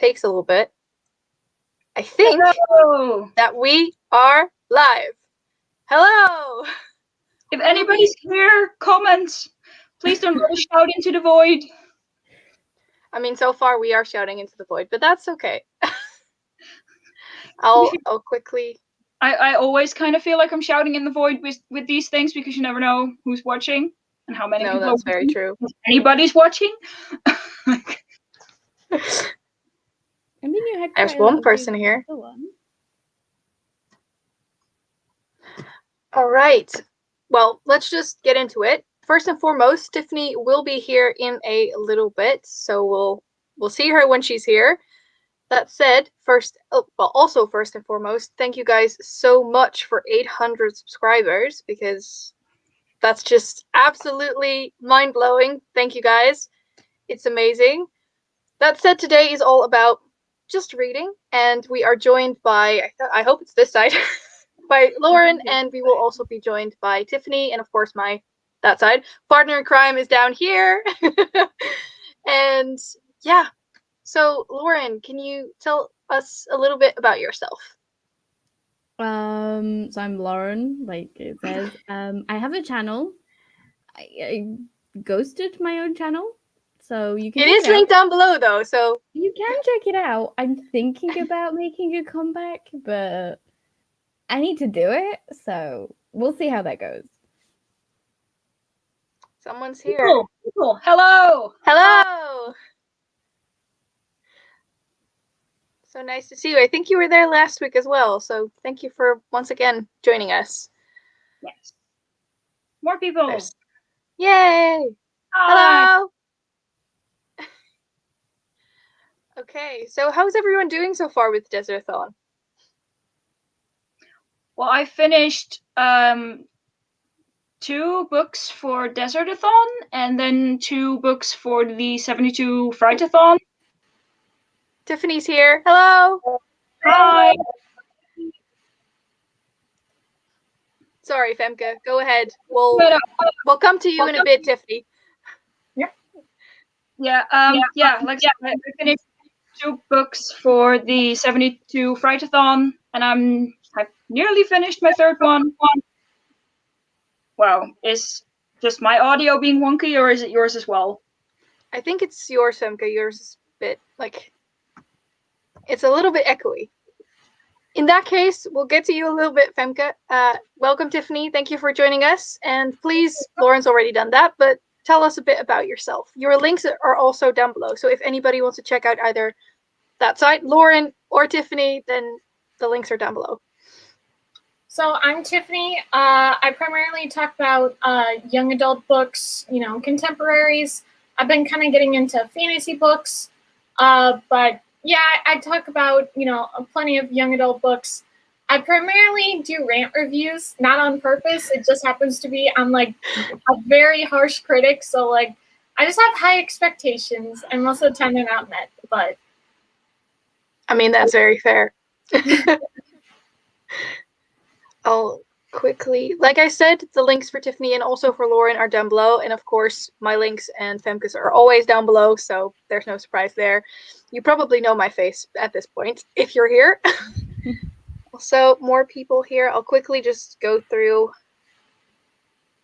takes a little bit, I think that we are live. Hello! If anybody's here, comments. Please don't let us shout into the void. I mean, so far we are shouting into the void, but that's okay. I'll quickly... I always kind of feel like I'm shouting in the void with these things because you never know who's watching and how many people that's very true. If anybody's watching. I mean, you had There's one person here. All right. Well, let's just get into it. First and foremost, Tiffany will be here in a little bit, so we'll see her when she's here. That said, first and foremost, thank you guys so much for 800 subscribers, because that's just absolutely mind-blowing. Thank you guys. It's amazing. That said, today is all about just reading, and we are joined by, I hope it's this side, by Lauren, and we will also be joined by Tiffany, and of course that side. Partner in crime is down here. And yeah. So, Lauren, can you tell us a little bit about yourself? So I'm Lauren, like it says. I have a channel. I ghosted my own channel, so you can. It is linked down below, though, so you can check it out. I'm thinking about making a comeback, but I need to do it, so we'll see how that goes. Someone's here. Cool. Hello. Hello. So nice to see you. I think you were there last week as well, so thank you for once again joining us. Yes. More people. Yay! Hi. Hello! Okay, so how's everyone doing so far with DesertAthon? Well, I finished 2 books for DesertAthon and then 2 books for the 72 Frightathon. Tiffany's here. Hello. Hi. Sorry, Femke. Go ahead. We'll come to you in a bit, Tiffany. Yeah. Like I finished 2 books for the 72 Frightathon, and I've nearly finished my 3rd one. Wow, is just my audio being wonky, or is it yours as well? I think it's yours, Femke. Yours is a bit like. It's a little bit echoey. In that case, we'll get to you a little bit, Femke. Welcome, Tiffany. Thank you for joining us. And please, Lauren's already done that, but tell us a bit about yourself. Your links are also down below. So if anybody wants to check out either that site, Lauren or Tiffany, then the links are down below. So I'm Tiffany. I primarily talk about young adult books, contemporaries. I've been kind of getting into fantasy books, but yeah, I talk about, plenty of young adult books. I primarily do rant reviews, not on purpose. It just happens to be I'm like a very harsh critic, so like I just have high expectations, and most of the time they're not met. But I mean, that's very fair. I'll quickly, like I said, the links for Tiffany and also for Lauren are down below, and of course my links and Femke's are always down below, so there's no surprise there. You probably know my face at this point if you're here. Also, more people here. I'll quickly just go through.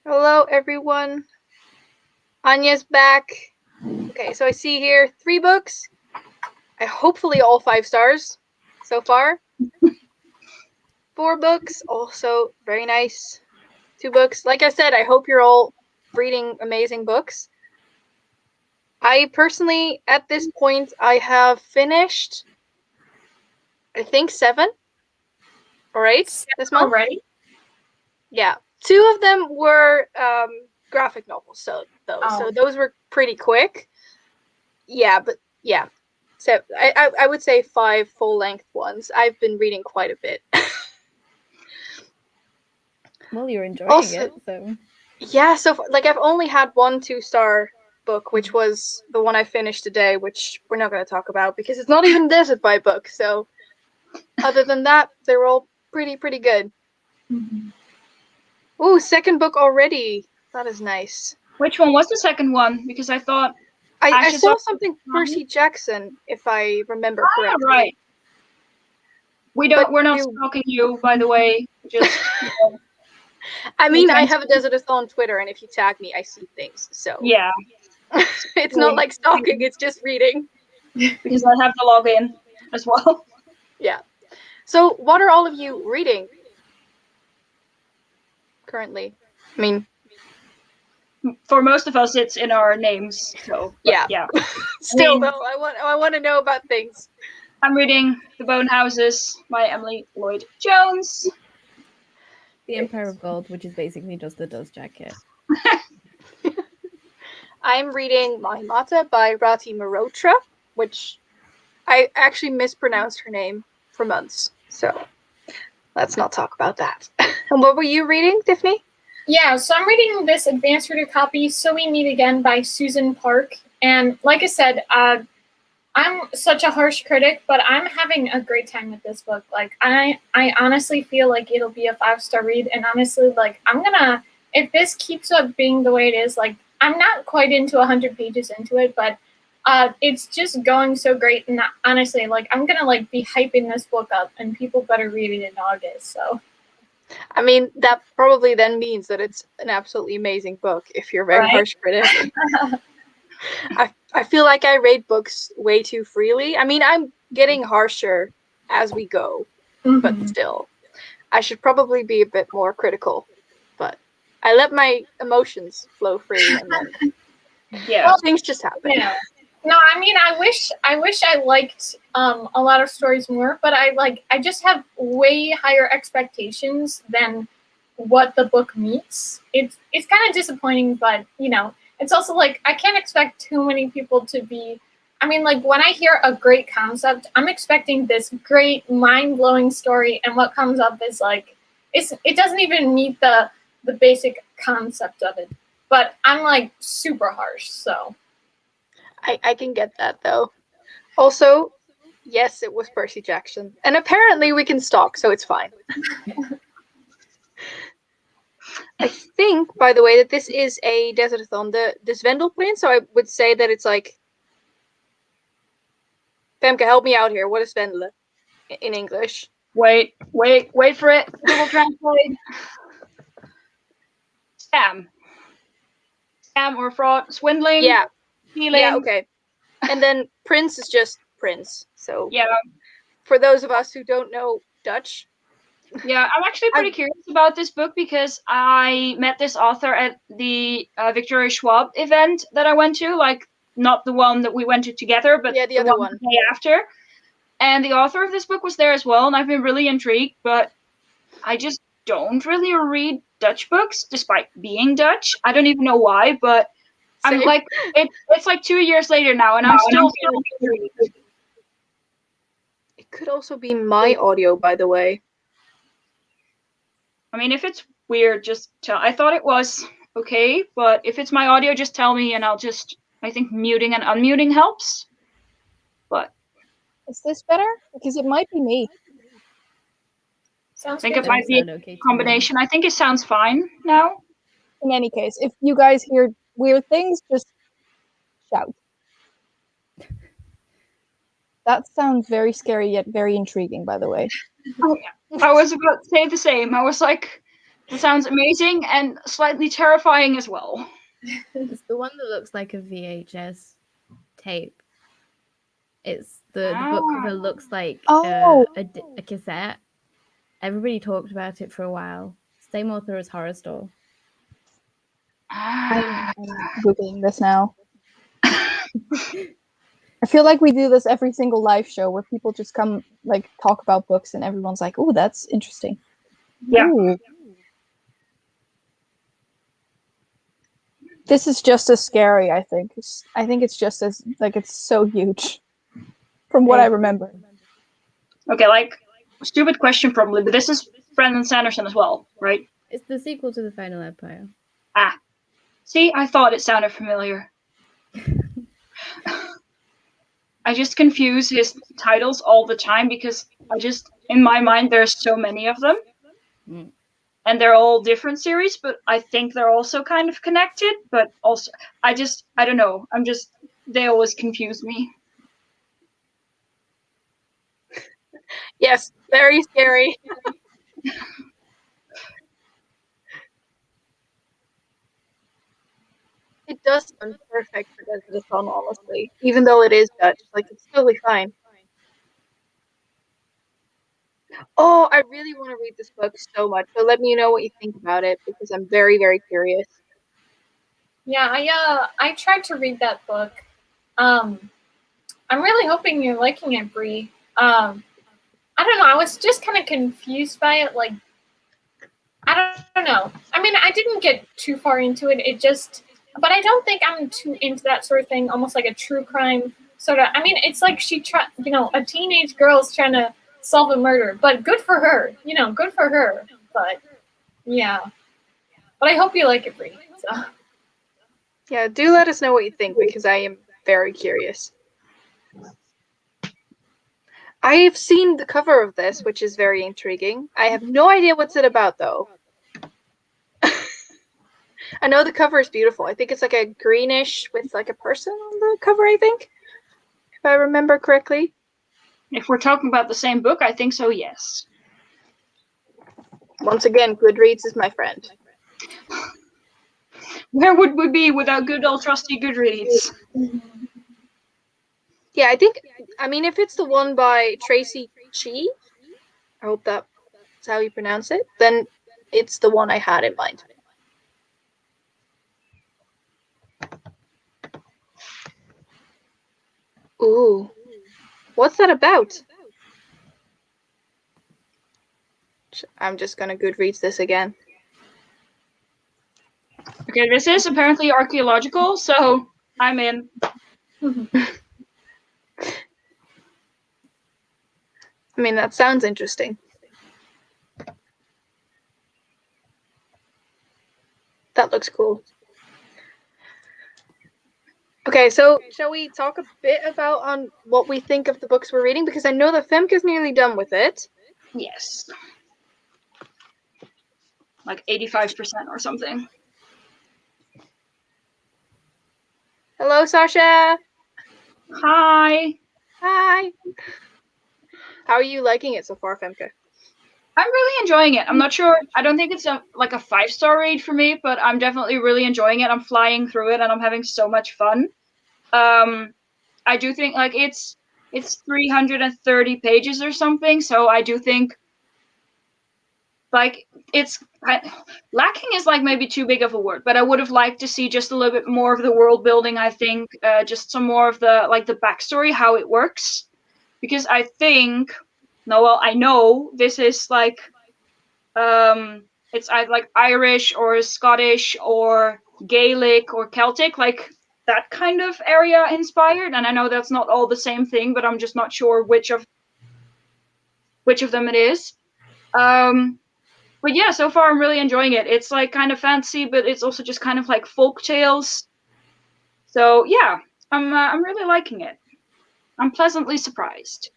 Hello, everyone. Anya's back. Okay, so I see here 3 books. Hopefully all 5 stars so far. 4 books, also very nice. 2 books. Like I said, I hope you're all reading amazing books. I personally, at this point, I have finished, I think 7 or 8 this month. Already? Yeah. 2 of them were graphic novels, so those were pretty quick. Yeah, but yeah. So I would say 5 full-length ones. I've been reading quite a bit. Well, you're enjoying it, so. Yeah, so like I've only had 1 2-star book, which was the one I finished today, which we're not going to talk about because it's not even a Desert by book. So other than that, they're all pretty good. Mm-hmm. Ooh, 2nd book already. That is nice. Which one was the 2nd one? Because I thought I Ashes saw of something Time. Percy Jackson, if I remember Ah, correctly. right. But We're not you- stalking you, by the way. Just I mean, I sense. have a DesertAthon Twitter, and if you tag me, I see things. So yeah, it's not like stalking; it's just reading. because I have the login as well. Yeah. So, what are all of you reading currently? I mean, For most of us, it's in our names. So but Yeah. yeah. still mean- though, I want to know about things. I'm reading The Bone Houses by Emily Lloyd Jones. The Empire of Gold, which is basically just the dust jacket. I'm reading Mahimata by Rati Marotra, which I actually mispronounced her name for months. So let's not talk about that. And what were you reading, Tiffany? Yeah, so I'm reading this advanced reader copy, So We Meet Again by Susan Park. And like I said, I'm such a harsh critic, but I'm having a great time with this book. Like, I honestly feel like it'll be a 5-star read. And honestly, like, if this keeps up being the way it is, like, I'm not quite into 100 pages into it, but it's just going so great. And honestly, like, I'm gonna, like, be hyping this book up, and people better read it in August, so. I mean, that probably then means that it's an absolutely amazing book if you're a very Right. harsh critic. I feel like I rate books way too freely. I mean, I'm getting harsher as we go, but Mhm. still, I should probably be a bit more critical. But I let my emotions flow free, and then Yeah. things just happen. Yeah. No, I mean, I wish I liked a lot of stories more, but I just have way higher expectations than what the book meets. It's kind of disappointing, but it's also like I can't expect too many people to be. I mean, like when I hear a great concept, I'm expecting this great mind-blowing story, and what comes up is like it doesn't even meet the basic concept of it. But I'm like super harsh, so. I can get that though. Also, yes, it was Percy Jackson, and apparently we can stalk, so it's fine. I think, by the way, that this is a DesertAthon, the Zwendelprins, so I would say that it's like... Femke, help me out here. What is Zwendelen in English? Wait for it. Google Translate. Scam or fraud, swindling. Yeah, stealing. yeah, okay. And then Prince is just Prince. So Yeah. for those of us who don't know Dutch, Yeah, I'm actually pretty curious about this book because I met this author at the Victoria Schwab event that I went to, like not the one that we went to together, but yeah, the other one. the day after. And the author of this book was there as well, and I've been really intrigued, but I just don't really read Dutch books, despite being Dutch. I don't even know why, but I'm Same. like, it's like 2 years later now, and I'm still intrigued. It could also be my audio, by the way. I mean, if it's weird, just tell. I thought it was okay, but if it's my audio, just tell me, and I'll just. I think muting and unmuting helps. But Is this better? Because it might be me. I Sounds think good. it might be Sound a okay to me. combination. I think it sounds fine now. In any case, if you guys hear weird things, just shout. That sounds very scary yet very intriguing, by the way. I was about to say the same. I was like, that sounds amazing and slightly terrifying as well. It's the one that looks like a VHS tape. It's the book cover looks like a cassette. Everybody talked about it for a while. Same author as Horror Store. I'm Googling this now. I feel like we do this every single live show where people just come, like, talk about books and everyone's like, oh, that's interesting. Yeah. Ooh. This is just as scary, I think. I think it's just as, like, it's so huge. From what I remember. Okay, like, stupid question probably, but this is Brandon Sanderson as well, right? It's the sequel to The Final Empire. Ah. See, I thought it sounded familiar. I just confuse his titles all the time because in my mind, there's so many of them. Mm. And they're all different series, but I think they're also kind of connected, but also, I don't know. They always confuse me. Yes, very scary. It does sound perfect for DesertAthon, honestly. Even though it is Dutch, like it's totally fine. Oh, I really want to read this book so much. So let me know what you think about it because I'm very, very curious. Yeah, I tried to read that book. I'm really hoping you're liking it, Bree. I don't know. I was just kind of confused by it. Like, I don't know. I mean, I didn't get too far into it. But I don't think I'm too into that sort of thing. Almost like a true crime sort of. I mean, it's like a teenage girl's trying to solve a murder. But good for her. Good for her. But yeah. But I hope you like it, Bree. So. Yeah, do let us know what you think because I am very curious. I've seen the cover of this, which is very intriguing. I have no idea what's it about, though. I know the cover is beautiful. I think it's like a greenish with like a person on the cover, I think. If I remember correctly. If we're talking about the same book, I think so, yes. Once again, Goodreads is my friend. Where would we be without good old trusty Goodreads? Yeah, I mean, if it's the one by Tracy Chi, I hope that's how you pronounce it, then it's the one I had in mind. Ooh, what's that about? I'm just gonna Goodreads this again. Okay, this is apparently archaeological, so I'm in. I mean, that sounds interesting. That looks cool. Okay, so shall we talk a bit about on what we think of the books we're reading? Because I know that Femke's nearly done with it. Yes. Like 85% or something. Hello, Sasha. Hi. Hi. How are you liking it so far, Femke? I'm really enjoying it. I'm not sure. I don't think it's a 5-star read for me, but I'm definitely really enjoying it. I'm flying through it and I'm having so much fun. I do think it's 330 pages or something, so I do think it's lacking is maybe too big of a word, but I would have liked to see just a little bit more of the world building. I think just some more of the backstory, how it works, because I think I know this is it's either Irish or Scottish or Gaelic or Celtic, that kind of area inspired, and I know that's not all the same thing, but I'm just not sure which of them it is. But yeah, so far I'm really enjoying it. It's kind of fancy, but it's also just kind of folk tales. So yeah, I'm really liking it. I'm pleasantly surprised.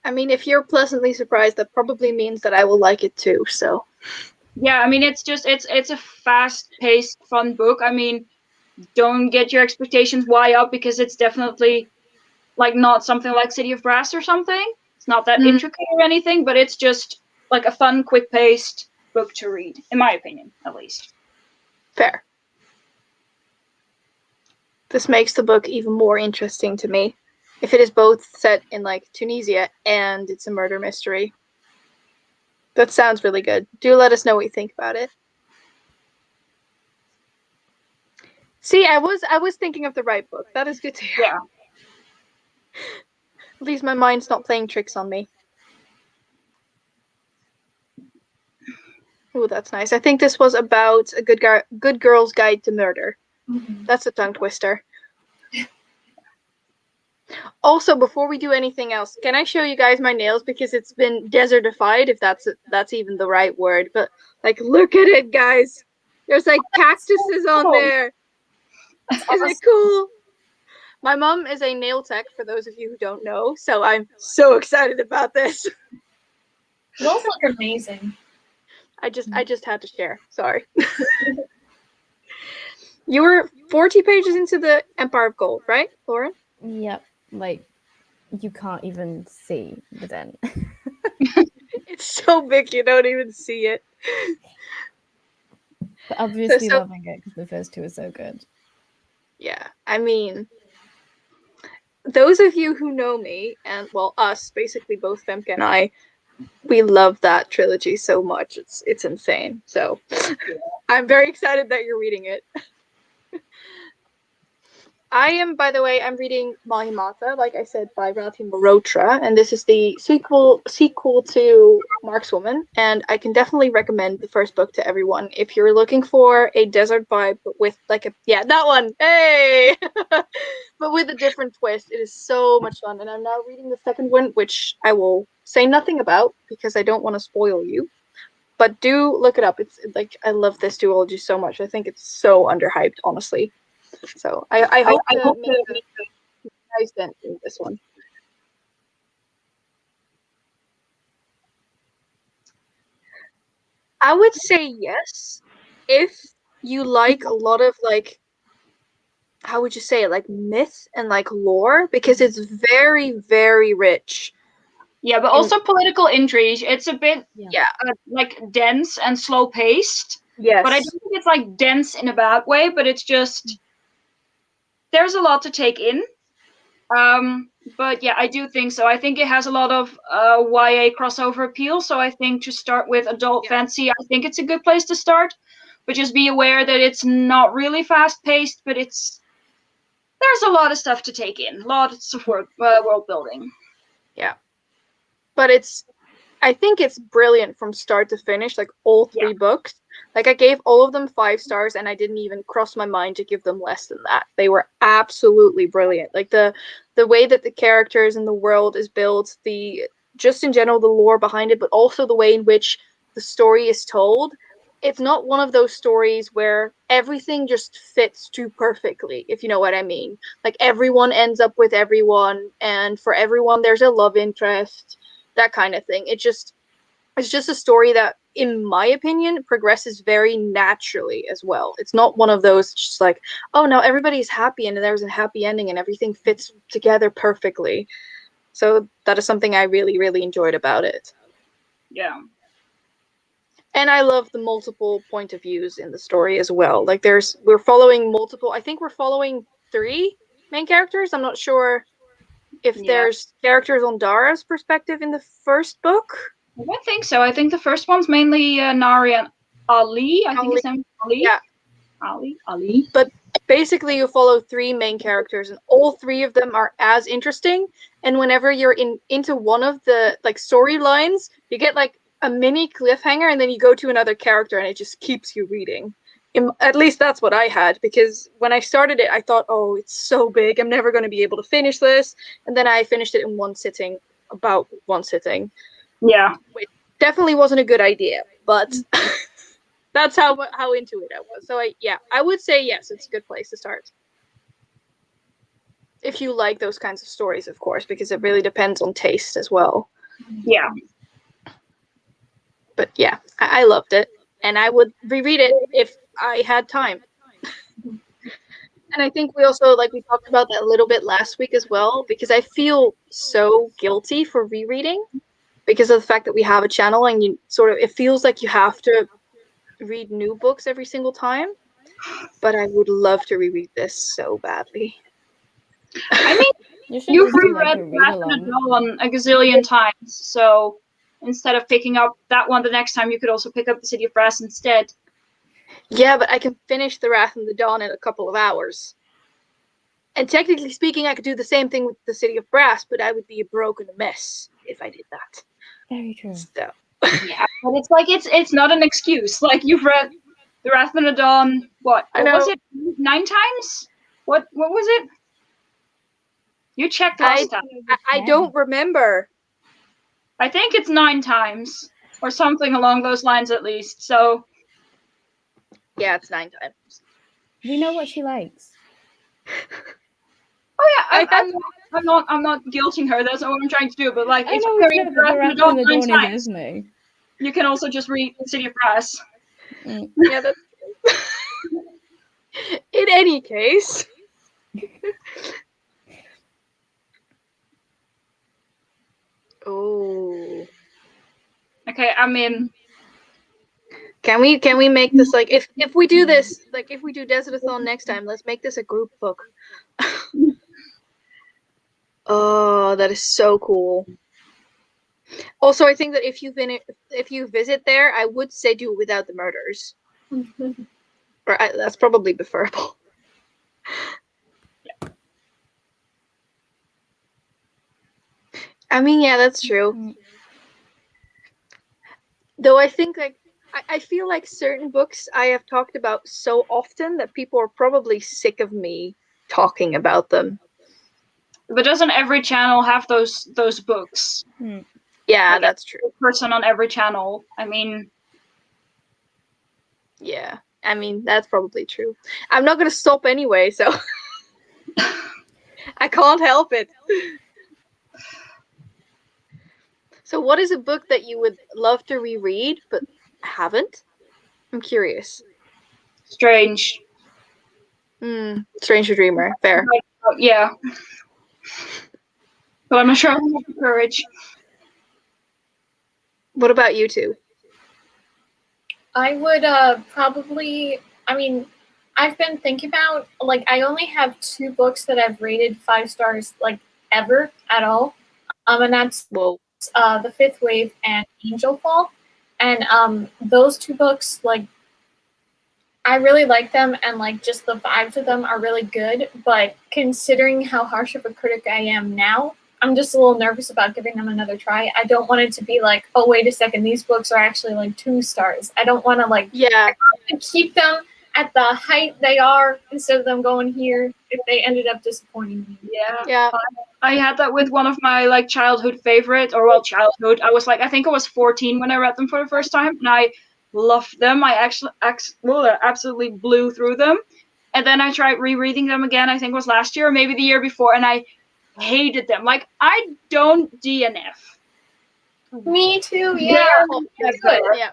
I mean, if you're pleasantly surprised, that probably means that I will like it too. So yeah, I mean, it's a fast-paced, fun book. I mean, don't get your expectations way up because it's definitely not something like City of Brass or something. It's not that intricate or anything, but it's just a fun, quick-paced book to read, in my opinion, at least. Fair. This makes the book even more interesting to me. If it is both set in Tunisia and it's a murder mystery. That sounds really good. Do let us know what you think about it. See, I was thinking of the right book. That is good to hear. Yeah. At least my mind's not playing tricks on me. Oh, that's nice. I think this was about a good girl's guide to murder. Mm-hmm. That's a tongue twister. Also, before we do anything else, can I show you guys my nails because it's been desertified, if that's even the right word. But look at it, guys. There's cactuses on there. Isn't it cool? My mom is a nail tech, for those of you who don't know, so I'm so excited about this. Those look amazing. I just had to share. Sorry. You were 40 pages into the Empire of Gold, right, Lauren? Yep, like you can't even see the dent. It's so big you don't even see it. But obviously So- loving it because the first two are so good. Yeah, I mean, those of you who know me, and well, us, basically both Femke and I, we love that trilogy so much. It's insane. So I'm very excited that you're reading it. I am, by the way, I'm reading Mahimata, like I said, by Rati Mehrotra, and this is the sequel to Markswoman, and I can definitely recommend the first book to everyone if you're looking for a desert vibe with like a that one, hey, but with a different twist. It is so much fun, and I'm now reading the second one, which I will say nothing about because I don't want to spoil you. But do look it up. It's like I love this duology so much. I think it's so underhyped, honestly. So I hope to make a nice dent in this one. I would say yes if you like a lot of like, how would you say it, like myth and like lore, because it's very, very rich. Yeah, but also political intrigue. It's a bit Yeah. like dense and slow paced. Yes. But I don't think it's like dense in a bad way, but it's just there's a lot to take in. But yeah, I do think so. I think it has a lot of YA crossover appeal. So I think to start with adult fantasy, I think it's a good place to start. But just be aware that it's not really fast paced, but there's a lot of stuff to take in, lots of world building. Yeah, but I think it's brilliant from start to finish, like all three books. Like I gave all of them 5 stars and I didn't even cross my mind to give them less than that. They were absolutely brilliant. Like the way that the characters and the world is built, just in general the lore behind it, but also the way in which the story is told. It's not one of those stories where everything just fits too perfectly, if you know what I mean. Like everyone ends up with everyone, and for everyone there's a love interest, that kind of thing. It's just a story that, in my opinion, progresses very naturally as well. It's not one of those just like, oh, now everybody's happy and there's a happy ending and everything fits together perfectly. So that is something I really, really enjoyed about it. Yeah. And I love the multiple point of views in the story as well. Like we're following I think we're following 3 main characters. I'm not sure if there's characters on Dara's perspective in the first book. I don't think so. I think the first one's mainly Nari and Ali. I think his name is Ali. Yeah. Ali. But basically you follow 3 main characters and all 3 of them are as interesting. And whenever you're into one of the like storylines, you get like a mini cliffhanger and then you go to another character and it just keeps you reading. At least that's what I had, because when I started it, I thought, oh, it's so big. I'm never going to be able to finish this. And then I finished it in about one sitting. Yeah. Which definitely wasn't a good idea, but that's how into it I was. So I would say yes, it's a good place to start. If you like those kinds of stories, of course, because it really depends on taste as well. Yeah. But yeah, I loved it. And I would reread it if I had time. And I think we also, like, we talked about that a little bit last week as well, because I feel so guilty for rereading because of the fact that we have a channel and it feels like you have to read new books every single time. But I would love to reread this so badly. I mean, you've reread Wrath and Dawn a gazillion times, so instead of picking up that one the next time, you could also pick up The City of Brass instead. Yeah, but I can finish The Wrath and the Dawn in a couple of hours. And technically speaking, I could do the same thing with The City of Brass, but I would be a broken mess if I did that. Very true. So. Yeah, but it's like it's not an excuse. Like you've read The Wrath and the Dawn, what was it? 9 times? What was it? You checked last time. I don't remember. I think it's 9 times or something along those lines at least. So yeah, it's 9 times. We know what she likes. Oh yeah, I'm not guilting her. That's not what I'm trying to do. But like, if you read The Wrath and the Dawn 9 times, Esmay. You can also just read The City of Brass. Yeah, that's In any case. Oh. Okay, I'm in. Can we make this like if we do this like if we do DesertAthon next time, let's make this a group book. Oh, that is so cool. Also, I think that if you visit there, I would say do it without the murders. Or that's probably preferable. I mean, yeah, that's true. Though I think like I feel like certain books I have talked about so often that people are probably sick of me talking about them. But doesn't every channel have those books? Yeah, Like, that's true. Person on every channel. I mean, yeah. I mean, that's probably true. I'm not gonna stop anyway, so I can't help it. So what is a book that you would love to reread but haven't? I'm curious. Strange. Stranger Dreamer. Fair. Yeah. But I'm not sure I have the courage. What about you two? I would probably, I mean, I've been thinking about, like, I only have 2 books that I've rated 5 stars, like, ever at all. And that's The Fifth Wave and Angel Fall. And those 2 books, like, I really like them, and like just the vibes of them are really good. But considering how harsh of a critic I am now, I'm just a little nervous about giving them another try. I don't want it to be like, oh, wait a second, these books are actually like 2 stars. I don't want to like keep them at the height they are instead of them going here if they ended up disappointing me. Yeah. I had that with one of my like childhood favorite, or well, childhood. I was like, I think I was 14 when I read them for the first time, and I loved them. I absolutely blew through them. And then I tried rereading them again, I think it was last year or maybe the year before, and I hated them. Like, I don't DNF. Me too, yeah. Yeah.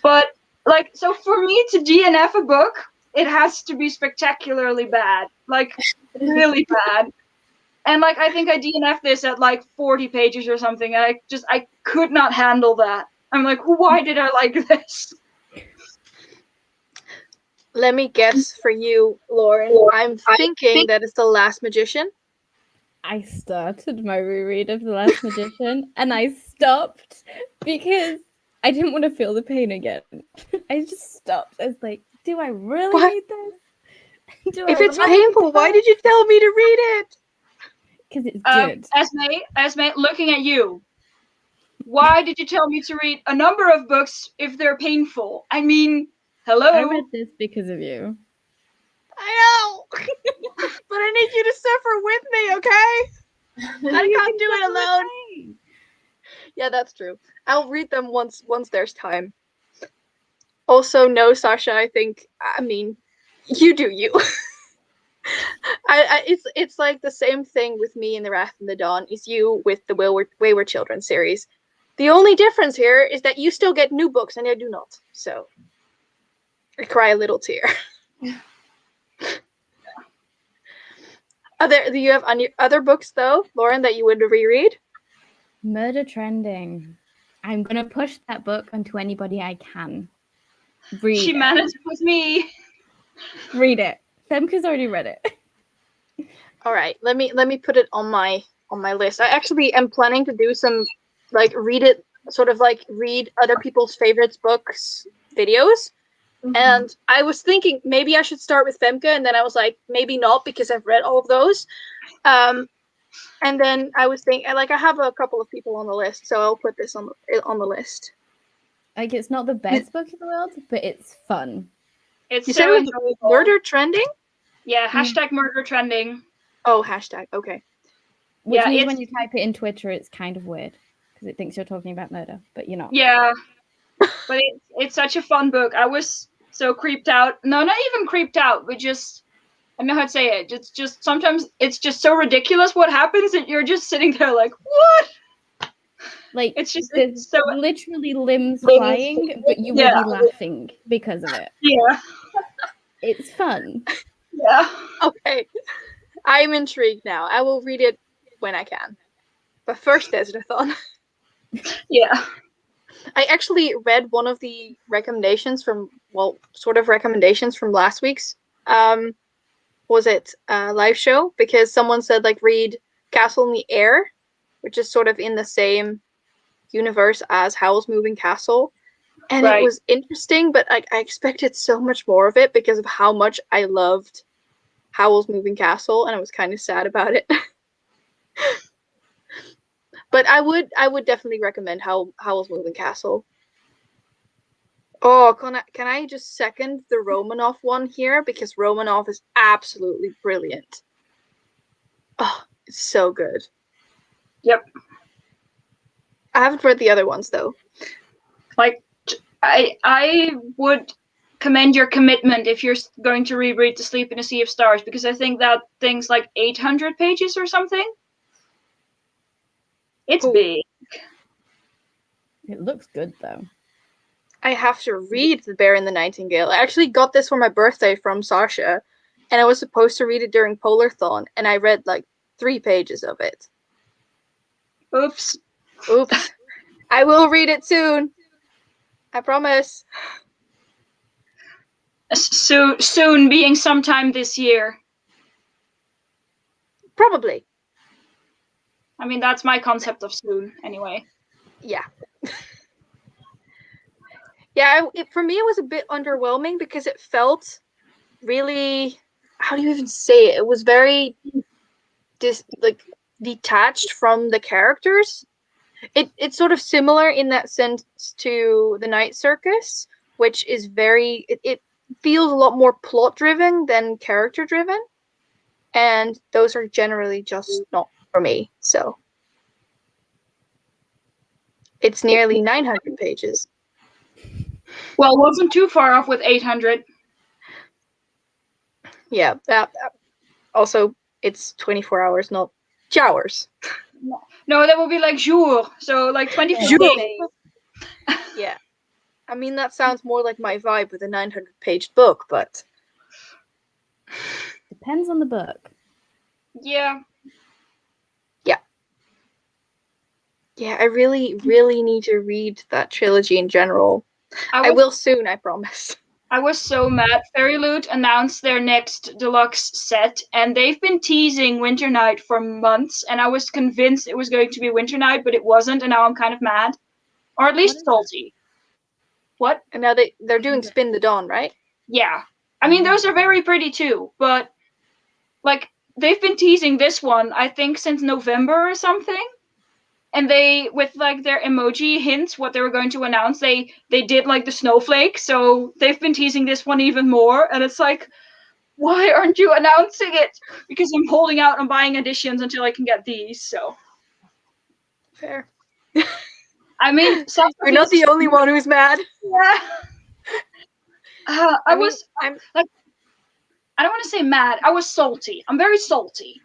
But, like, so for me to DNF a book, it has to be spectacularly bad. Like, really bad. And, like, I think I DNF'd this at, like, 40 pages or something, and I could not handle that. I'm like, why did I like this? Let me guess for you, Lauren. I'm thinking that it's The Last Magician. I started my reread of The Last Magician and I stopped because I didn't want to feel the pain again. I just stopped. I was like, do I really need this? If it's painful, why did you tell me to read it? Because it's good. Esmay, looking at you. Why did you tell me to read a number of books if they're painful? I mean, hello? I read this because of you. I know! But I need you to suffer with me, okay? I can't do it alone. Yeah, that's true. I'll read them once there's time. Also, no, Sasha, I mean, you do you. It's like the same thing with me in The Wrath and the Dawn is you with the Wayward Children series. The only difference here is that you still get new books and I do not. So I cry a little tear. Do you have other books though, Lauren, that you would reread? Murder Trending. I'm gonna push that book onto anybody I can. Read She managed with me. Read it. Femke's already read it. All right, let me put it on my list. I actually am planning to do some like read other people's favorites books videos. Mm-hmm. And I was thinking maybe I should start with Femke, and then I was like, maybe not because I've read all of those. And then I was thinking, like, I have a couple of people on the list, so I'll put this on the list. Like, it's not the best book in the world, but it's fun. It's you so said with Murder Trending? Yeah, hashtag Murder Trending. Oh, hashtag. Okay. Which means when you type it in Twitter, it's kind of weird because it thinks you're talking about murder, but you're not. Yeah, but it's such a fun book. I was so creeped out. No, not even creeped out, but just, I don't know how to say it. It's just sometimes it's just so ridiculous what happens that you're just sitting there like, what? Like, it's just there's so literally limbs flying, but you will be laughing because of it. Yeah. It's fun. Yeah. Okay. I'm intrigued now. I will read it when I can. But first, DesertAthon. Yeah. I actually read one of the recommendations from, well, sort of recommendations from last week's, was it live show? Because someone said, like, read Castle in the Air, which is sort of in the same universe as Howl's Moving Castle. And it Right. was interesting, but I expected so much more of it because of how much I loved Howl's Moving Castle, and I was kind of sad about it. But I would definitely recommend Howl's Moving Castle. Oh, can I just second the Romanov one here? Because Romanov is absolutely brilliant. Oh, it's so good. Yep. I haven't read the other ones though. Like, I would commend your commitment if you're going to reread To Sleep in a Sea of Stars, because I think that thing's like 800 pages or something. It's Oh. big. It looks good though. I have to read The Bear and the Nightingale. I actually got this for my birthday from Sasha, and I was supposed to read it during Polarthon, and I read like 3 pages of it. Oops. Oops. I will read it soon. I promise. Soon being sometime this year. Probably. I mean, that's my concept of soon, anyway. Yeah. Yeah, for me it was a bit underwhelming because it felt really, how do you even say it? It was very detached from the characters. It's sort of similar in that sense to The Night Circus, which is very, it feels a lot more plot driven than character driven, and those are generally just not for me. So it's nearly 900 pages. Well, wasn't too far off with 800. Yeah, that also it's 24 hours, not hours. No, that would be like jour, so like 24 Jour. days. Yeah. I mean, that sounds more like my vibe with a 900-page book, but Depends on the book. Yeah. yeah, I really, really need to read that trilogy in general. I will soon, I promise. I was so mad. Fairy Loot announced their next deluxe set, and they've been teasing Winter Night for months, and I was convinced it was going to be Winter Night, but it wasn't, and now I'm kind of mad. Or at least salty. What? And now they're doing Spin the Dawn, right? Yeah. I mean, those are very pretty too, but like they've been teasing this one, I think, since November or something. And they, with like their emoji hints, what they were going to announce, they did like the snowflake. So they've been teasing this one even more, and it's like, why aren't you announcing it? Because I'm holding out on buying editions until I can get these. So fair. I mean, you're not the only one who's mad. Yeah. I don't want to say mad. I was salty. I'm very salty.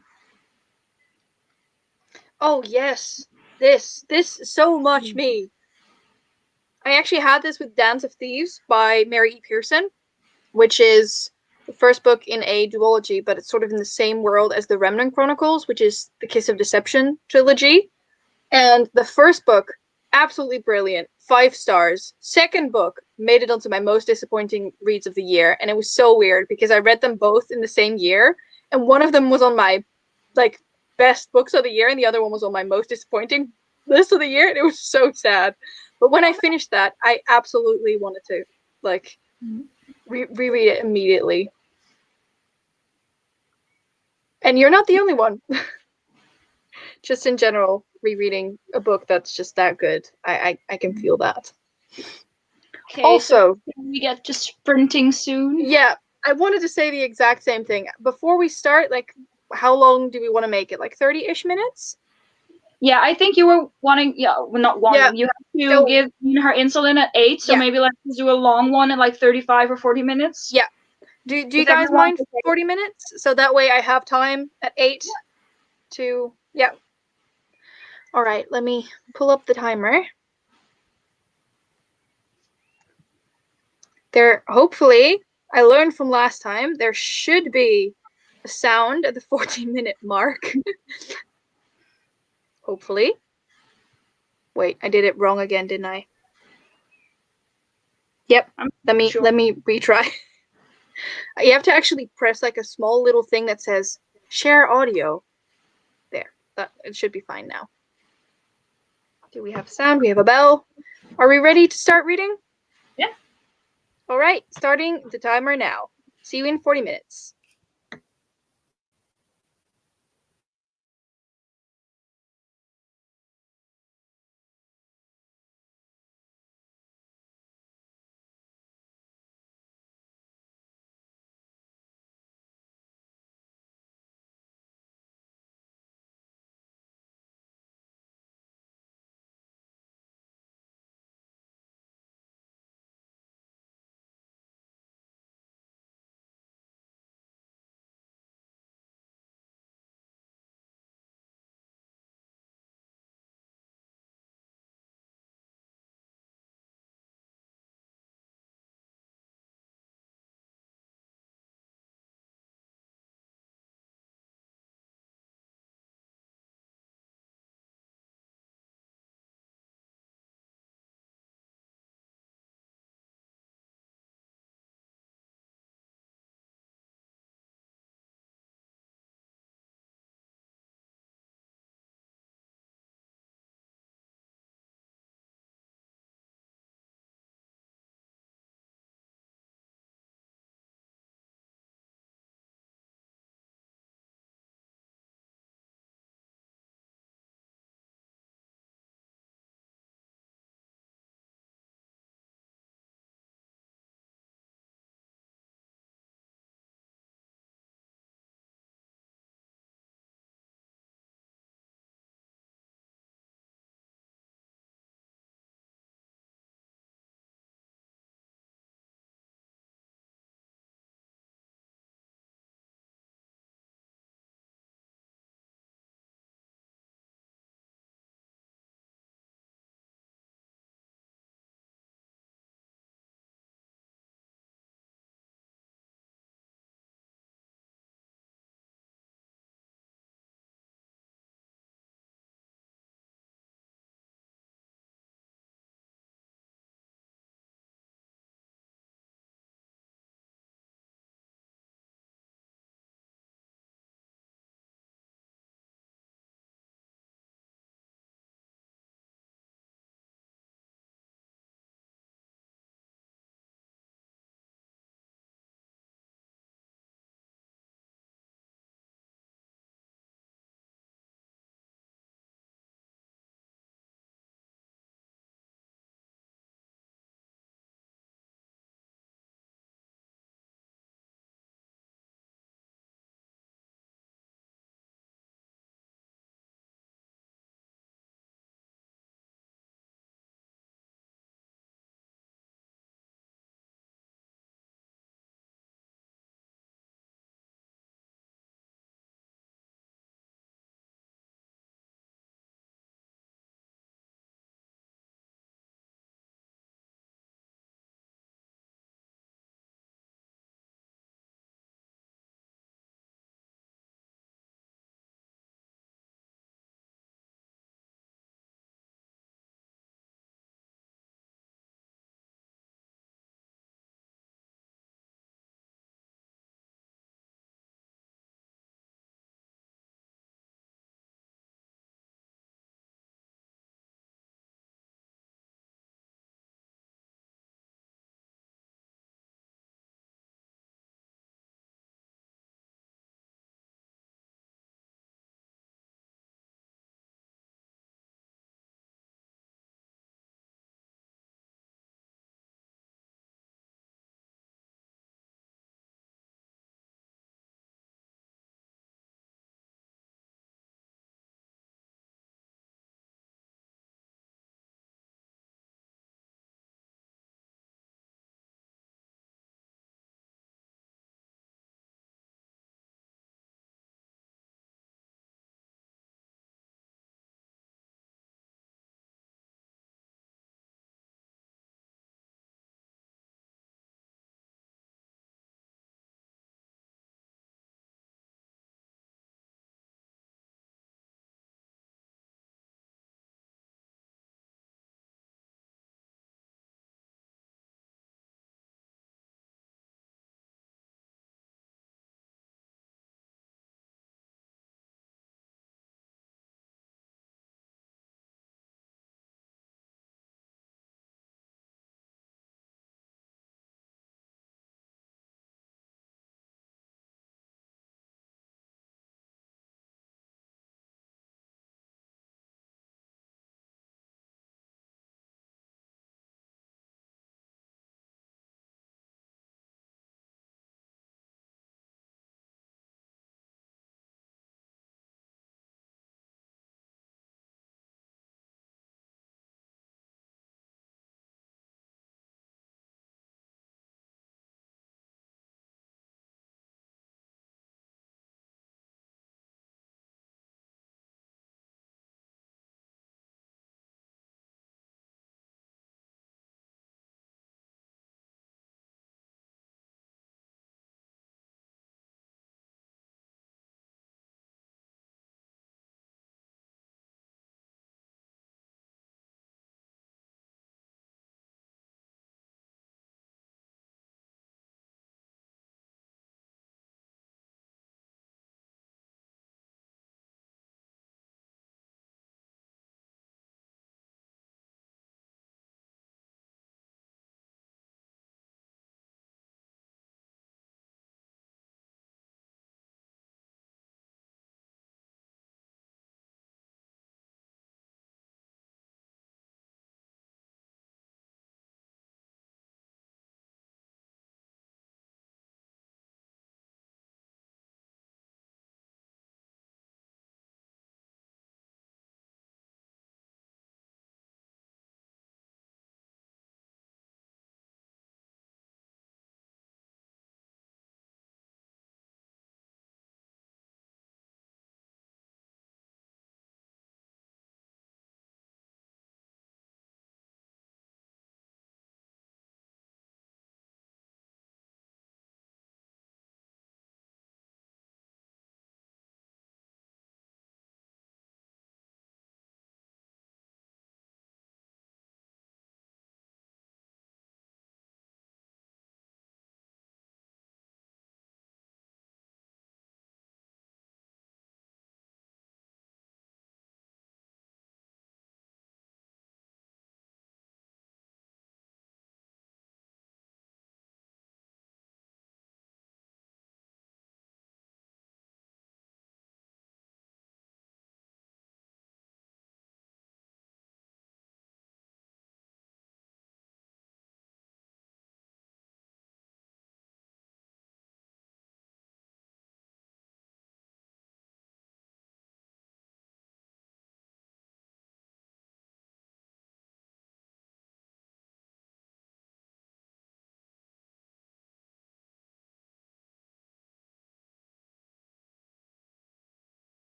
Oh yes, this so much me. I actually had this with Dance of Thieves by Mary E. Pearson, which is the first book in a duology, but it's sort of in the same world as the Remnant Chronicles, which is the Kiss of Deception trilogy. And the first book, absolutely brilliant, 5 stars. Second book made it onto my most disappointing reads of the year, and it was so weird because I read them both in the same year, and one of them was on my like best books of the year, and the other one was on my most disappointing list of the year, and it was so sad. But when I finished that, I absolutely wanted to like reread it immediately. And you're not the only one. Just in general, rereading a book that's just that good, I can feel that. Okay, also, so we get to sprinting soon. Yeah, I wanted to say the exact same thing. Before we start, like, how long do we want to make it? Like 30-ish minutes? Yeah, I think you were wanting, not wanting. Yeah. You have to give her insulin at 8, so maybe let's do a long one at like 35 or 40 minutes. Yeah. Do you guys mind 40 minutes? So that way I have time at 8 to, yeah. All right, let me pull up the timer. Hopefully, I learned from last time there should be a sound at the 14-minute mark. Hopefully. Wait, I did it wrong again, didn't I? Yep. Let me retry. You have to actually press like a small little thing that says share audio. There. It should be fine now. Do we have sound? We have a bell. Are we ready to start reading? Yeah. All right, starting the timer now. See you in 40 minutes.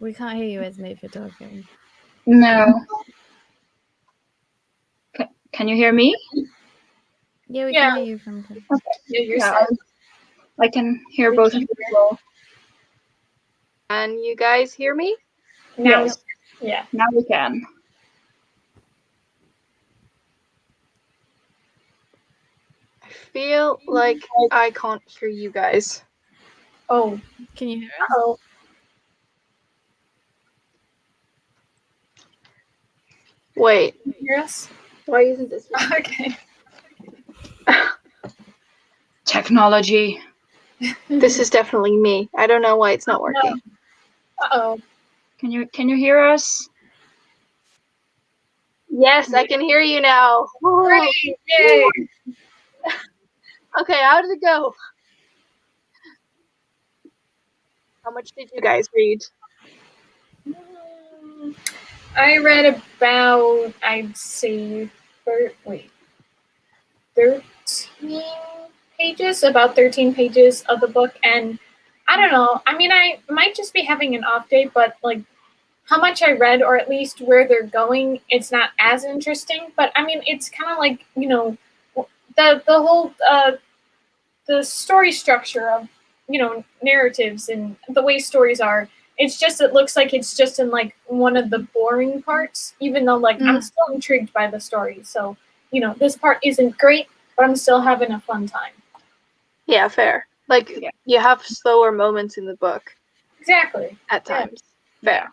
We can't hear you, Esmay, if you're talking. No. Can you hear me? Yeah, we Yeah. can hear you from. Yeah, you're Yeah, set. I can hear both of you as well. And you guys hear me? Now, Yes. yeah. Now we can. I feel like I can't hear you guys. Oh, Can you hear us? oh. Wait, You hear us? why isn't this? Okay. Technology. This is definitely me. I don't know why it's not working. Uh-oh. Can you hear us? Yes, I can hear you now. Great! Yay! Okay, how did it go? How much did you guys read? I read about, I'd say, 13 pages, about 13 pages of the book. And I don't know, I mean, I might just be having an off day, but like how much I read, or at least where they're going, it's not as interesting. But I mean, it's kind of like, you know, the whole, the story structure of, you know, narratives and the way stories are. It's just, it looks like it's just in like one of the boring parts, even though like I'm still intrigued by the story. So, you know, this part isn't great, but I'm still having a fun time. Yeah, fair. Like, you have slower moments in the book Exactly. at Yeah. times. Fair.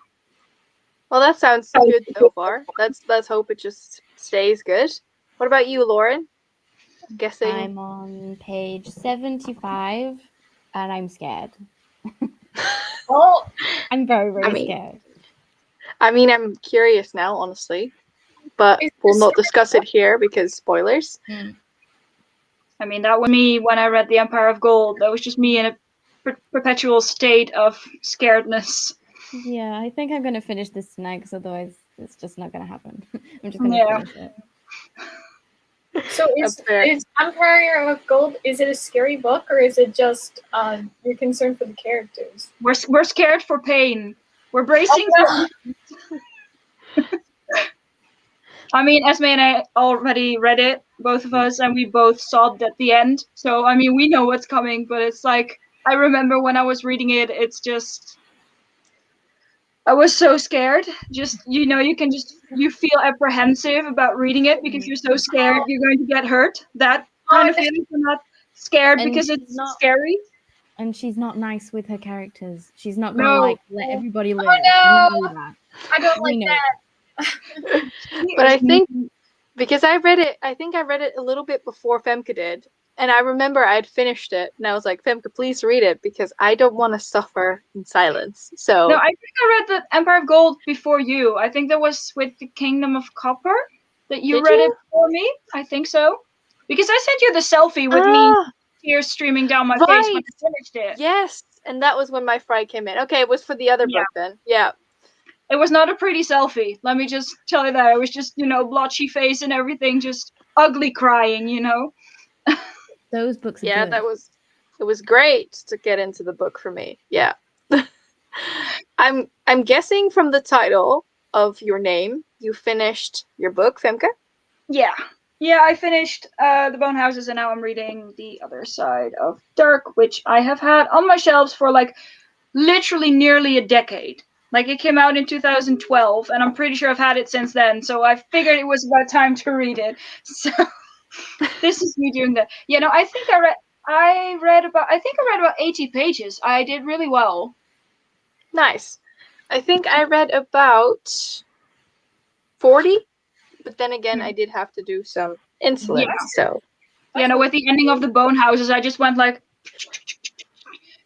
Well, that sounds good so far. Let's hope it just stays good. What about you, Lauren? I'm guessing. I'm on page 75, and I'm scared. Oh, I'm very, very I mean- scared. I mean, I'm curious now, honestly, but Is we'll this- not discuss it here because spoilers. I mean, that was me when I read The Empire of Gold. That was just me in a perpetual state of scaredness. Yeah, I think I'm going to finish this tonight, because otherwise it's just not going to happen. I'm just going to Yeah. finish it. so That's fair. is Empire of Gold, is it a scary book, or is it just you're concerned for the characters? We're scared for pain. We're bracing Oh, for. I mean, Esmay and I already read it, both of us, and we both sobbed at the end. So, I mean, we know what's coming, but it's like, I remember when I was reading it, it's just, I was so scared. Just, you know, you feel apprehensive about reading it because you're so scared you're going to get hurt. That kind of feeling. You're not scared And because she's it's not- scary. And she's not nice with her characters. She's not going to, No. like, let everybody live. no. We know that. I don't We like know that. But I think because I think I read it a little bit before Femke did. And I remember I'd finished it and I was like, Femke, please read it because I don't want to suffer in silence. So No, I think I read the Empire of Gold before you. I think that was with the Kingdom of Copper that you Did read you? it for me. I think so. Because I sent you the selfie with me tears streaming down my face when I right. finished it. Yes. And that was when my fry came in. Okay, it was for the other book then. Yeah. It was not a pretty selfie. Let me just tell you that. It was just, you know, blotchy face and everything, just ugly crying, you know. Those books are Yeah, good. it was great to get into the book for me. Yeah. I'm guessing from the title of your name, you finished your book, Femke? Yeah. Yeah, I finished The Bone Houses and now I'm reading The Other Side of Dark, which I have had on my shelves for like literally nearly a decade. Like it came out in 2012 and I'm pretty sure I've had it since then. So I figured it was about time to read it. So this is me doing that. You know, I think I read about 80 pages. I did really well. Nice. I think I read about 40, but then again, I did have to do some insulin, so. You know, with the ending of The Bone Houses, I just went like,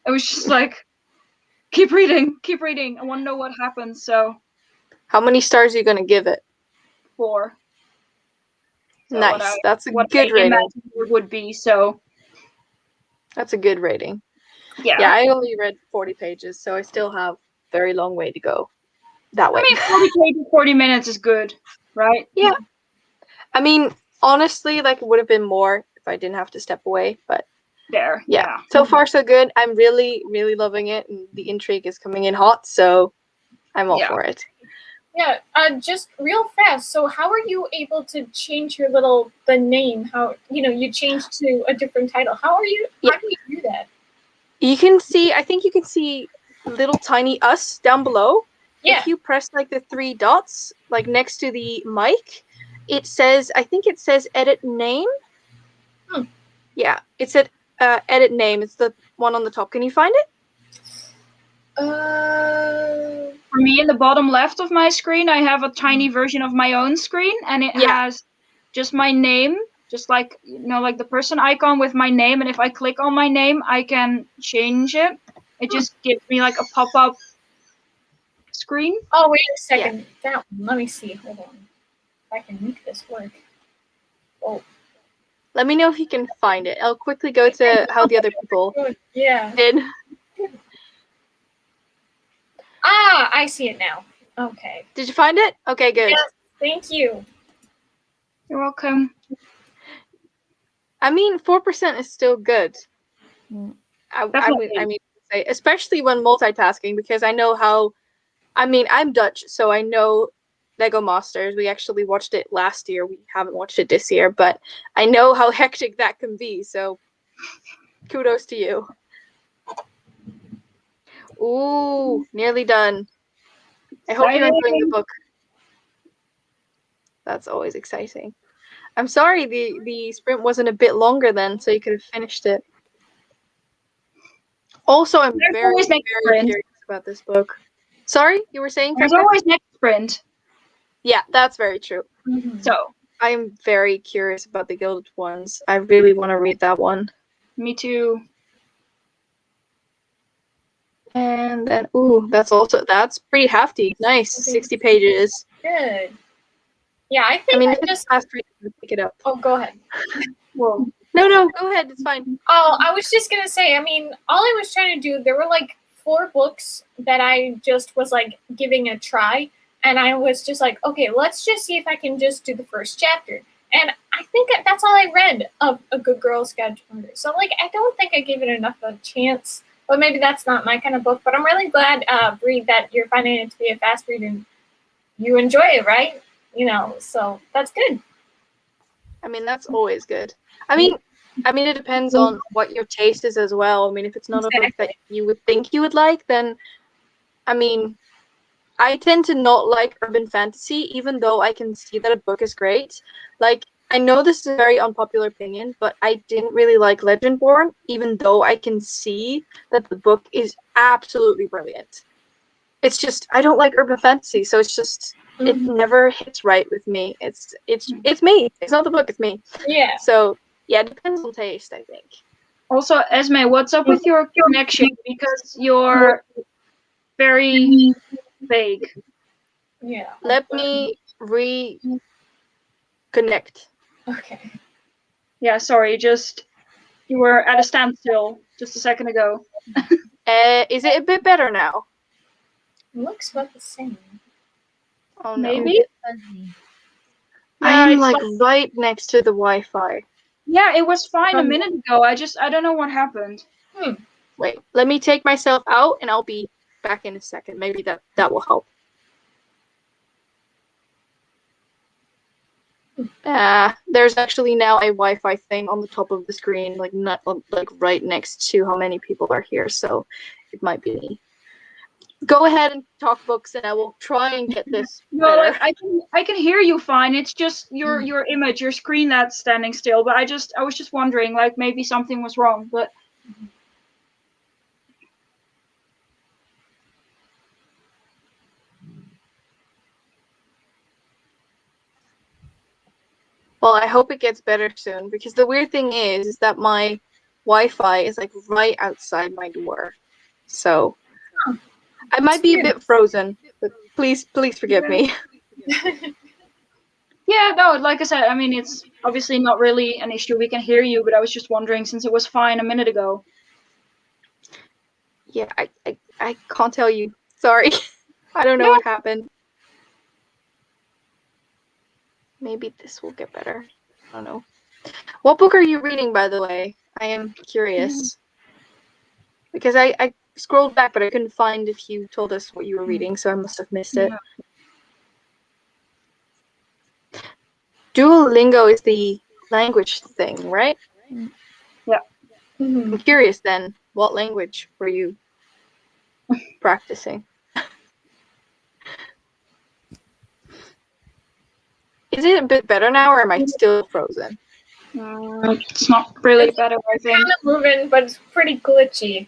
it was just like, keep reading. I want to know what happens, so. How many stars are you going to give it? 4. So Nice. That's a what good I rating. imagine it would be, so. That's a good rating. Yeah. Yeah, I only read 40 pages, so I still have a very long way to go that way. I mean, 40 pages, 40 minutes is good, right? Yeah. I mean, honestly, like it would have been more if I didn't have to step away, but There, yeah. So far, so good. I'm really, really loving it, and the intrigue is coming in hot, so I'm all Yeah. for it. Yeah, just real fast. So how are you able to change your the name? How, you changed to a different title. How do you do that? You can see, I think you can see little tiny us down below. Yeah. If you press like the 3 dots, like next to the mic, it says, I think it says edit name. Yeah, it said edit name. It's the one on the top. Can you find it? For me, in the bottom left of my screen, I have a tiny version of my own screen, and it has just my name, just like, like the person icon with my name. And if I click on my name, I can change it. It just gives me like a pop-up screen. Oh, wait a second. That one. Let me see. Hold on. If I can make this work. Oh. Let me know if you can find it. I'll quickly go to how the other people did. Ah, I see it now. Okay. Did you find it? Okay, good. Yes, thank you. You're welcome. I mean, 4% is still good. I mean, say, especially when multitasking, because I know how. I mean, I'm Dutch, so I know Lego Masters. We actually watched it last year. We haven't watched it this year, but I know how hectic that can be. So, kudos to you. Ooh, nearly done. I hope you're enjoying the book. That's always exciting. I'm sorry the sprint wasn't a bit longer then, so you could have finished it. Also, I'm very curious about this book. Sorry, you were saying? There's always next sprint. Yeah, that's very true. So I'm very curious about the Gilded Ones. I really want to read that one. Me too. And then, ooh, that's pretty hefty. Nice, 60 pages. Good. Yeah, I think if it's fast read, pick it up. Oh, go ahead. Whoa. No, go ahead. It's fine. Oh, I was just gonna say. I mean, all I was trying to do. There were like 4 books that I just was like giving a try, and I was just like, okay, let's just see if I can just do the first chapter. And I think that's all I read of A Good Girl Scout Hunter. So like, I don't think I gave it enough of a chance. But maybe that's not my kind of book. But I'm really glad, Bree, that you're finding it to be a fast read and you enjoy it, right? So that's good. I mean, that's always good. I mean, it depends on what your taste is as well. I mean, if it's not a book that you would think you would like, then, I mean, I tend to not like urban fantasy, even though I can see that a book is great. Like, I know this is a very unpopular opinion, but I didn't really like Legendborn, even though I can see that the book is absolutely brilliant. It's just, I don't like urban fantasy, so it's just, it never hits right with me. It's me. It's not the book, it's me. Yeah. So, yeah, it depends on taste, I think. Also, Esmay, what's up with your connection? Because you're very vague. Yeah. Let me reconnect. Okay. Yeah, sorry, you were at a standstill just a second ago. Is it a bit better now? Looks about the same. Oh, no. Maybe? I'm like right next to the Wi-Fi. Yeah, it was fine a minute ago. I don't know what happened. Wait, let me take myself out and I'll be back in a second. Maybe that will help. There's actually now a Wi-Fi thing on the top of the screen, like not like right next to how many people are here, so it might be me. Go ahead and talk books, and I will try and get this better. I can hear you fine. It's just your image, your screen that's standing still. But I was just wondering, like maybe something was wrong. But well, I hope it gets better soon, because the weird thing is that my Wi-Fi is like right outside my door, so I might be a bit frozen. But please forgive me. yeah, no, like I said, I mean, it's obviously not really an issue. We can hear you, but I was just wondering since it was fine a minute ago. Yeah, I can't tell you. Sorry. I don't know what happened. Maybe this will get better. I don't know. What book are you reading, by the way? I am curious. Because I scrolled back, but I couldn't find if you told us what you were reading, so I must have missed it. Yeah. Duolingo is the language thing, right? Yeah. I'm curious then, what language were you practicing? Is it a bit better now, or am I still frozen? It's not really better, I think. Kind of moving, but it's pretty glitchy.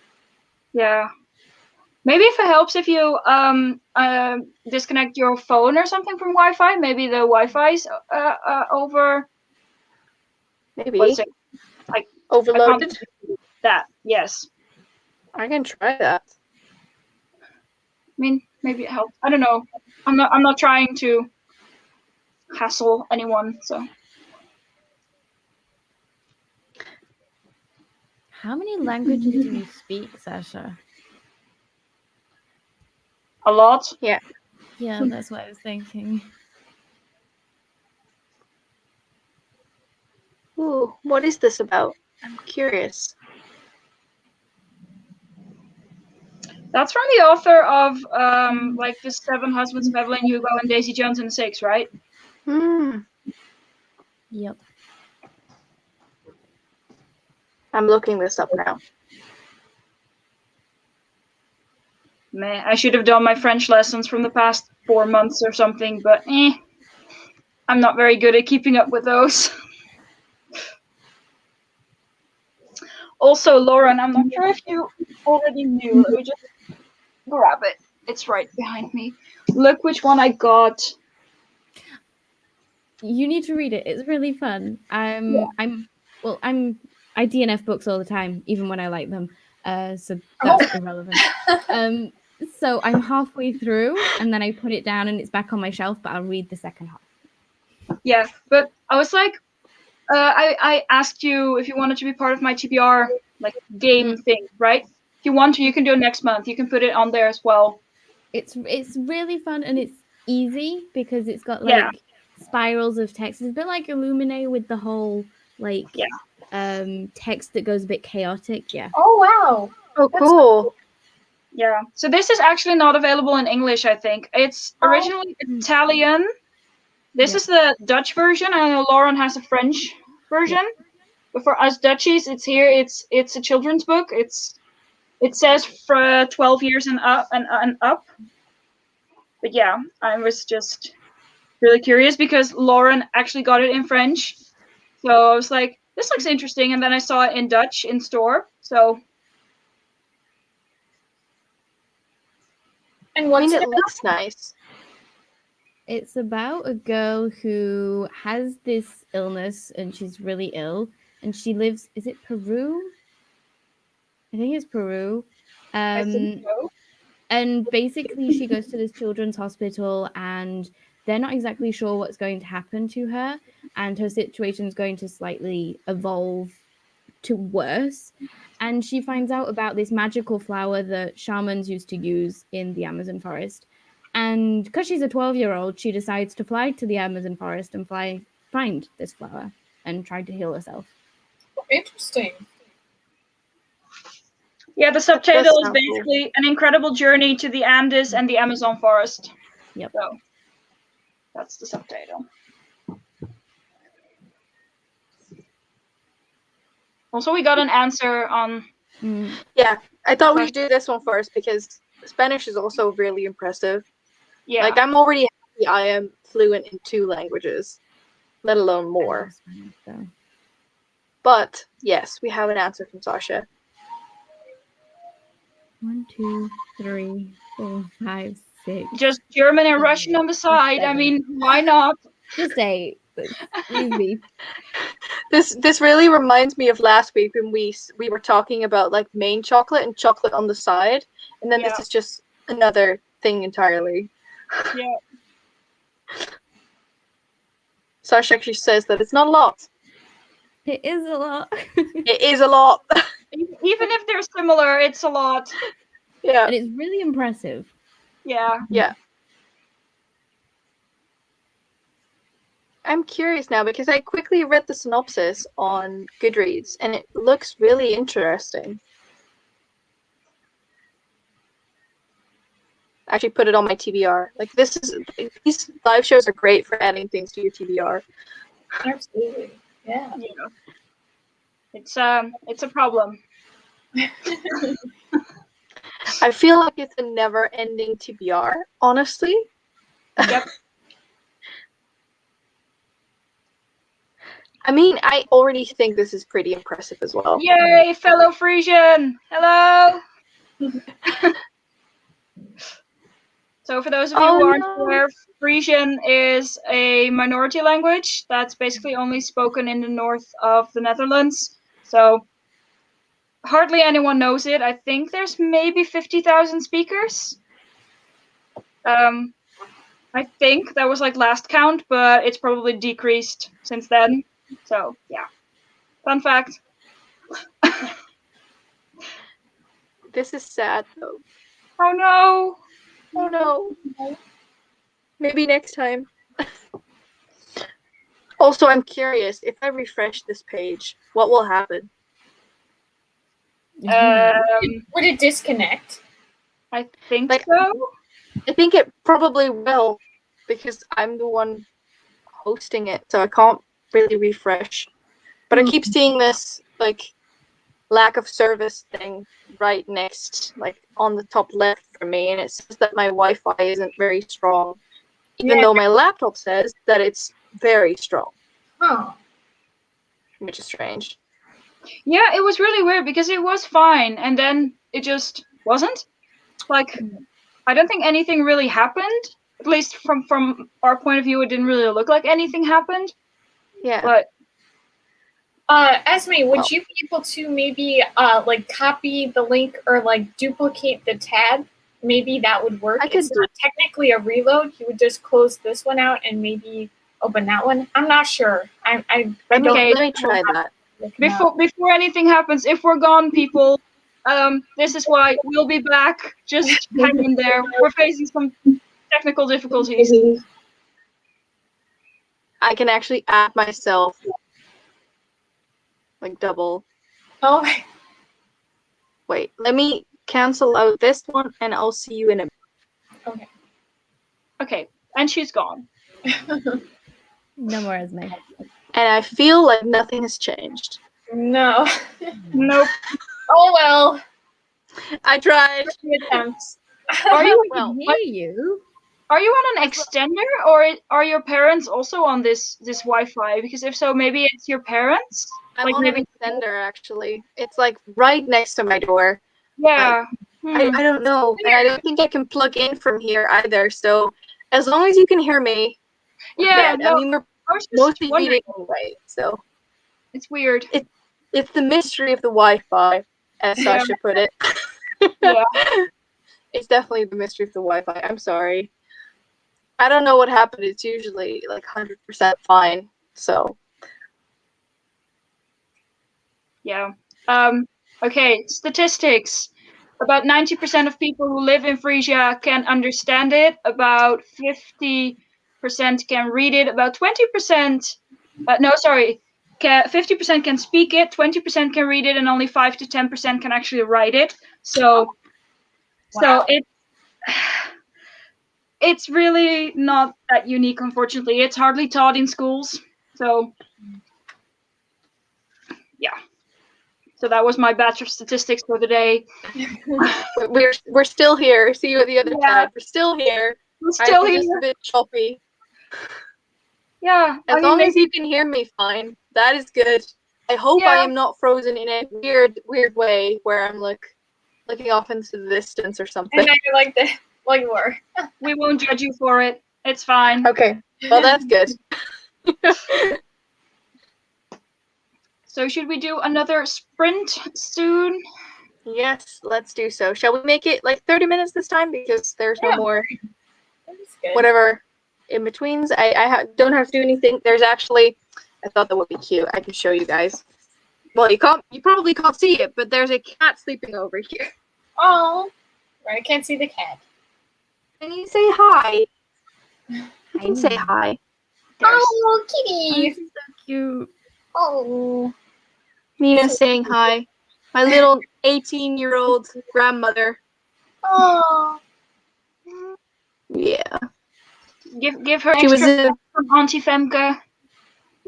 Yeah. Maybe if it helps if you disconnect your phone or something from Wi-Fi. Maybe the Wi-Fi's over. Maybe. What's it? I Overloaded? can't that. Yes. I can try that. I mean, maybe it helps. I don't know. I'm not trying to hassle anyone. So. How many languages do you speak, Sasha? A lot. Yeah. Yeah, that's what I was thinking. Ooh, what is this about? I'm curious. That's from the author of like the 7 Husbands of Evelyn Hugo and Daisy Jones and the Six, right? Yep. I'm looking this up now. Man, I should have done my French lessons from the past 4 months or something, but I'm not very good at keeping up with those. Also, Lauren, I'm not sure if you already knew. Let me just grab it. It's right behind me. Look which one I got. You need to read it. It's really fun. I DNF books all the time, even when I like them. So that's irrelevant. So I'm halfway through, and then I put it down, and it's back on my shelf. But I'll read the second half. Yeah, but I was like, I asked you if you wanted to be part of my TBR like game thing, right? If you want to, you can do it next month. You can put it on there as well. It's really fun, and it's easy because it's got like spirals of text. It's a bit like Illuminae with the whole like text that goes a bit chaotic. Yeah. Oh wow. Oh, cool. Yeah. So this is actually not available in English, I think. It's originally Italian. This is the Dutch version. I know Lauren has a French version. But for us Dutchies, it's here. It's a children's book. It says for 12 years and up. But yeah, I was just really curious because Lauren actually got it in French. So I was like, this looks interesting. And then I saw it in Dutch in store. So. And what's it looks nice. It's about a girl who has this illness and she's really ill and she lives, is it Peru? I think it's Peru. I think so. And basically she goes to this children's hospital and they're not exactly sure what's going to happen to her and her situation is going to slightly evolve to worse. And she finds out about this magical flower that shamans used to use in the Amazon forest. And because she's a 12-year-old, she decides to fly to the Amazon forest and find this flower and try to heal herself. Interesting. Yeah, the subtitle is basically an incredible journey to the Andes and the Amazon forest. Yep. So that's the subtitle. Also, we got an answer on. Yeah, I thought we should do this one first because Spanish is also really impressive. Yeah. Like, I'm already happy I am fluent in 2 languages, let alone more. But, yes, we have an answer from Sasha. 1, 2, 3, 4, 5, 6. Just German and Russian on the side. 7. I mean, why not? Just 8. Easy. This really reminds me of last week when we were talking about like main chocolate and chocolate on the side, and then this is just another thing entirely. Yeah. Sasha actually says that it's not a lot. It is a lot. It is a lot. Even if they're similar, it's a lot. Yeah. And it's really impressive. Yeah. Yeah. I'm curious now because I quickly read the synopsis on Goodreads and it looks really interesting. actually put it on my TBR. Like these live shows are great for adding things to your TBR. Absolutely. Yeah. It's a problem. I feel like it's a never-ending TBR, honestly. Yep. I mean, I already think this is pretty impressive as well. Yay, fellow Frisian! Hello! So for those of you who aren't aware, Frisian is a minority language that's basically only spoken in the north of the Netherlands. So hardly anyone knows it. I think there's maybe 50,000 speakers. I think that was like last count, but it's probably decreased since then. So yeah, fun fact. This is sad though. Oh no! Oh no. Maybe next time. Also, I'm curious, if I refresh this page, what will happen? Would it disconnect? I think Like, so. I think it probably will, because I'm the one hosting it, so I can't really refresh. But I keep seeing this, like, lack of service thing right next, like, on the top left for me, and it says that my Wi-Fi isn't very strong, even though my laptop says that it's very strong. Huh. Which is strange. Yeah, it was really weird because it was fine, and then it just wasn't. Like, I don't think anything really happened. At least from our point of view, it didn't really look like anything happened. Yeah. But Esmay, would you be able to maybe like copy the link or like duplicate the tab? Maybe that would work. It's not technically a reload. You would just close this one out and maybe open that one. I'm not sure. Let me try that. Before anything happens, if we're gone, people, this is why we'll be back. Just hang in there. We're facing some technical difficulties. I can actually add myself, like, double. Oh. Wait, let me cancel out this one, and I'll see you in a. Okay. Okay, and she's gone. No more Esmay. And I feel like nothing has changed. No. Nope. Oh well. I tried. Attempts. Are you? Are you on an extender, or are your parents also on this Wi-Fi? Because if so, maybe it's your parents. I'm on an extender, actually. It's like right next to my door. Yeah. I don't know, and I don't think I can plug in from here either. So as long as you can hear me, yeah. no, I mean, we're mostly meeting anyway. So it's weird. It's the mystery of the Wi-Fi, as Sasha put it. Yeah. It's definitely the mystery of the Wi-Fi. I'm sorry. I don't know what happened. It's usually like 100% fine. So. Yeah. Okay. Statistics. About 90% of people who live in Frisia can understand it. About 50% can read it. About 20%. 50% can speak it. 20% can read it, and only 5 to 10% can actually write it. So it's really not that unique, unfortunately. It's hardly taught in schools. So yeah. So that was my batch of statistics for the day. We're still here. See you at the other side. We're still here. We're still here. Just a bit choppy. Yeah. As long as you can hear me fine, that is good. I hope I am not frozen in a weird way where I'm like looking off into the distance or something. And you're like this, like you were. We won't judge you for it. It's fine. Okay. Well, that's good. So should we do another sprint soon? Yes, let's do so. Shall we make it like 30 minutes this time? Because there's no more whatever in betweens. I don't have to do anything. There's actually, I thought that would be cute. I can show you guys. Well, you probably can't see it, but there's a cat sleeping over here. Oh, right. I can't see the cat. Can you say hi? You can say hi. Oh, kitty. This is so cute. Oh. Nina saying hi. My little 18-year-old grandmother. Oh. Yeah. Give her She was extra from Auntie Femke.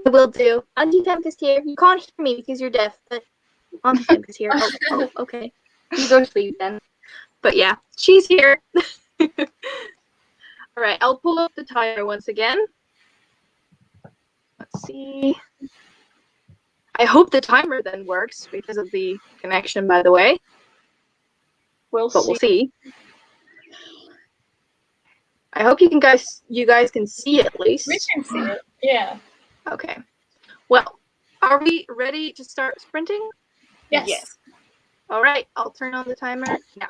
I will do. Auntie Femke's here. You can't hear me because you're deaf, but Auntie Femke's here. Oh, okay. You go to sleep then. But yeah, she's here. All right, I'll pull up the timer once again. Let's see. I hope the timer then works because of the connection, by the way. We'll see. I hope you guys can see at least. We can see it. Yeah. Okay. Well, are we ready to start sprinting? Yes. All right, I'll turn on the timer now.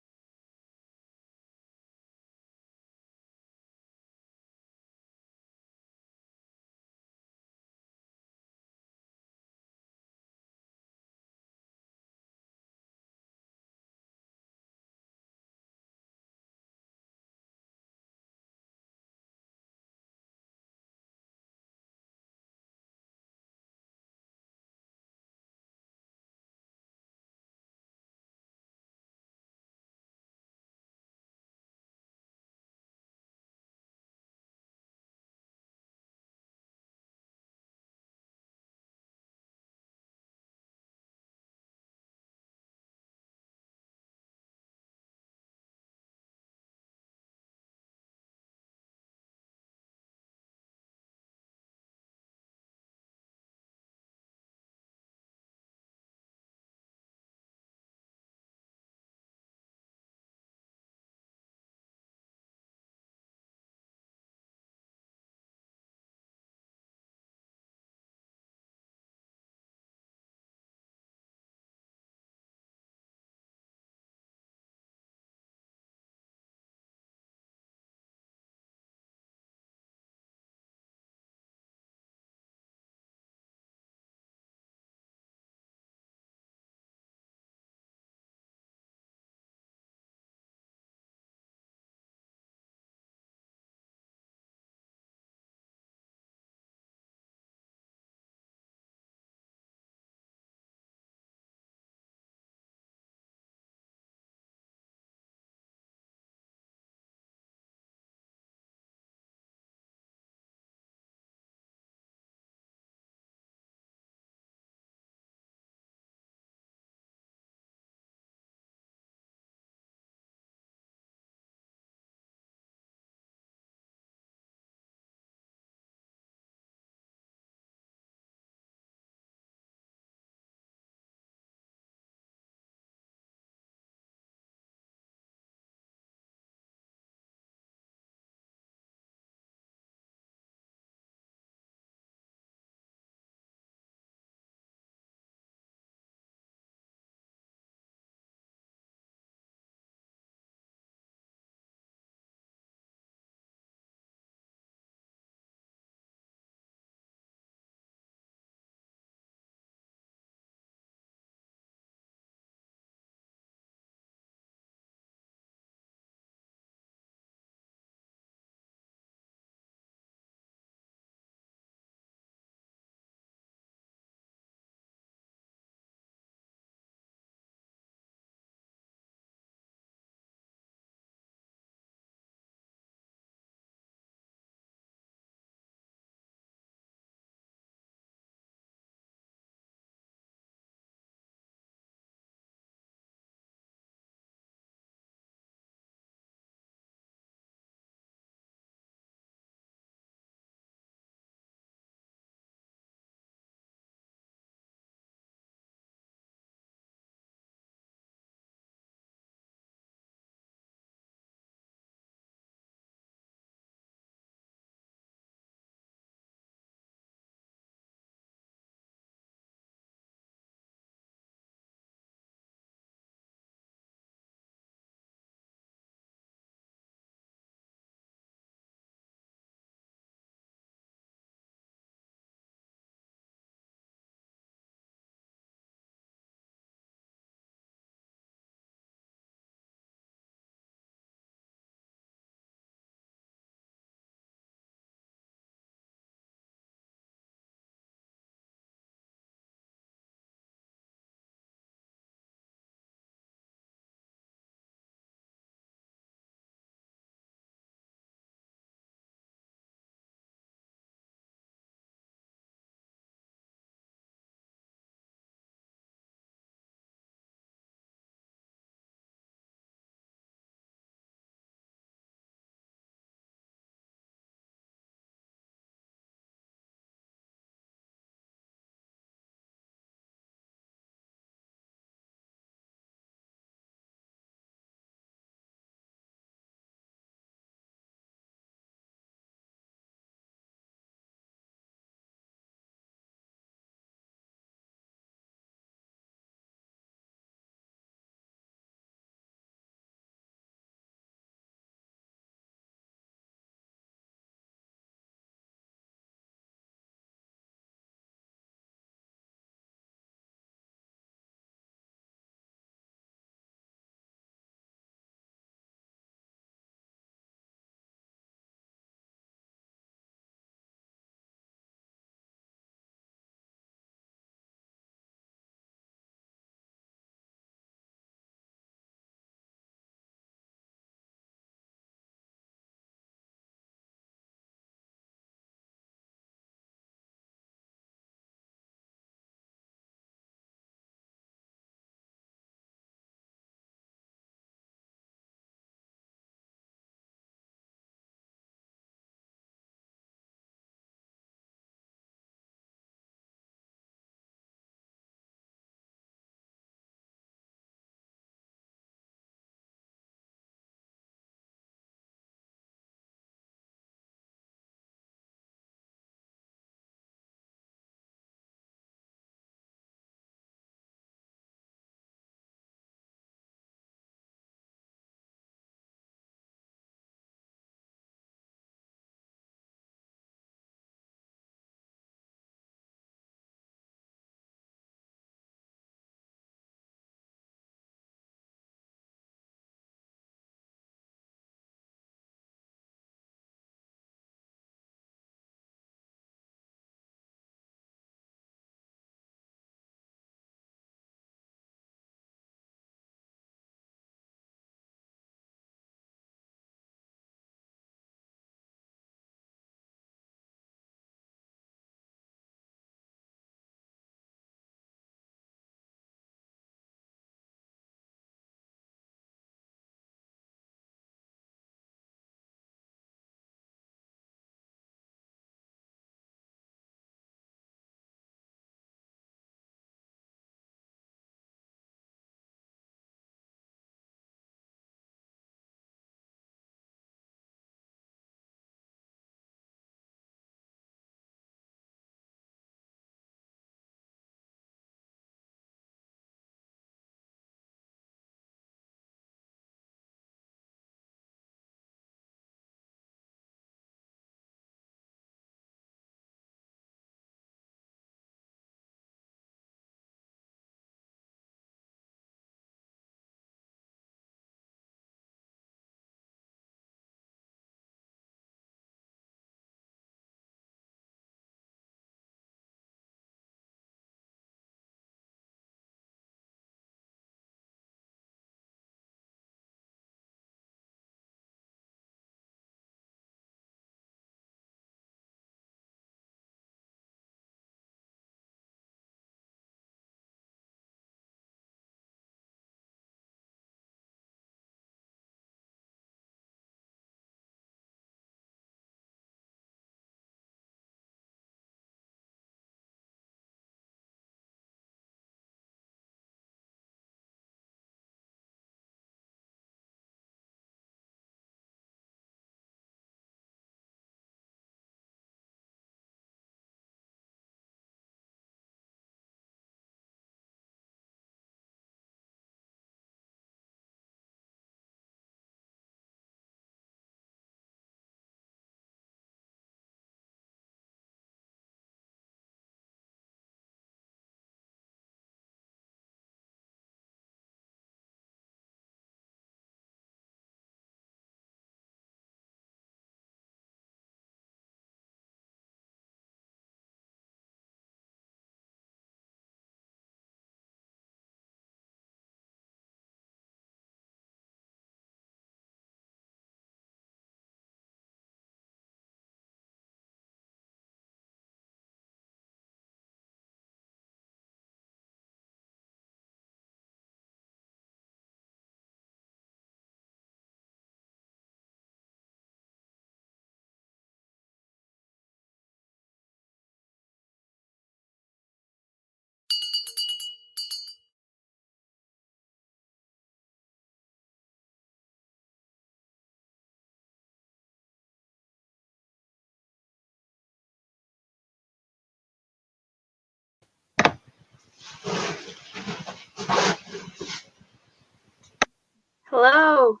Hello.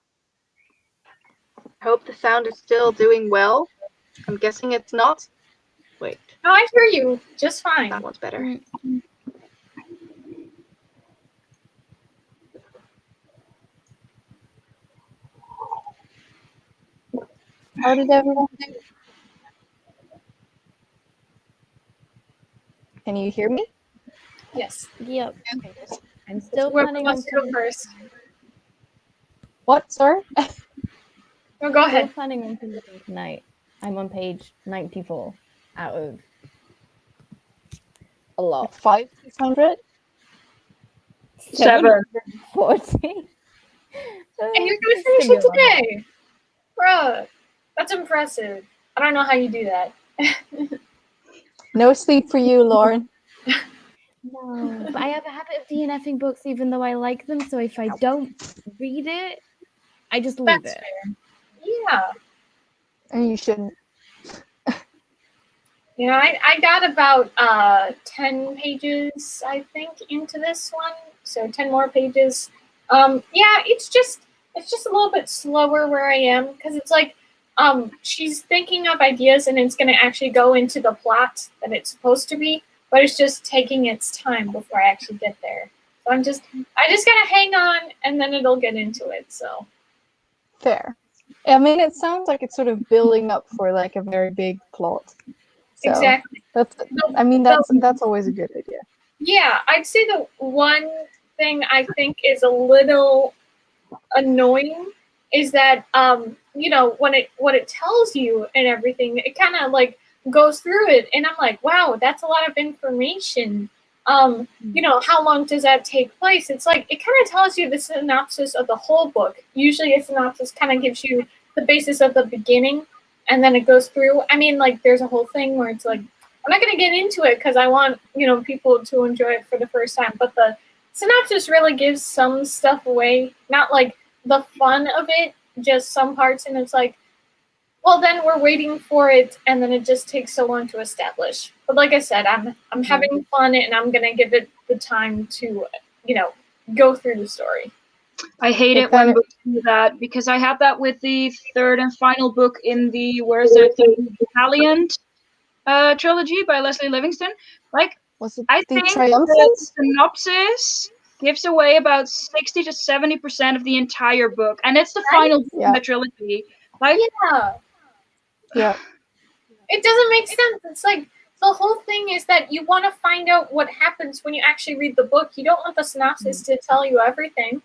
I hope the sound is still doing well. I'm guessing it's not. Wait. No, I hear you just fine. That one's better. How did everyone do? Can you hear me? Yes. Yep. I'm still Whoever planning wants on to go first. What? Sorry? No, go Still ahead. planning on finishing tonight. I'm on page 94 out of a lot. 500? 7. 40. And you're gonna finish it today, bruh. That's impressive. I don't know how you do that. No sleep for you, Lauren. No, but I have a habit of DNFing books even though I like them, so if I don't read it, I just leave That's it. fair. Yeah. And you shouldn't. You know, I got about 10 pages, I think, into this one. So 10 more pages. Yeah, it's just a little bit slower where I am because it's like she's thinking of ideas and it's going to actually go into the plot that it's supposed to be, but it's just taking its time before I actually get there. So I just gotta hang on and then it'll get into it. So Fair. I mean, it sounds like it's sort of building up for like a very big plot. So exactly. that's always a good idea. Yeah, I'd say the one thing I think is a little annoying is that you know, when it tells you and everything, it kind of like goes through it and I'm like, wow, that's a lot of information. You know, how long does that take place? It's like it kind of tells you the synopsis of the whole book. Usually a synopsis kind of gives you the basis of the beginning and then it goes through. I mean, like there's a whole thing where it's like I'm not going to get into it because I want, you know, people to enjoy it for the first time, but the synopsis really gives some stuff away, not like the fun of it, just some parts, and it's like, well, then we're waiting for it, and then it just takes so long to establish. But like I said, I'm having fun, and I'm gonna give it the time to, you know, go through the story. I hate it when books do that because I had that with the third and final book in the the Valiant trilogy by Leslie Livingston. Like, Was it I the think the Triumphant? synopsis gives away about 60 to 70% of the entire book, and it's the final book in the trilogy. Like, yeah, it doesn't make sense. It's like the whole thing is that you want to find out what happens when you actually read the book. You don't want the synopsis to tell you everything.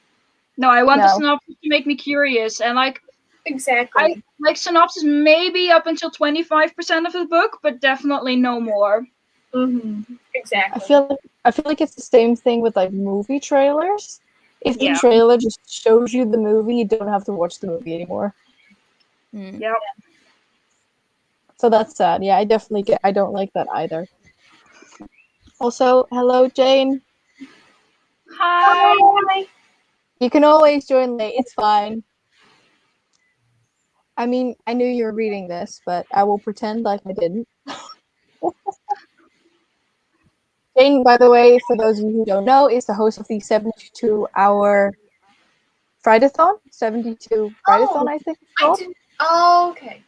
No, I want the synopsis to make me curious, and like, exactly, I like synopsis maybe up until 25% of the book, but definitely no more. Exactly. I feel like it's the same thing with like movie trailers. If the trailer just shows you the movie, you don't have to watch the movie anymore. Yep. So that's sad. Yeah, I don't like that either. Also, hello Jane. Hi. You can always join late, it's fine. I mean, I knew you were reading this, but I will pretend like I didn't. Jane, by the way, for those of you who don't know, is the host of the 72-hour Fridathon. 72 Fridathon, I think it's called. Oh, okay.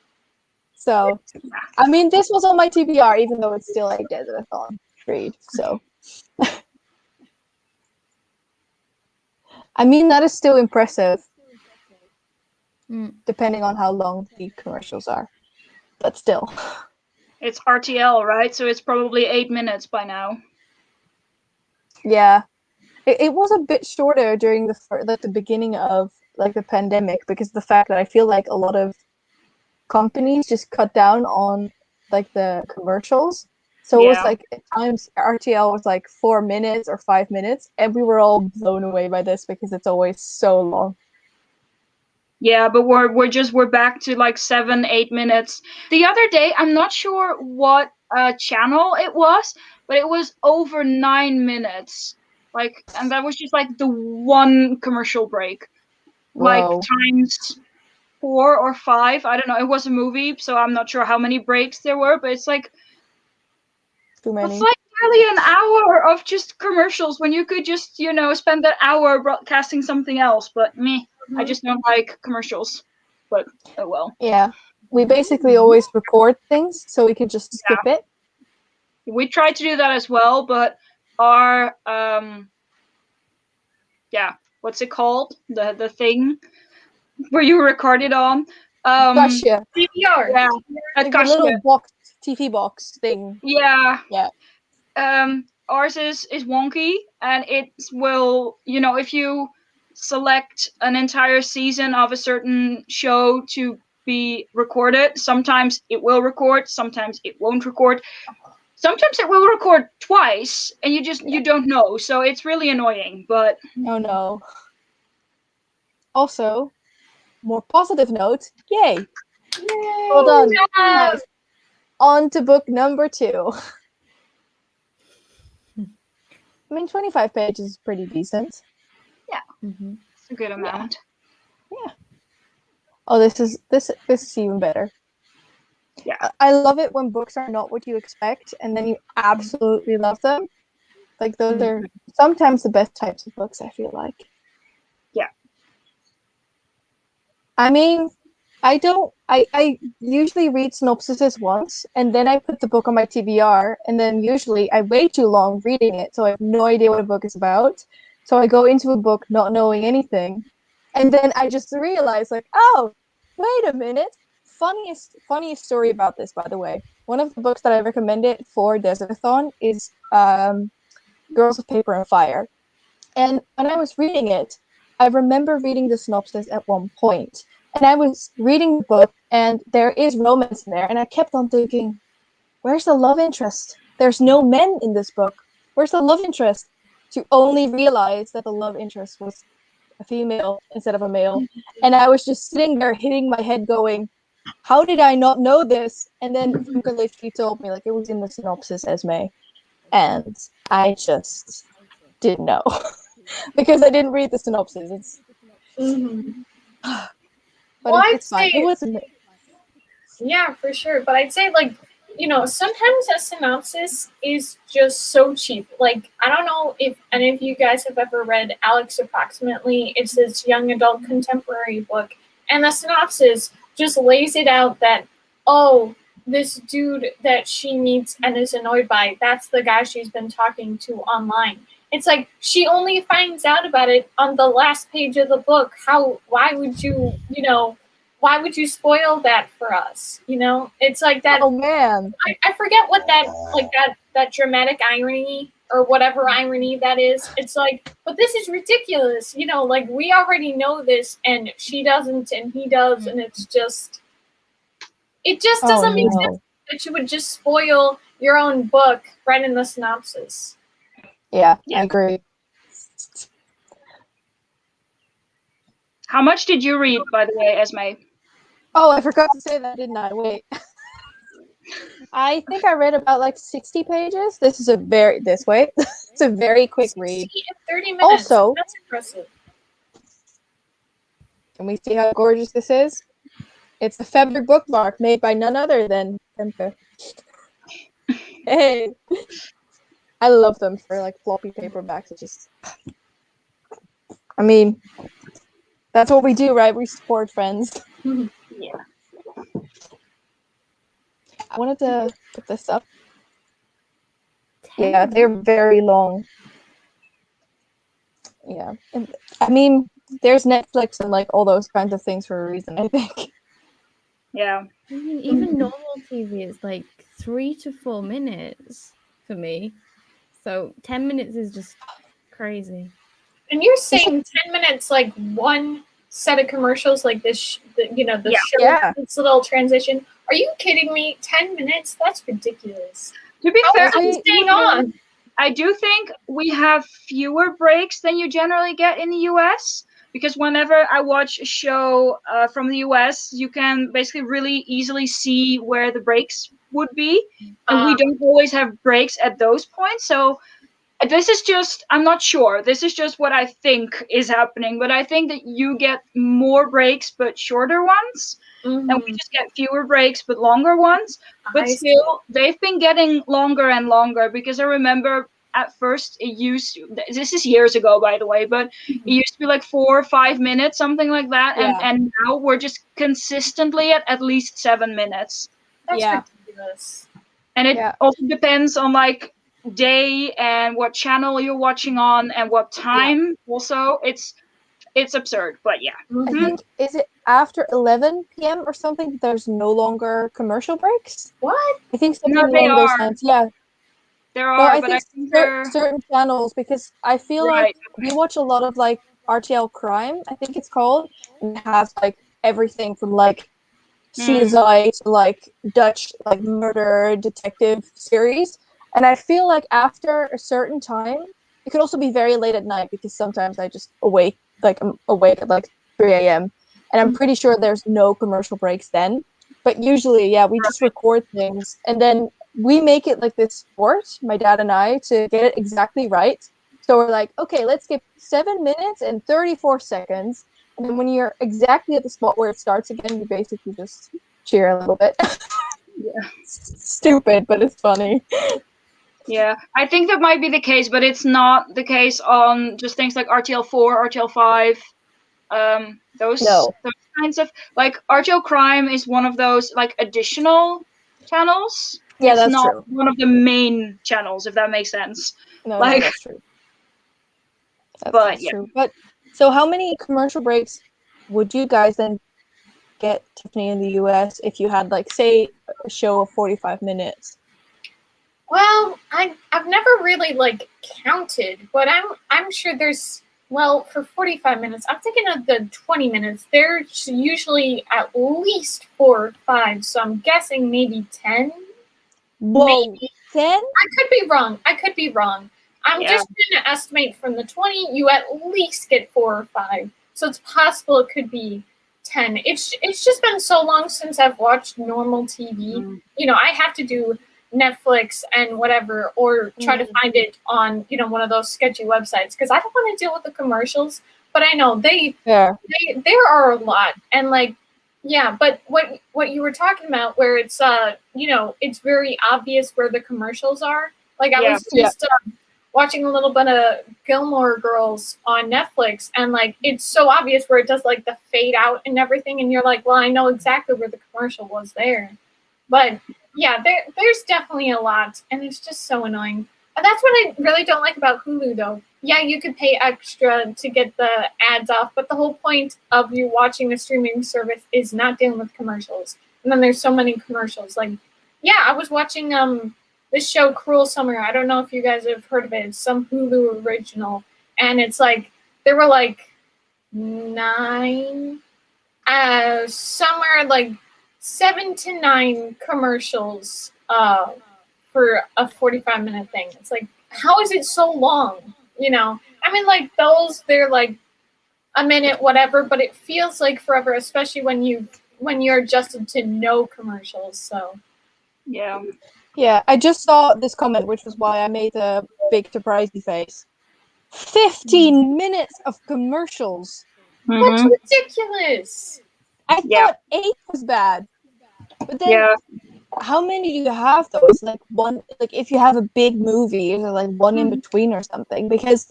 So, I mean, this was on my TBR, even though it's still a DesertAthon read, so. I mean, that is still impressive, depending on how long the commercials are, but still. It's RTL, right? So it's probably 8 minutes by now. Yeah. It was a bit shorter during the beginning of like the pandemic because of the fact that I feel like a lot of companies just cut down on like the commercials. So it was like at times RTL was like 4 minutes or 5 minutes, and we were all blown away by this because it's always so long. Yeah, but we're back to like 7-8 minutes. The other day, I'm not sure what channel it was, but it was over 9 minutes. Like, and that was just like the one commercial break. Whoa. Like times 4 or 5. I don't know. It was a movie, so I'm not sure how many breaks there were, but it's like too many. It's like nearly an hour of just commercials when you could just, you know, spend that hour broadcasting something else, but meh. I just don't like commercials. But oh well. Yeah. We basically always record things so we can just skip it. We tried to do that as well, but our what's it called? The thing where you record it on. Gotcha. DVR. Yeah, Like a little box, TV box thing. Yeah. Yeah. Ours is wonky, and it will, if you select an entire season of a certain show to be recorded, sometimes it will record, sometimes it won't record. Sometimes it will record twice, and you don't know, so it's really annoying, but... Oh no. Also, more positive note, yay! Well done. Nice. On to book number 2. I mean, 25 pages is pretty decent. Yeah. It's a good amount. Yeah. Oh, this is even better. Yeah. I love it when books are not what you expect, and then you absolutely love them. Like, those are sometimes the best types of books, I feel like. Yeah. I mean, I usually read synopsises once, and then I put the book on my TBR, and then usually I wait too long reading it, so I have no idea what a book is about. So I go into a book not knowing anything, and then I just realize, like, oh, wait a minute. Funniest story about this, by the way. One of the books that I recommended for DesertAthon is Girls of Paper and Fire. And when I was reading it, I remember reading the synopsis at one point. And I was reading the book, and there is romance in there. And I kept on thinking, where's the love interest? There's no men in this book. Where's the love interest? To only realize that the love interest was a female instead of a male. And I was just sitting there hitting my head going, how did I not know this? And then Femke literally told me, like, it was in the synopsis, Esmay. And I just didn't know. Because I didn't read the synopsis. It's... But Well, it's fine. It wasn't. Yeah, for sure. But I'd say, like, sometimes a synopsis is just so cheap. Like, I don't know if any of you guys have ever read Alex Approximately. It's this young adult contemporary book. And the synopsis just lays it out that, oh, this dude that she meets and is annoyed by, that's the guy she's been talking to online. It's like, she only finds out about it on the last page of the book. Why would you spoil that for us? It's like that. Oh man. I forget what that dramatic irony or whatever irony that is. It's like, but this is ridiculous. Like, we already know this, and she doesn't and he does, and it just doesn't make sense that you would just spoil your own book right in the synopsis. Yeah, I agree. How much did you read, by the way, Esmay? Oh, I forgot to say that, didn't I? Wait. I think I read about like 60 pages. It's a very quick read. 30 minutes. Also, that's impressive. Can we see how gorgeous this is? It's a fabric bookmark made by none other than Femke. Hey. I love them for like floppy paperbacks. It's just, I mean, that's what we do, right? We support friends. Yeah. I wanted to put this up. Yeah, they're very long. Yeah. And, I mean, there's Netflix and like all those kinds of things for a reason, I think. Yeah. I mean, even normal TV is like 3 to 4 minutes for me. So 10 minutes is just crazy. And you're saying 10 minutes, like one set of commercials, like this, show, this little transition. Are you kidding me? 10 minutes? That's ridiculous. To be fair, staying on. I do think we have fewer breaks than you generally get in the US. Because whenever I watch a show from the US, you can basically really easily see where the breaks would be. And we don't always have breaks at those points. So this is just, I'm not sure. This is just what I think is happening. But I think that you get more breaks, but shorter ones. And we just get fewer breaks, but longer ones. But still, they've been getting longer and longer. Because I remember at first it used to, this is years ago by the way, but it used to be like 4 or 5 minutes, something like that, and now we're just consistently at least 7 minutes. That's ridiculous. And it also depends on like day and what channel you're watching on and what time. Also, it's absurd, but yeah. I think, is it after 11 p.m. or something? There's no longer commercial breaks. What? I think something along those lines. Yeah, there are, but I think certain channels, because I feel like we watch a lot of like RTL Crime, I think it's called, and it has like everything from like CSI to like Dutch like murder detective series, and I feel like after a certain time, it could also be very late at night because sometimes I'm awake at like 3 a.m. and I'm pretty sure there's no commercial breaks then. But usually, we just record things and then we make it like this sport, my dad and I, to get it exactly right. So we're like, okay, let's skip 7 minutes and 34 seconds. And then when you're exactly at the spot where it starts again, you basically just cheer a little bit. Stupid, but it's funny. Yeah, I think that might be the case, but it's not the case on just things like RTL 4, RTL 5. Those kinds of, like, RTL Crime is one of those like additional channels. Yeah, it's that's not true. one of the main channels, if that makes sense. No, that's true. That's true. But so how many commercial breaks would you guys then get, Tiffany, in the US if you had, like, say, a show of 45 minutes? Well, I've never really like counted, but I'm sure there's, well, for 45 minutes, I'm thinking of the 20 minutes. There's usually at least 4 or 5, so I'm guessing maybe 10. Whoa, maybe 10? I could be wrong. I'm just going to estimate from the 20, you at least get 4 or 5. So it's possible it could be 10. It's just been so long since I've watched normal TV. You know, I have to do Netflix and whatever, or try to find it on, you know, one of those sketchy websites, because I don't want to deal with the commercials. But I know there are a lot, and like, but what you were talking about, where it's you know, it's very obvious where the commercials are. Like I was just watching a little bit of Gilmore Girls on Netflix, and like it's so obvious where it does like the fade out and everything, and you're like, well, I know exactly where the commercial was there. But yeah, there's definitely a lot, and it's just so annoying. And that's what I really don't like about Hulu, though. Yeah, you could pay extra to get the ads off, but the whole point of you watching a streaming service is not dealing with commercials. And then there's so many commercials. Like, yeah, I was watching this show, Cruel Summer. I don't know if you guys have heard of it. It's some Hulu original, and it's like there were like 9, somewhere like 7 to 9 commercials for a 45-minute thing. It's like, how is it so long? You know, I mean, like those, they're like a minute, whatever, but it feels like forever, especially when you're adjusted to no commercials. So yeah, I just saw this comment, which was why I made a big surprisey face. 15 minutes of commercials. That's ridiculous. I thought 8 was bad. But then, how many do you have though? It's like one, like if you have a big movie, is there like one in between or something? Because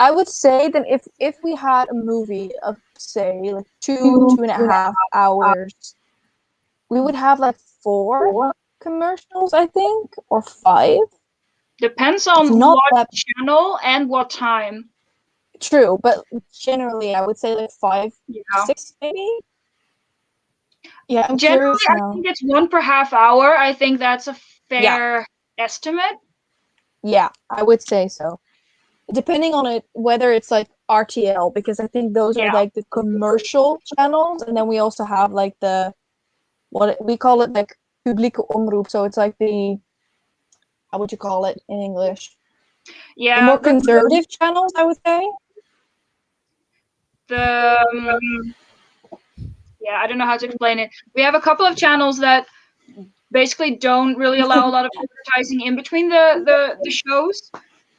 I would say that if we had a movie of, say, like 2.5 hours, we would have like 4 commercials, I think, or 5. Depends on what channel and what time. True, but generally I would say like 5, 6 maybe. Yeah, I'm generally, curious now. I think it's 1 per half hour. I think that's a fair estimate. Yeah, I would say so. Depending on it, whether it's like RTL, because I think those are like the commercial channels, and then we also have like the, what we call it, like publieke omroep. So it's like the, how would you call it in English? Yeah, the more conservative channels, I would say. I don't know how to explain it. We have a couple of channels that basically don't really allow a lot of advertising in between the shows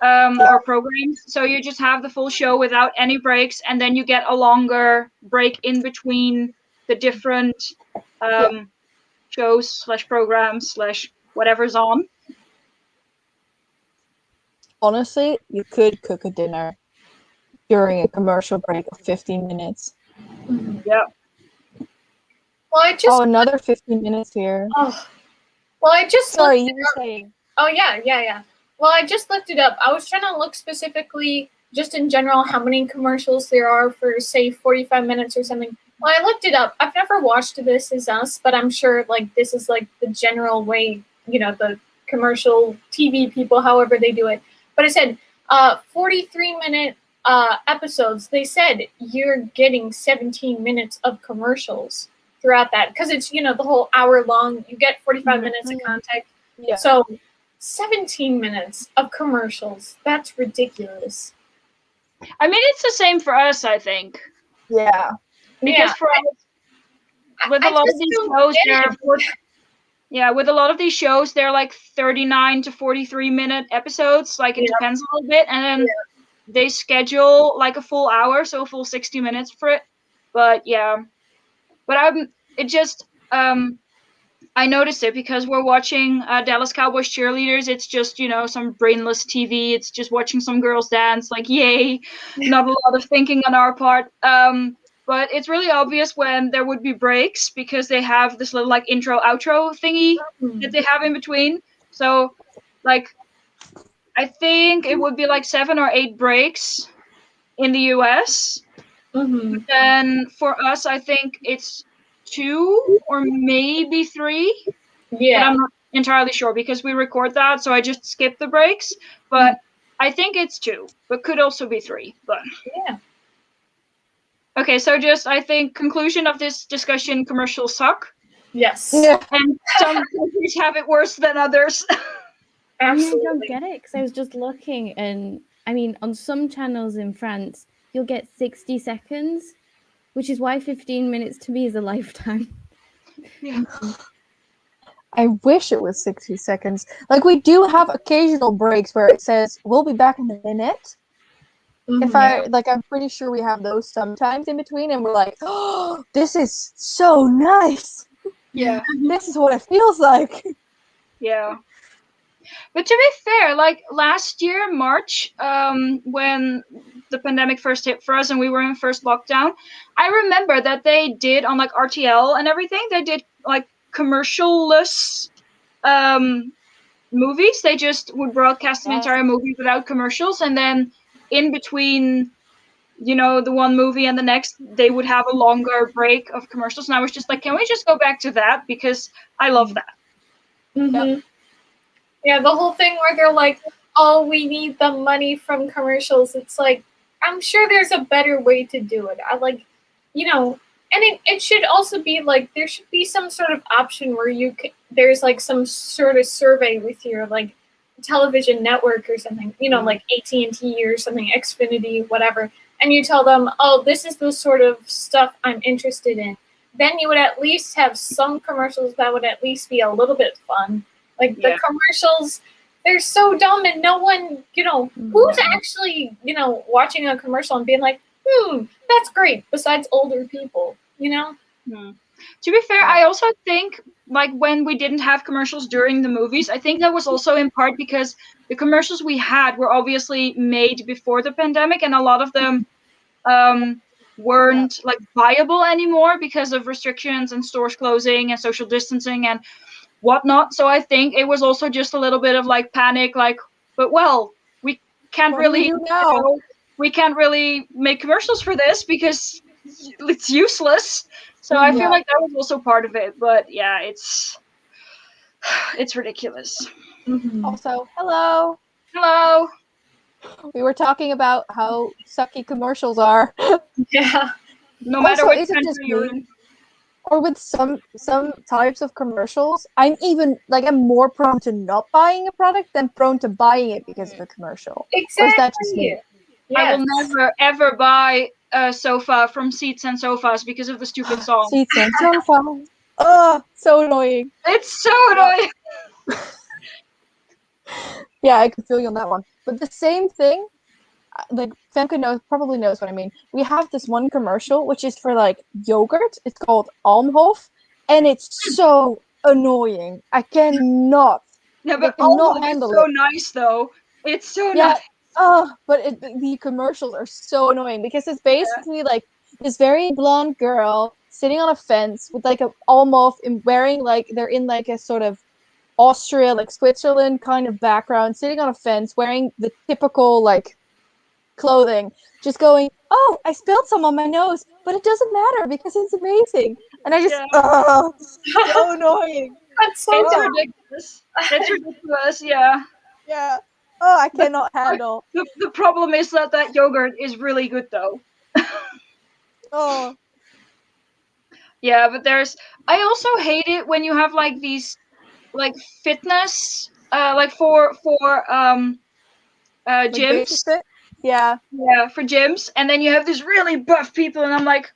or programs. So you just have the full show without any breaks, and then you get a longer break in between the different shows / programs / whatever's on. honestly, you could cook a dinner during a commercial break of 15 minutes. Yeah. Well, I just. Oh, another 15 minutes here. Oh. Well, I just. Sorry, you were saying. Oh, yeah. Well, I just looked it up. I was trying to look specifically, just in general, how many commercials there are for, say, 45 minutes or something. Well, I looked it up. I've never watched This Is Us, but I'm sure, like, this is, like, the general way, you know, the commercial TV people, however they do it. But it said 43-minute episodes. They said you're getting 17 minutes of commercials throughout that. Because it's, you know, the whole hour long. You get 45 minutes of content. Yeah. So 17 minutes of commercials. That's ridiculous. I mean, it's the same for us, I think. Yeah. Because for us, with a lot of these shows, with a lot of these shows, they're like 39 to 43-minute episodes. Like, it depends a little bit. And then they schedule like a full hour, so a full 60 minutes for it. But yeah. But I noticed it because we're watching Dallas Cowboys cheerleaders. It's just, you know, some brainless TV. It's just watching some girls dance. Like, yay. Not a lot of thinking on our part. But it's really obvious when there would be breaks because they have this little, like, intro, outro thingy that they have in between. So, like, I think it would be, like, 7 or 8 breaks in the US. Mm-hmm. But then for us, I think it's 2 or maybe 3. Yeah. But I'm not entirely sure because we record that, so I just skip the breaks. But I think it's 2, but could also be 3. But yeah. Okay, so just I think conclusion of this discussion: commercials suck. Yes. Yeah. And some countries have it worse than others. Absolutely. I don't get it because I was just looking, and I mean, on some channels in France, you'll get 60 seconds, which is why 15 minutes to me is a lifetime. Yeah. I wish it was 60 seconds. Like, we do have occasional breaks where it says, we'll be back in a minute. If I'm pretty sure we have those sometimes in between, and we're like, oh, this is so nice. Yeah. This is what it feels like. Yeah. But to be fair, like last year, March, when the pandemic first hit for us and we were in first lockdown, I remember that they did on like RTL and everything, they did like commercial-less movies. They just would broadcast an entire movie without commercials, and then in between, you know, the one movie and the next, they would have a longer break of commercials. And I was just like, can we just go back to that? Because I love that. Mm-hmm. Yep. Yeah, the whole thing where they're like, oh, we need the money from commercials. It's like, I'm sure there's a better way to do it. I like, you know, and it should also be like, there should be some sort of option where you can, there's like some sort of survey with your like television network or something, you know, like AT&T or something, Xfinity, whatever. And you tell them, oh, this is the sort of stuff I'm interested in. Then you would at least have some commercials that would at least be a little bit fun. Like the commercials, they're so dumb, and no one, you know, who's actually, you know, watching a commercial and being like, that's great, besides older people, you know? To be fair, I also think, like, when we didn't have commercials during the movies, I think that was also in part because the commercials we had were obviously made before the pandemic, and a lot of them weren't, like, viable anymore because of restrictions and stores closing and social distancing and whatnot. So I think it was also just a little bit of like panic, like, but well, we can't really we can't really make commercials for this because it's useless. So I feel like that was also part of it. But yeah, it's ridiculous. Also, hello. We were talking about how sucky commercials are. Yeah. No matter Also, what country you're in. Or with some types of commercials, I'm more prone to not buying a product than prone to buying it because of a commercial. Exactly. Or is that just me? Yes. I will never ever buy a sofa from Seats and Sofas because of the stupid song. Seats and Sofas. Oh, so annoying. It's so annoying. Yeah, I can feel you on that one. But the same thing, like Femke probably knows what I mean. We have this one commercial which is for like yogurt. It's called Almhof, and it's so annoying. I cannot. Yeah, but Almhof is so nice though. It's so Yeah. nice. Oh, but the commercials are so annoying because it's basically like this very blonde girl sitting on a fence with like a almost wearing like they're in like a sort of Austria, like Switzerland kind of background, sitting on a fence wearing the typical like clothing, just going, "Oh, I spilled some on my nose, but it doesn't matter because it's amazing." And I just, Yeah. oh, so annoying. That's so It's dumb. ridiculous. It's ridiculous, yeah. Yeah. Oh, I cannot handle. The problem is that yogurt is really good though. Oh, Yeah, but I also hate it when you have like these like fitness like for like gyms. babysit? Yeah. Yeah, for gyms, and then you have these really buff people, and I'm like,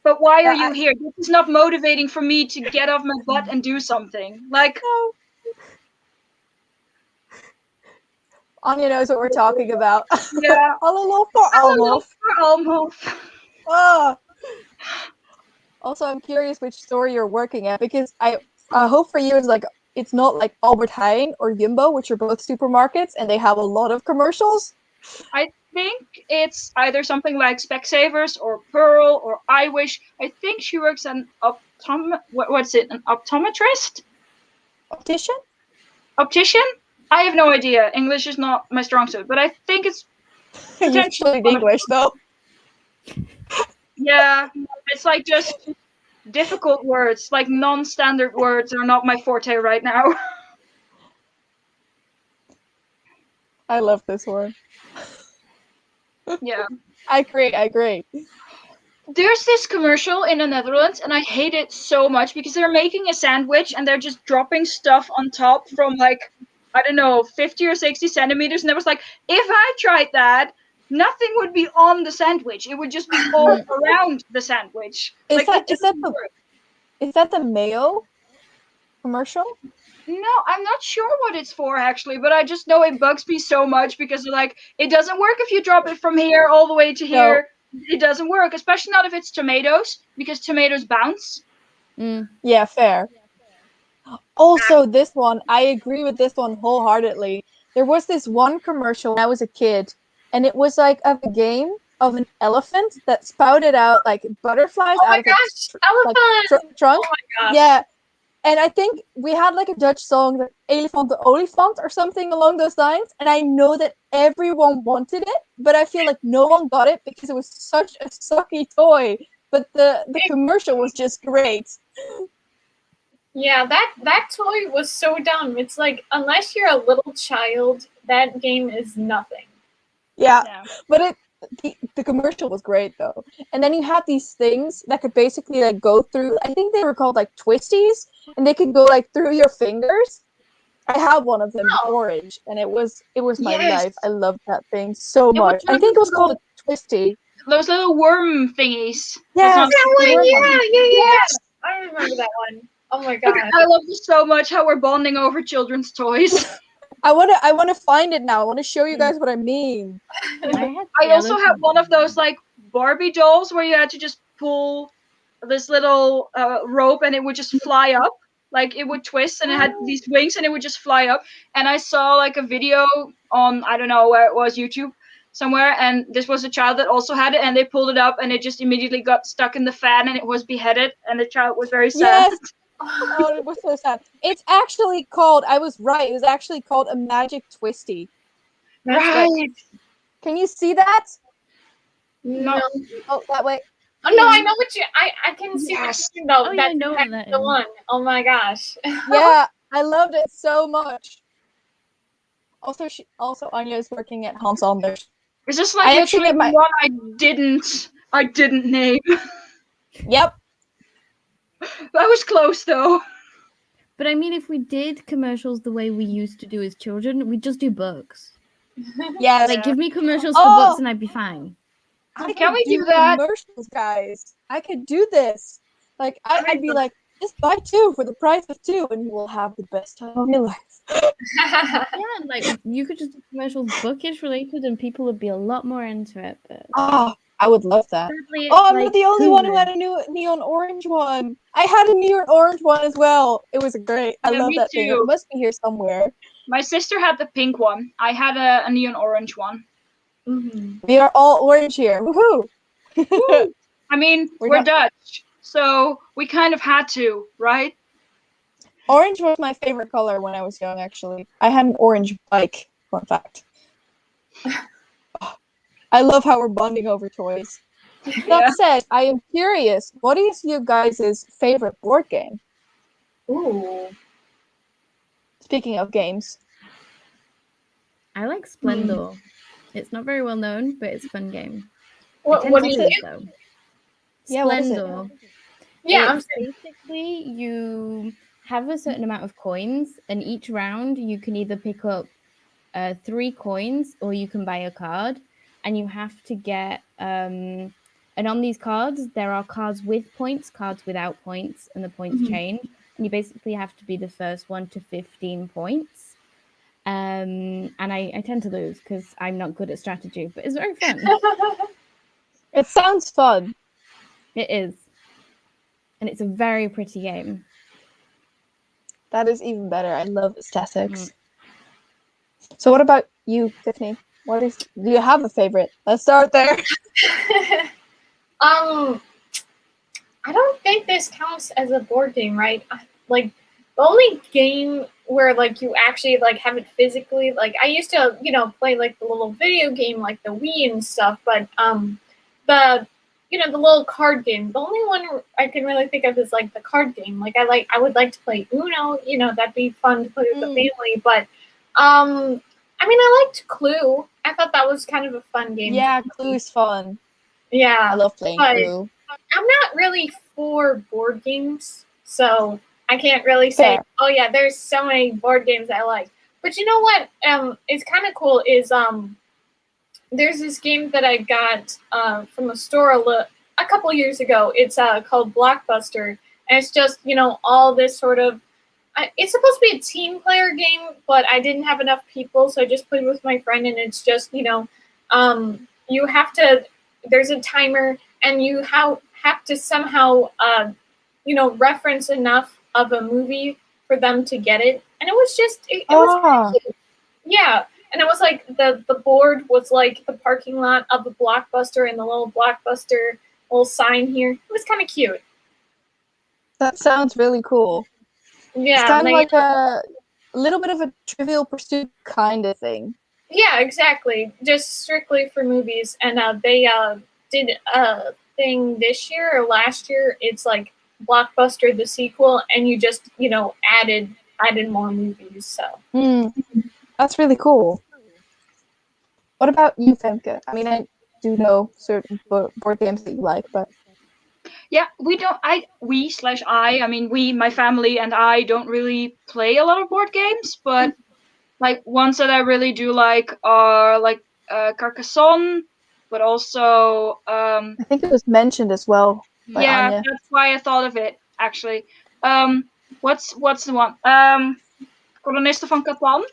but why are you here? This is not motivating for me to get off my butt and do something. Like, No. Anya knows what we're talking about. yeah, almost. almost. Oh. Also, I'm curious which store you're working at because I hope for you it's not like Albert Heijn or Jumbo, which are both supermarkets, and they have a lot of commercials. I think it's either something like Specsavers or Pearl or I Wish. I think she works at an what's it? An optometrist? Optician? Optician? I have no idea. English is not my strong suit, but I think it's You studied English though. yeah. It's like just difficult words, like non-standard words are not my forte right now. I love this one. Yeah. I agree. There's this commercial in the Netherlands, and I hate it so much because they're making a sandwich and they're just dropping stuff on top from like, I don't know, 50 or 60 centimeters. And it was like, if I tried that, nothing would be on the sandwich. It would just be all around the sandwich. Is like, that the mayo commercial? No, I'm not sure what it's for actually, but I just know it bugs me so much because like it doesn't work if you drop it from here all the way to here. No. It doesn't work, especially not if it's tomatoes because tomatoes bounce. Yeah, fair. Also, this one, I agree with this one wholeheartedly. There was this one commercial when I was a kid, and it was like of a game of an elephant that spouted out like butterflies out of its trunk. Oh my gosh. Yeah. And I think we had like a Dutch song, like Elefant de Olifant or something along those lines. And I know that everyone wanted it, but I feel like no one got it because it was such a sucky toy. But the commercial was just great. Yeah, that toy was so dumb. It's like, unless you're a little child, that game is nothing. Yeah. But the commercial was great though. And then you had these things that could basically like go through, I think they were called like twisties, and they could go like through your fingers. I have one of them in orange, and it was my life. I loved that thing so much. I think it was called a twisty. Those little worm thingies. Yes, yeah. I remember that one. Oh my god. I love this so much how we're bonding over children's toys. I wanna find it now. I wanna show you guys what I mean. I also have one of those like Barbie dolls where you had to just pull this little rope and it would just fly up. Like it would twist and it had these wings and it would just fly up. And I saw like a video on, I don't know where it was, YouTube somewhere, and this was a child that also had it, and they pulled it up and it just immediately got stuck in the fan and it was beheaded, and the child was very sad. Yes. Oh, it was so sad. It's actually called, I was right, it was actually called a magic twisty. Right. Like, can you see that? No. Oh, that way. Oh no, I know what I can see what you know. I know that the one. Oh my gosh. Yeah, I loved it so much. Also, Anya is working at Hans Anders. Is this like literally the one I didn't name? Yep. That was close though. But I mean, if we did commercials the way we used to do as children, we'd just do books. Yeah. Like, give me commercials for books and I'd be fine. Can we do that? Commercials, guys. I could do this. Like, I'd be like, just buy 2 for the price of 2 and you will have the best time of your life. Yeah, like, you could just do commercials bookish related and people would be a lot more into it. But... Oh, I would love that. Sadly, I'm not the only one who had a new neon orange one. I had a neon orange one as well. It was great. I love that thing. It must be here somewhere. My sister had the pink one. I had a neon orange one. We are all orange here. Woohoo! I mean, We're we're not- Dutch, so we kind of had to, right? Orange was my favorite color when I was young, actually. I had an orange bike, fun fact. I love how we're bonding over toys. That said, I am curious, what is your guys' favorite board game? Ooh. Speaking of games. I like Splendor. It's not very well known, but it's a fun game. What is it? Though. Yeah, what is it? Splendor. Yeah, It's basically you have a certain amount of coins, and each round you can either pick up 3 coins or you can buy a card, and you have to get and on these cards there are cards with points, cards without points, and the points change, and you basically have to be the first one to 15 points. And I tend to lose because I'm not good at strategy, but it's very fun. It sounds fun. It is. And it's a very pretty game. That is even better. I love aesthetics. So what about you, Tiffany? Do you have a favorite? Let's start there. I don't think this counts as a board game, right? Like, the only game where, like, you actually, like, have it physically, like, I used to, play, like, the little video game, like the Wii and stuff, but, the little card game, the only one I can really think of is, like, the card game. Like, I would like to play Uno, that'd be fun to play with the family, but, I liked Clue. I thought that was kind of a fun game. Yeah, Clue is fun. Yeah. I love playing Clue. I'm not really for board games, so I can't really say, oh yeah, there's so many board games I like. But you know what? It's kind of cool is there's this game that I got from a store a couple years ago. It's called Blockbuster, and it's just all this sort of. It's supposed to be a team player game, but I didn't have enough people, so I just played with my friend, and it's just you have to. There's a timer, and you have to somehow reference enough of a movie for them to get it, and it was just it was cute. Yeah, and it was like the board was like the parking lot of the Blockbuster and the little Blockbuster little sign here. It was kind of cute. That sounds really cool. Yeah, it's kind of like a little bit of a Trivial Pursuit kind of thing. Yeah, exactly. Just strictly for movies, and they did a thing this year or last year. It's like Blockbuster the sequel, and you just added more movies. So that's really cool. What about you, Femke? I mean, I do know certain board games that you like, but yeah, my family and I don't really play a lot of board games, but like ones that I really do like are like Carcassonne, but also I think it was mentioned as well. Yeah, Anya. that's why I thought of it actually. What's the one? Kolonisten van Catan.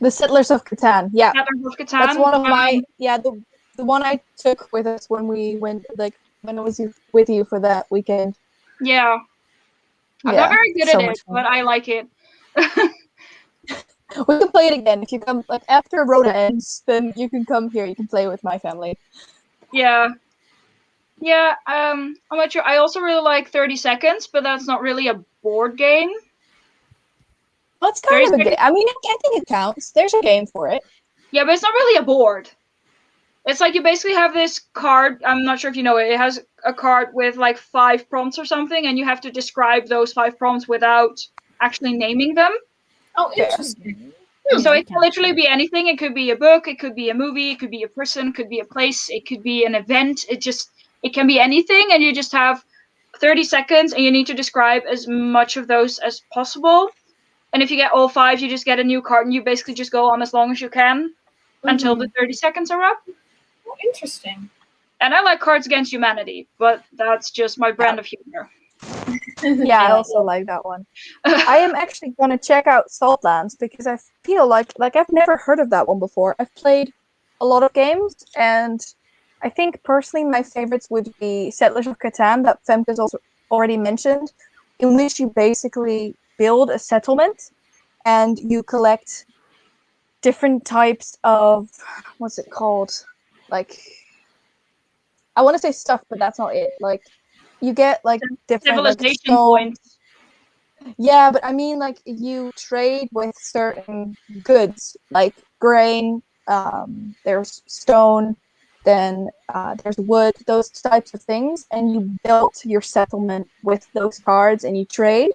The Settlers of Catan. Yeah, Settlers of Catan. That's one of my the one I took with us when we went when I was with you for that weekend. Yeah, I'm not very good at it, but I like it. We can play it again if you come. Like after Rhoda ends, then you can come here. You can play with my family. Yeah. I'm not sure. I also really like 30 Seconds, but that's not really a board game. Well, it's kind of a game. I mean, I think it counts. There's a game for it. Yeah, but it's not really a board. It's like you basically have this card. I'm not sure if you know it. It has a card with like 5 prompts or something, and you have to describe those 5 prompts without actually naming them. Oh, interesting. So it can literally be anything. It could be a book, it could be a movie, it could be a person, it could be a place, it could be an event. It can be anything, and you just have 30 seconds, and you need to describe as much of those as possible. And if you get all 5, you just get a new card, and you basically just go on as long as you can until the 30 seconds are up. Oh, interesting. And I like Cards Against Humanity, but that's just my brand of humor. Yeah, I also like that one. I am actually going to check out Saltlands because I feel like I've never heard of that one before. I've played a lot of games, and I think personally my favorites would be Settlers of Catan that Femke's also already mentioned, in which you basically build a settlement and you collect different types of, what's it called? Like, I want to say stuff, but that's not it. Like, you get like different like Civilization stone. points. Yeah, but I mean, like, you trade with certain goods, like grain. There's stone. Then there's wood. Those types of things, and you built your settlement with those cards, and you trade.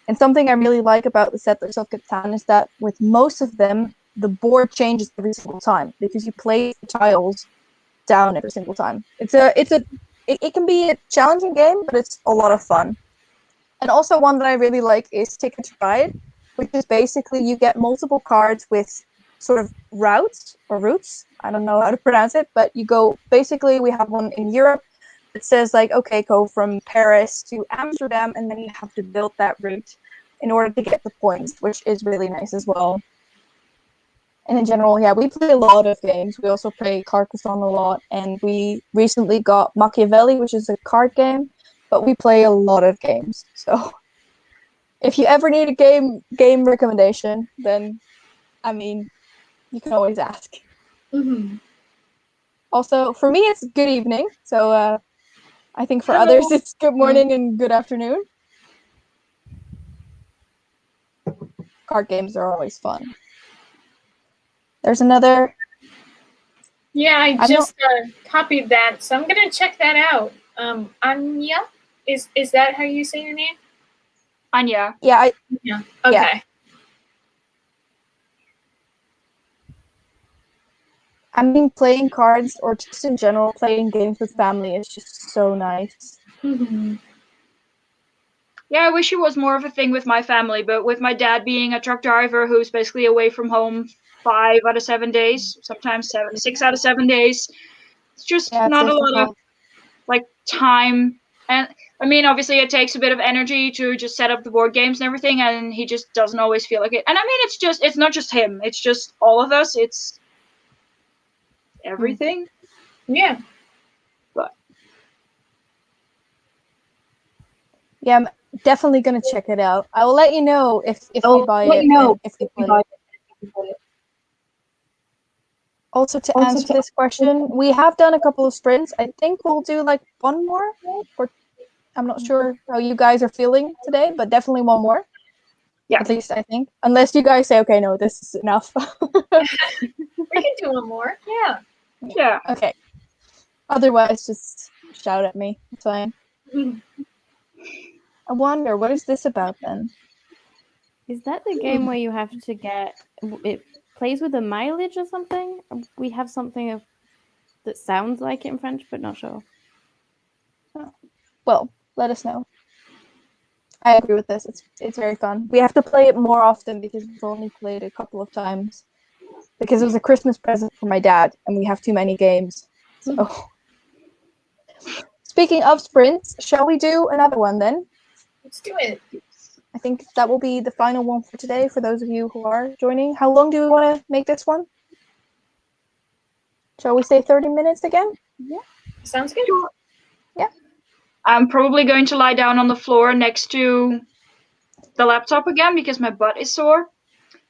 And something I really like about the Settlers of Catan is that with most of them, the board changes every single time because you place the tiles down every single time. It can be a challenging game, but it's a lot of fun. And also one that I really like is Ticket to Ride, which is basically you get multiple cards with sort of routes or routes. I don't know how to pronounce it, but you go, basically we have one in Europe that says like, okay, go from Paris to Amsterdam, and then you have to build that route in order to get the points, which is really nice as well. And in general, yeah, we play a lot of games. We also play Carcassonne a lot, and we recently got Machiavelli, which is a card game, but we play a lot of games. So if you ever need a game recommendation, then I mean, you can always ask. Mm-hmm. Also, for me, it's good evening. So I think for Hello. others, it's good morning and good afternoon. Card games are always fun. There's another. Yeah, I I just copied that, so I'm gonna check that out. Anya, is that how you say your name? Anya. Yeah, Yeah. Okay. Yeah. I mean, playing cards or just in general playing games with family is just so nice. Mm-hmm. Yeah, I wish it was more of a thing with my family, but with my dad being a truck driver who's basically away from home 5 out of 7 days, sometimes 6 out of 7 days, it's just Yeah, it's not a lot of difficult. like time. And I mean, obviously it takes a bit of energy to just set up the board games and everything, and he just doesn't always feel like it. And I mean, it's not just him, it's just all of us, it's everything. Yeah. But Yeah, I'm definitely gonna check it out. I will let you know if we buy it and if we play it. Also, to answer this question, we have done a couple of sprints. I think we'll do like one more, or I'm not sure how you guys are feeling today, but definitely one more. Yeah. At least I think. Unless you guys say, okay, no, this is enough. We can do one more. Yeah. yeah. Okay. Otherwise, just shout at me. It's fine. Mhm. I wonder, what is this about then? Is that the game where you have to get it plays with the mileage or something? We have something that sounds like it in French, but not sure. Well, let us know. I agree with this. It's very fun. We have to play it more often because we've only played it a couple of times. Because it was a Christmas present for my dad, and we have too many games. So, speaking of sprints, shall we do another one then? Let's do it. I think that will be the final one for today for those of you who are joining. How long do we want to make this one? Shall we say 30 minutes again? Yeah. Sounds good. Yeah. I'm probably going to lie down on the floor next to the laptop again because my butt is sore.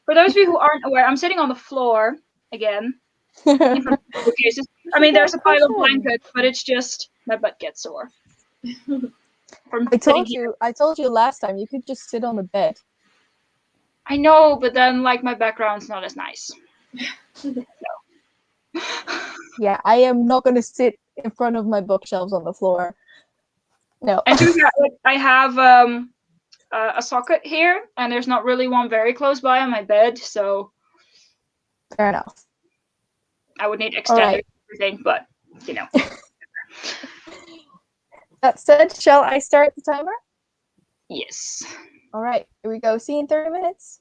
For those of you who aren't aware, I'm sitting on the floor again. In front of the bookcases. I mean, there's a pile of blankets, but it's just my butt gets sore. From I sitting here. told you last time you could just sit on the bed. I know, but then like my background's not as nice. Yeah, I am not going to sit in front of my bookshelves on the floor. No. And I have a socket here, and there's not really one very close by on my bed, so Fair enough. I would need extended everything, but you know. That said, shall I start the timer? Yes. All right, here we go. See you in 30 minutes.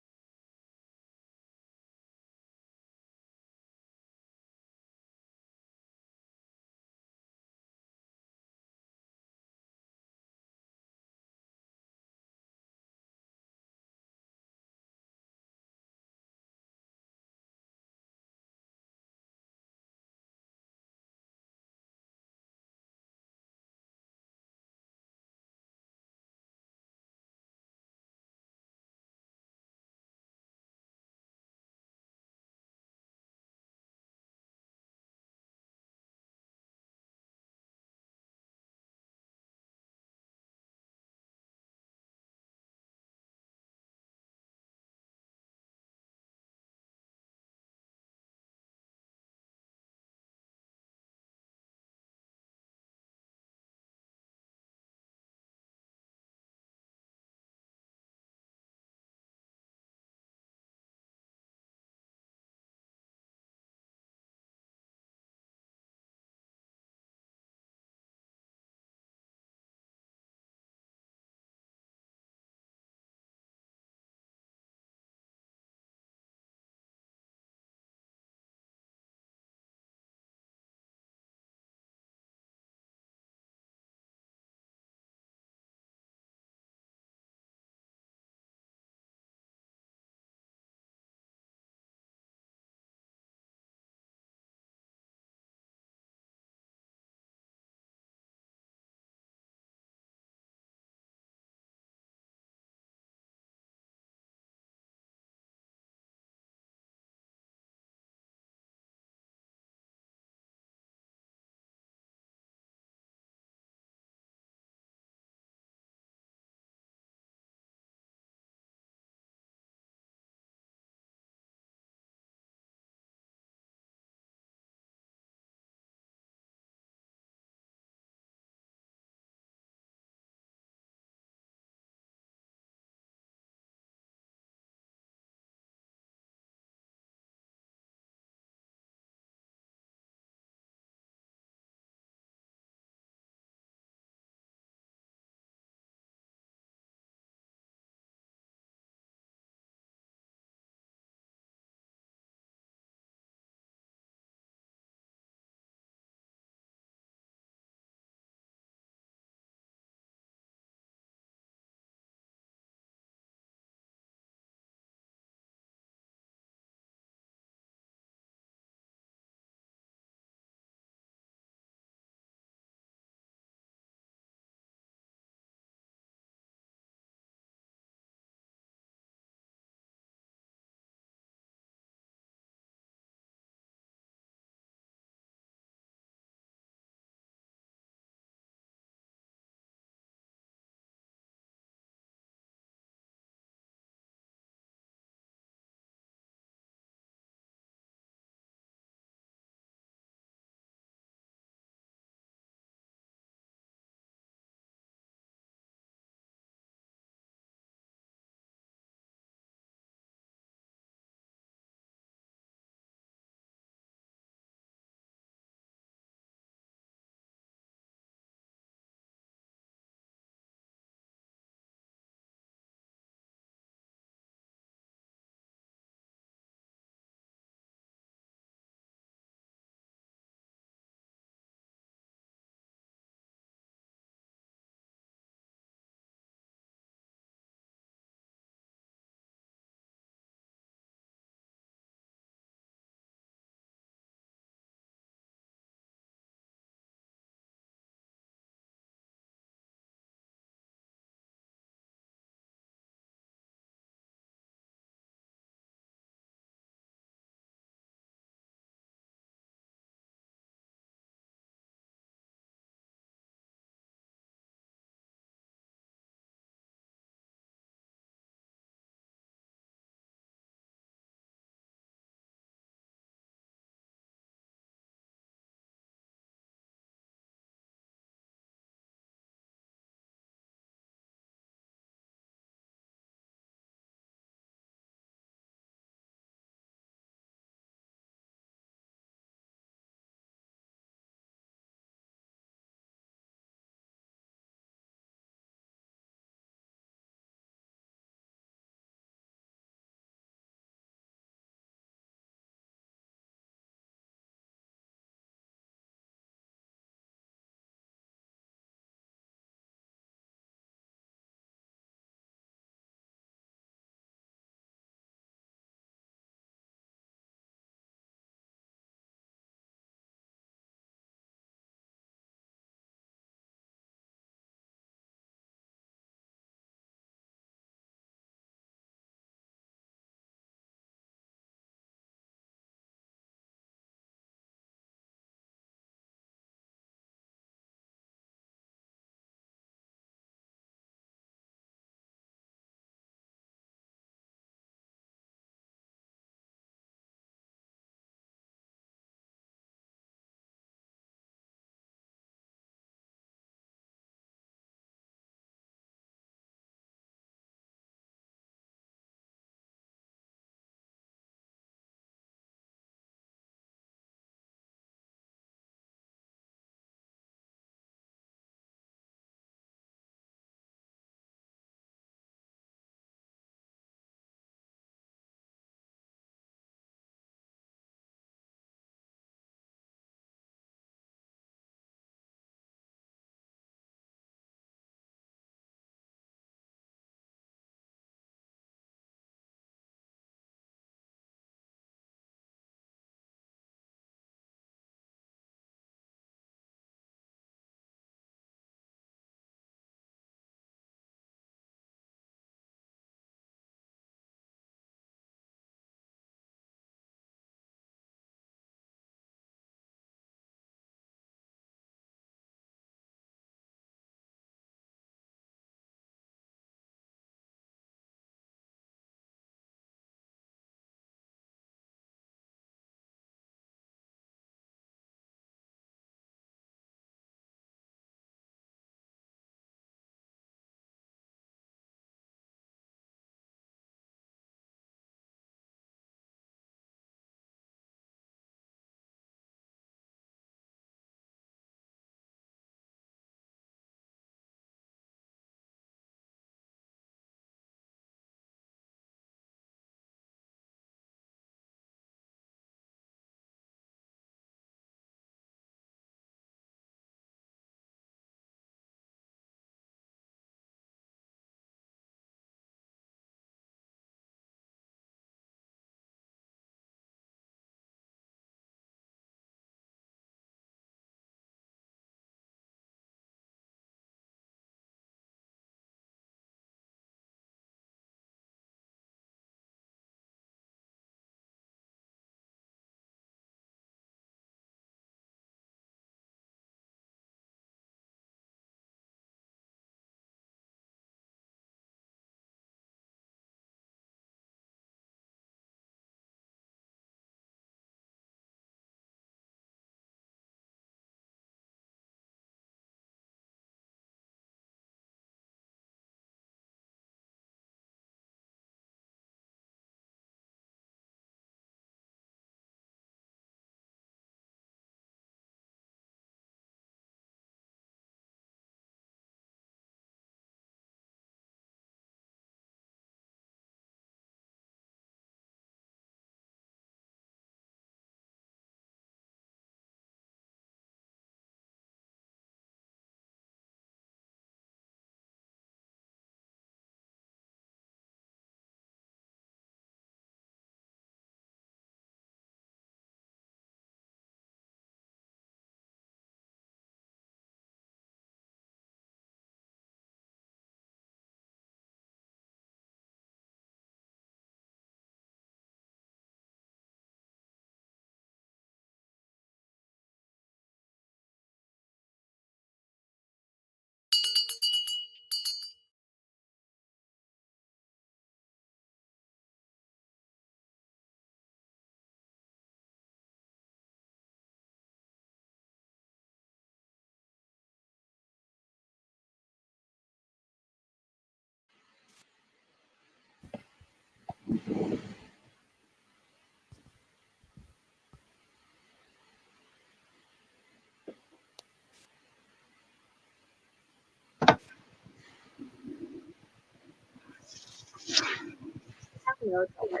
No, it's all right.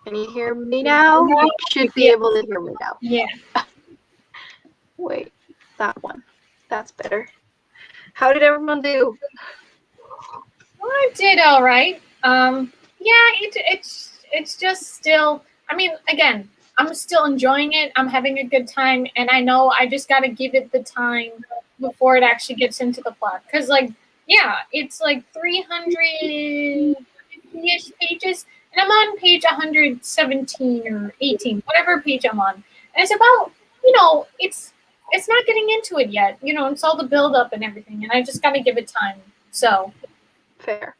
Can you hear me now? You should be able to hear me now. Yeah. Wait, that one. That's better. How did everyone do? Well, I did all right. It's just still. I mean, again, I'm still enjoying it. I'm having a good time, and I know I just got to give it the time before it actually gets into the plot. Because, like, yeah, it's like 350-ish pages, and I'm on page 117 or 18, whatever page I'm on, and it's about, it's not getting into it yet. It's all the build up and everything, and I just got to give it time. So. Fair.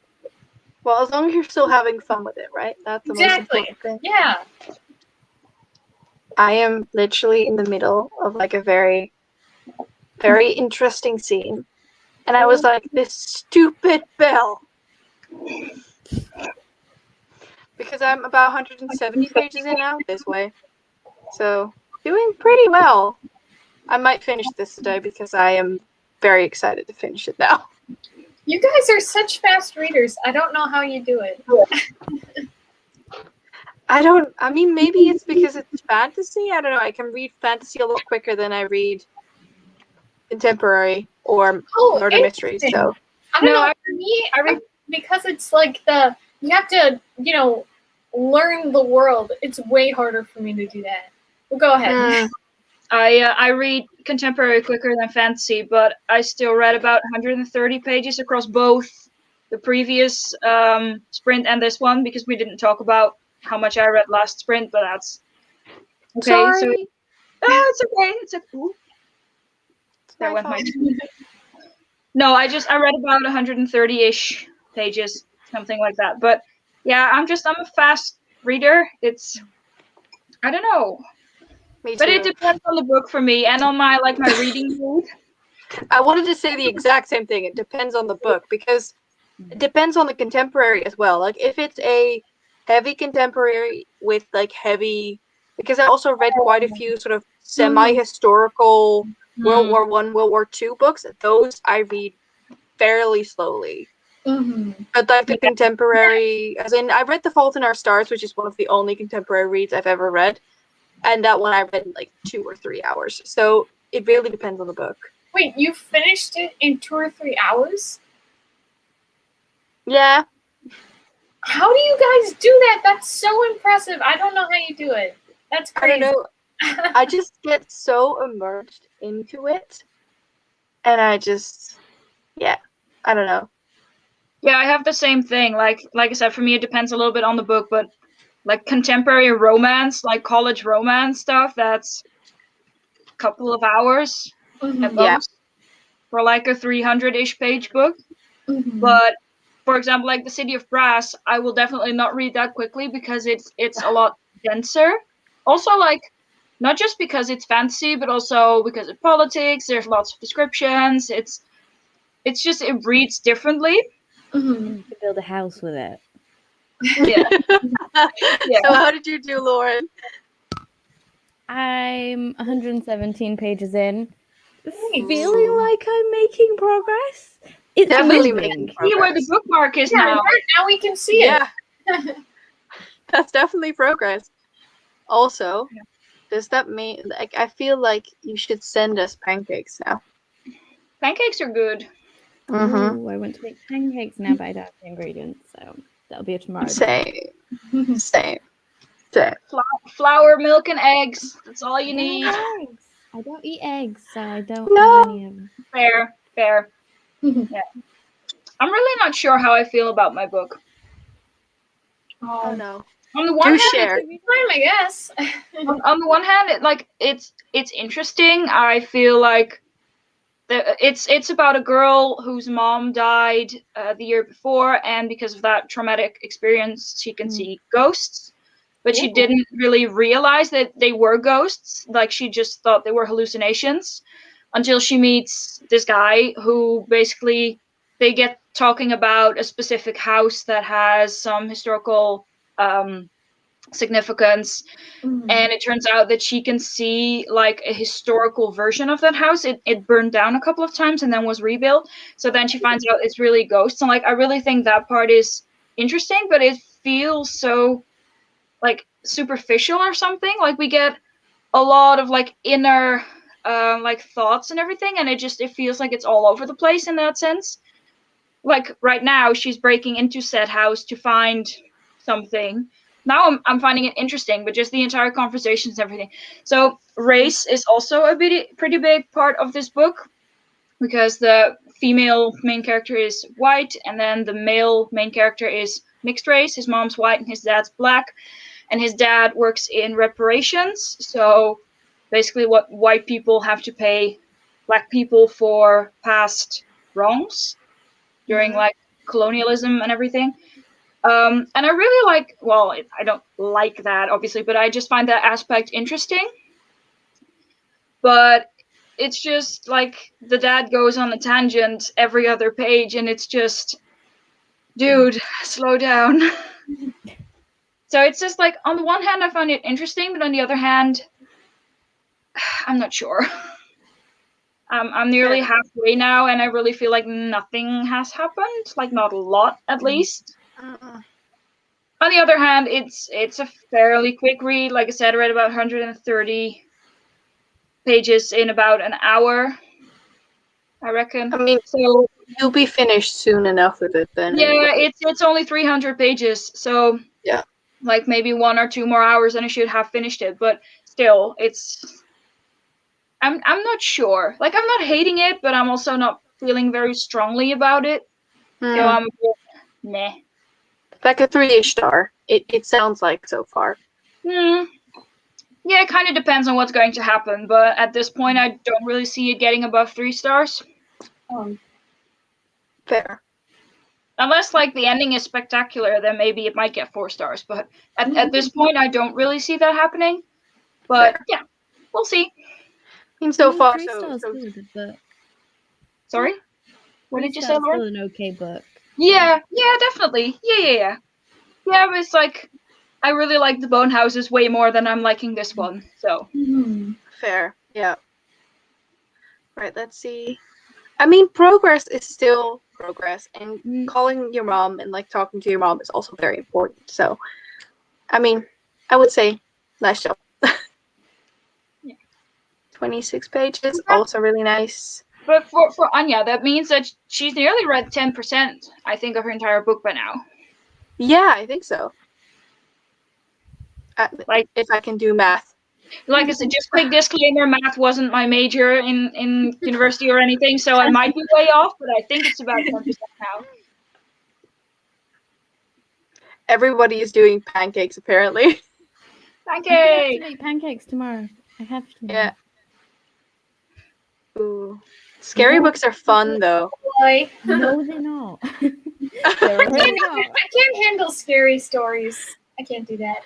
Well, as long as you're still having fun with it, right? That's the most important thing. Yeah. I am literally in the middle of like a very, very interesting scene. And I was like, this stupid bell. Because I'm about 170 pages in now, this way. So, doing pretty well. I might finish this today because I am very excited to finish it now. You guys are such fast readers. I don't know how you do it. I mean, maybe it's because it's fantasy. I don't know. I can read fantasy a lot quicker than I read contemporary or murder mysteries. So I don't know. For me, because it's like you have to, learn the world. It's way harder for me to do that. Well, go ahead. I read contemporary quicker than fantasy, but I still read about 130 pages across both the previous sprint and this one because we didn't talk about how much I read last sprint, but that's okay. Sorry. So it's okay. It's okay. That went my No, I read about 130-ish pages, something like that. But yeah, I'm a fast reader. I don't know. But it depends on the book for me and on my reading mood. I wanted to say the exact same thing. It depends on the book because it depends on the contemporary as well. Like if it's a heavy contemporary with heavy, because I also read quite a few sort of semi-historical World War I, World War II books. Those I read fairly slowly. But the contemporary, as in I read The Fault in Our Stars, which is one of the only contemporary reads I've ever read. And that one I read in 2 or 3 hours. So it really depends on the book. Wait, you finished it in 2 or 3 hours? Yeah. How do you guys do that? That's so impressive. I don't know how you do it. That's crazy. I don't know. I just get so immersed into it. And I don't know. Yeah, I have the same thing. Like I said, for me it depends a little bit on the book, but contemporary romance, college romance stuff, that's a couple of hours at most for a 300-ish page book. But for example, The City of Brass, I will definitely not read that quickly because it's a lot denser. Also, not just because it's fantasy, but also because of politics. There's lots of descriptions. It's just, it reads differently. You could build a house with it. Yeah. So how did you do, Lauren? I'm 117 pages in. Feeling like I'm making progress. It's definitely moving. See where the bookmark is now. Now we can see it. That's definitely progress. Also, does that mean I feel like you should send us pancakes now? Pancakes are good. Ooh, I want to make pancakes now, but I don't have the ingredients, so that'll be a tomorrow. Same. Flour, milk, and eggs. That's all you need. Eggs. I don't eat eggs, so I don't have any of them. Fair. Yeah. I'm really not sure how I feel about my book. Oh no. On the one hand, share. It's time, I guess. on the one hand, it's interesting. I feel like it's about a girl whose mom died the year before, and because of that traumatic experience, she can see ghosts. But she didn't really realize that they were ghosts. She just thought they were hallucinations until she meets this guy who basically, they get talking about a specific house that has some historical significance. Mhm. And it turns out that she can see like a historical version of that house. It burned down a couple of times and then was rebuilt. So then she finds out it's really ghosts. And like I really think that part is interesting, but it feels so like superficial or something. Like we get a lot of like inner like thoughts and everything, and it feels like it's all over the place in that sense. Like right now she's breaking into said house to find something. Now I'm finding it interesting, but just the entire conversations and everything. So race is also a pretty big part of this book, because the female main character is white, and then the male main character is mixed race. His mom's white and his dad's black, and his dad works in reparations. So basically what white people have to pay black people for past wrongs during like colonialism and everything. And I really like, well, I don't like that obviously, but I just find that aspect interesting. But it's just like the dad goes on a tangent every other page, and it's just, dude, slow down. So it's just like, on the one hand, I find it interesting, but on the other hand, I'm not sure. I'm nearly halfway now, and I really feel like nothing has happened. Like, not a lot, at least. On the other hand, it's a fairly quick read. Like I said, I read about 130 pages in about an hour, I reckon. I mean, so you'll be finished soon enough with it then. Yeah, anyway. it's only 300 pages, so yeah, like maybe 1 or 2 more hours and I should have finished it. But still, I'm not sure. Like, I'm not hating it, but I'm also not feeling very strongly about it. So I'm a bit meh. Like a 3-ish star. It sounds like so far. Yeah, it kind of depends on what's going to happen, but at this point, I don't really see it getting above 3 stars. Fair. Unless, like, the ending is spectacular, then maybe it might get 4 stars. But at this point, I don't really see that happening. But Fair. yeah, we'll see. I mean, so far, 3 stars so still a good book. Sorry? What 3 did you say, stars Lauren? still an okay book. Yeah, definitely. Yeah. Yeah, but it's like, I really like the Bone Houses way more than I'm liking this one, so. fair. Yeah. Right, let's see. I mean, progress is still progress, and calling your mom and like talking to your mom is also very important. So, I mean, I would say nice job. 26 pages, also really nice. But for Anya, that means that she's nearly read 10%, I think, of her entire book by now. Yeah, I think so. Like, if I can do math. Like I said, just quick disclaimer, math wasn't my major in university or anything, so I might be way off, but I think it's about 10% now. Everybody is doing pancakes, apparently. I have Pancake! to make pancakes tomorrow. I have to. Yeah. Ooh. Scary books are fun, though. Boy. No, they're not. I can't handle scary stories. I can't do that.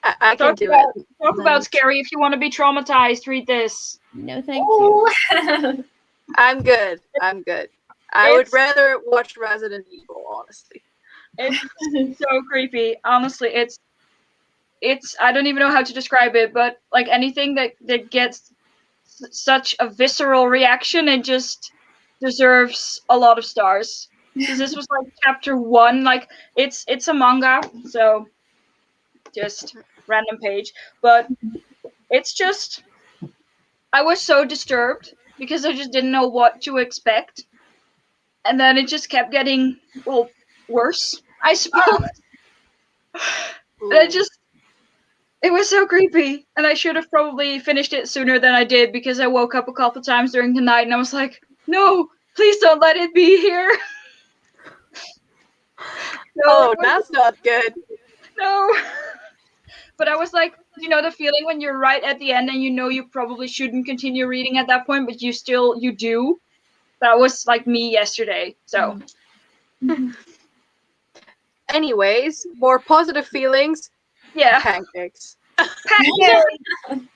I can do it. Talk about scary. If you want to be traumatized, read this. No, thank you. I'm good. I would rather watch Resident Evil, honestly. It's so creepy. Honestly, it's I don't even know how to describe it, but like anything that gets such a visceral reaction, it just deserves a lot of stars. Because this was like chapter 1. Like, it's a manga, so just random page, but it's just, I was so disturbed because I just didn't know what to expect, and then it just kept getting, well, worse, I suppose. And it was so creepy, and I should have probably finished it sooner than I did, because I woke up a couple times during the night and I was like, no, please don't let it be here. No, that's not good. No. But I was like, you know, the feeling when you're right at the end and you know you probably shouldn't continue reading at that point, but you do. That was like me yesterday. So. Anyways, more positive feelings. Yeah. Pancakes. Pancakes.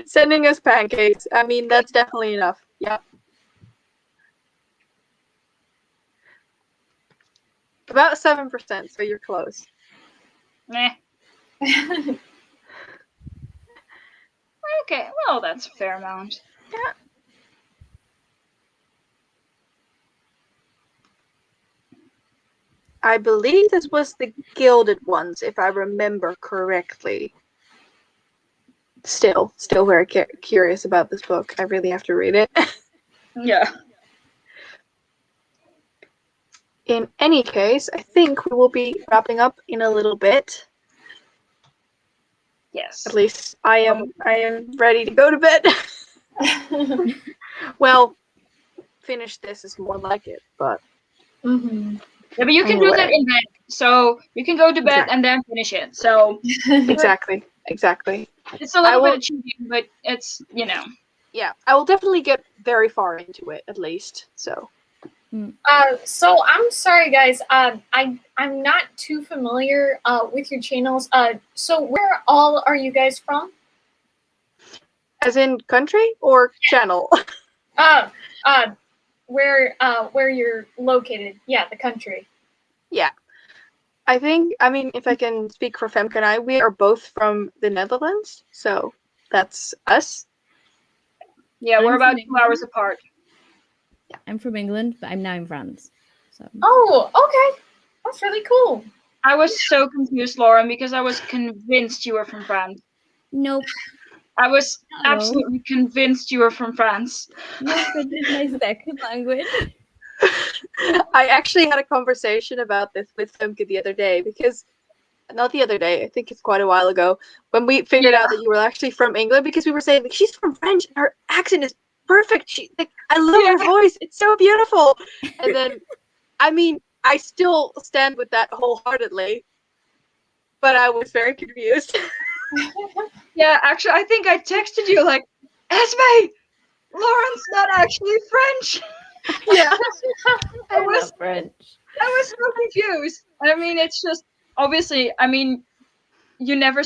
Sending us pancakes. I mean, that's definitely enough. Yeah. About 7%, so you're close. Meh. Okay, well, that's a fair amount. Yeah. I believe this was the Gilded Ones, if I remember correctly. Still very curious about this book. I really have to read it. Yeah. In any case, I think we will be wrapping up in a little bit. Yes. At least I am ready to go to bed. Well, finish this is more like it, but Mm-hmm. Yeah, but you can do that in bed. So you can go to bed and then finish it. So exactly. it's a little bit cheating, but it's, Yeah, I will definitely get very far into it at least. So So I'm sorry, guys. I'm not too familiar with your channels. So where all are you guys from? as in country or channel? Where you're located? Yeah, the country. Yeah. I mean, if I can speak for Femke and I, we are both from the Netherlands, so that's us. Yeah, we're I'm about from 2 hours apart. I'm from England, but I'm now in France. So. Oh, okay. That's really cool. I was so confused, Lauren, because I was convinced you were from France. Nope. I was No. absolutely convinced you were from France. No, French is my second language. I actually had a conversation about this with Femke the other day not the other day, I think it's quite a while ago, when we figured out that you were actually from England, because we were saying, like, she's from French, and her accent is perfect. I love her voice. It's so beautiful. And then, I mean, I still stand with that wholeheartedly, but I was very confused. Yeah, actually, I think I texted you like, Esmay, Lauren's not actually French. Yeah. I'm not French. I was so confused. I mean, it's just, obviously, I mean, you never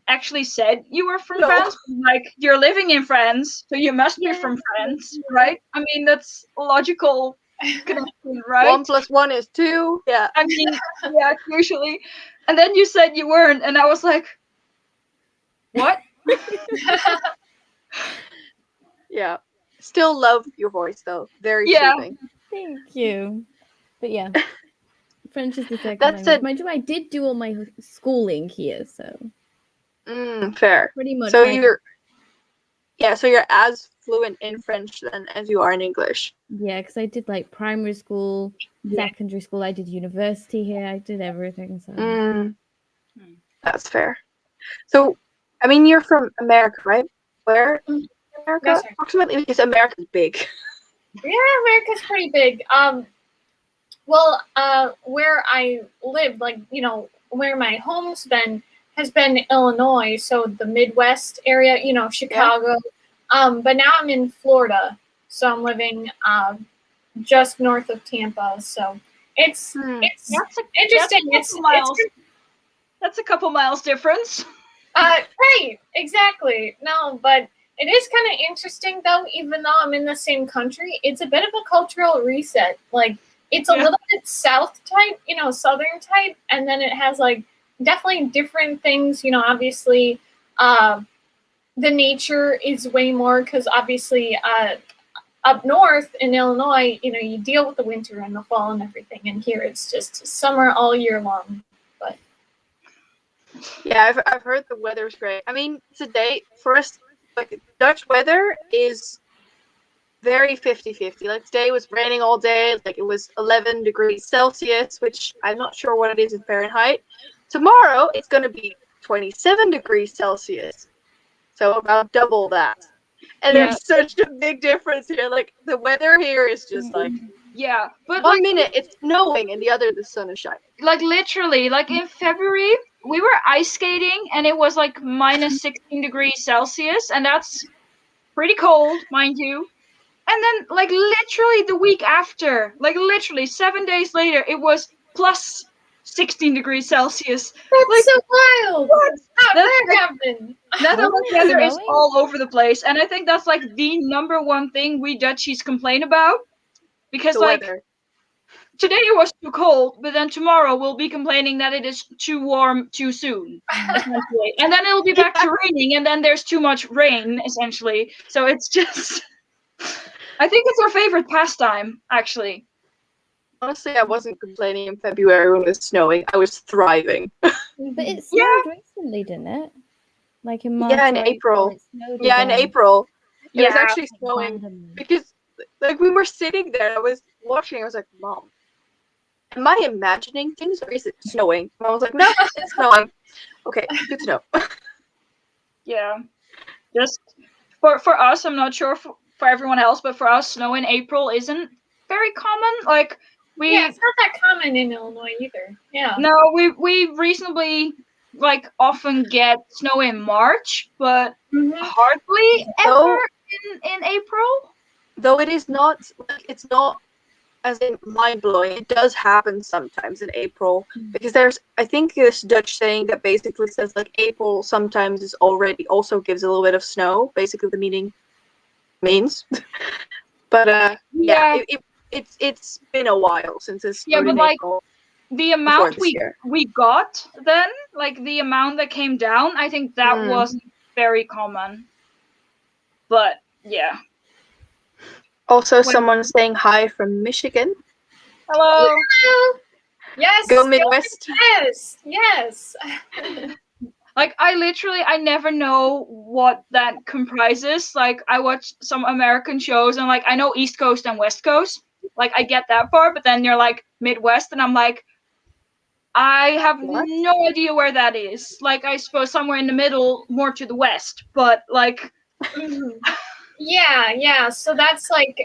actually said you were from France. Like, you're living in France, so you must be from France, right? I mean, that's a logical connection, right? 1 + 1 is 2. Yeah. I mean, yeah, usually. And then you said you weren't, and I was like, what? Yeah. Still love your voice, though. Very soothing. Thank you. But yeah, French is the second That's language. Mind you, I did do all my schooling here, so. Fair. Pretty much. So you're as fluent in French then as you are in English. Yeah, because I did like primary school, secondary school. I did university here. I did everything. So. That's fair. So, I mean, you're from America, right? Where in America? Approximately, because America's big. Yeah, America's pretty big. Where I lived, like, where my home's been, has been Illinois, so the Midwest area, Chicago. Yeah. But now I'm in Florida, so I'm living just north of Tampa. So it's interesting. That's a couple miles difference. Right, exactly. No, but it is kind of interesting, though, even though I'm in the same country, it's a bit of a cultural reset. Like, it's a little bit South type, Southern type, and then it has, like, definitely different things. Obviously, the nature is way more, because obviously up north in Illinois, you deal with the winter and the fall and everything, and here it's just summer all year long. But yeah, I've heard the weather's great. I mean, today, for us, like, Dutch weather is very 50-50. Like, today was raining all day. Like, it was 11 degrees Celsius, which I'm not sure what it is in Fahrenheit. Tomorrow, it's going to be 27 degrees Celsius. So about double that. And there's such a big difference here. Like, the weather here is just like... Yeah. But one minute it's snowing and the other the sun is shining. Like, literally, like in February, we were ice skating and it was like minus 16 degrees Celsius. And that's pretty cold, mind you. And then, like, literally the week after, like, literally 7 days later, it was plus 16 degrees Celsius. That's like, so wild. What? That happened. Netherlands weather is all over the place. And I think that's, like, the number one thing we Dutchies complain about. Because, the like, weather. today it was too cold, but then tomorrow we'll be complaining that it is too warm too soon, essentially. And then it'll be back to raining, and then there's too much rain, essentially. So it's just, I think it's our favorite pastime, actually. Honestly, I wasn't complaining in February when it was snowing. I was thriving. But it snowed recently, didn't it? Like in March. Yeah, in or April. it snowed Yeah, in again. April. It was Yeah. actually snowing Randomly. because, like, we were sitting there. I was watching. I was like, "Mom, am I imagining things, or is it snowing?" Mom was like, "No, it's snowing." Okay, good to know. Yeah. Just for us, I'm not sure for everyone else, but for us, snow in April isn't very common. Like Yeah, it's not that common in Illinois either. Yeah. No, we reasonably often get snow in March, but hardly No. ever in April. Though it is not like it's not as in mind blowing. It does happen sometimes in April because there's I think this Dutch saying that basically says like April sometimes is already also gives a little bit of snow. Basically, the meaning means. But Yeah. it's been a while since it's Yeah, snowed but in like April. the amount this year. we got then, like the amount that came down, I think that wasn't very common. But yeah. Also, someone saying hi from Michigan. Hello. Hello. Yes. Go Midwest. Yes. Like I never know what that comprises. Like I watch some American shows and like I know East Coast and West Coast. Like I get that part, but then you're like Midwest and I'm like I have no idea where that is. Like I suppose somewhere in the middle, more to the west, but like Yeah. So that's like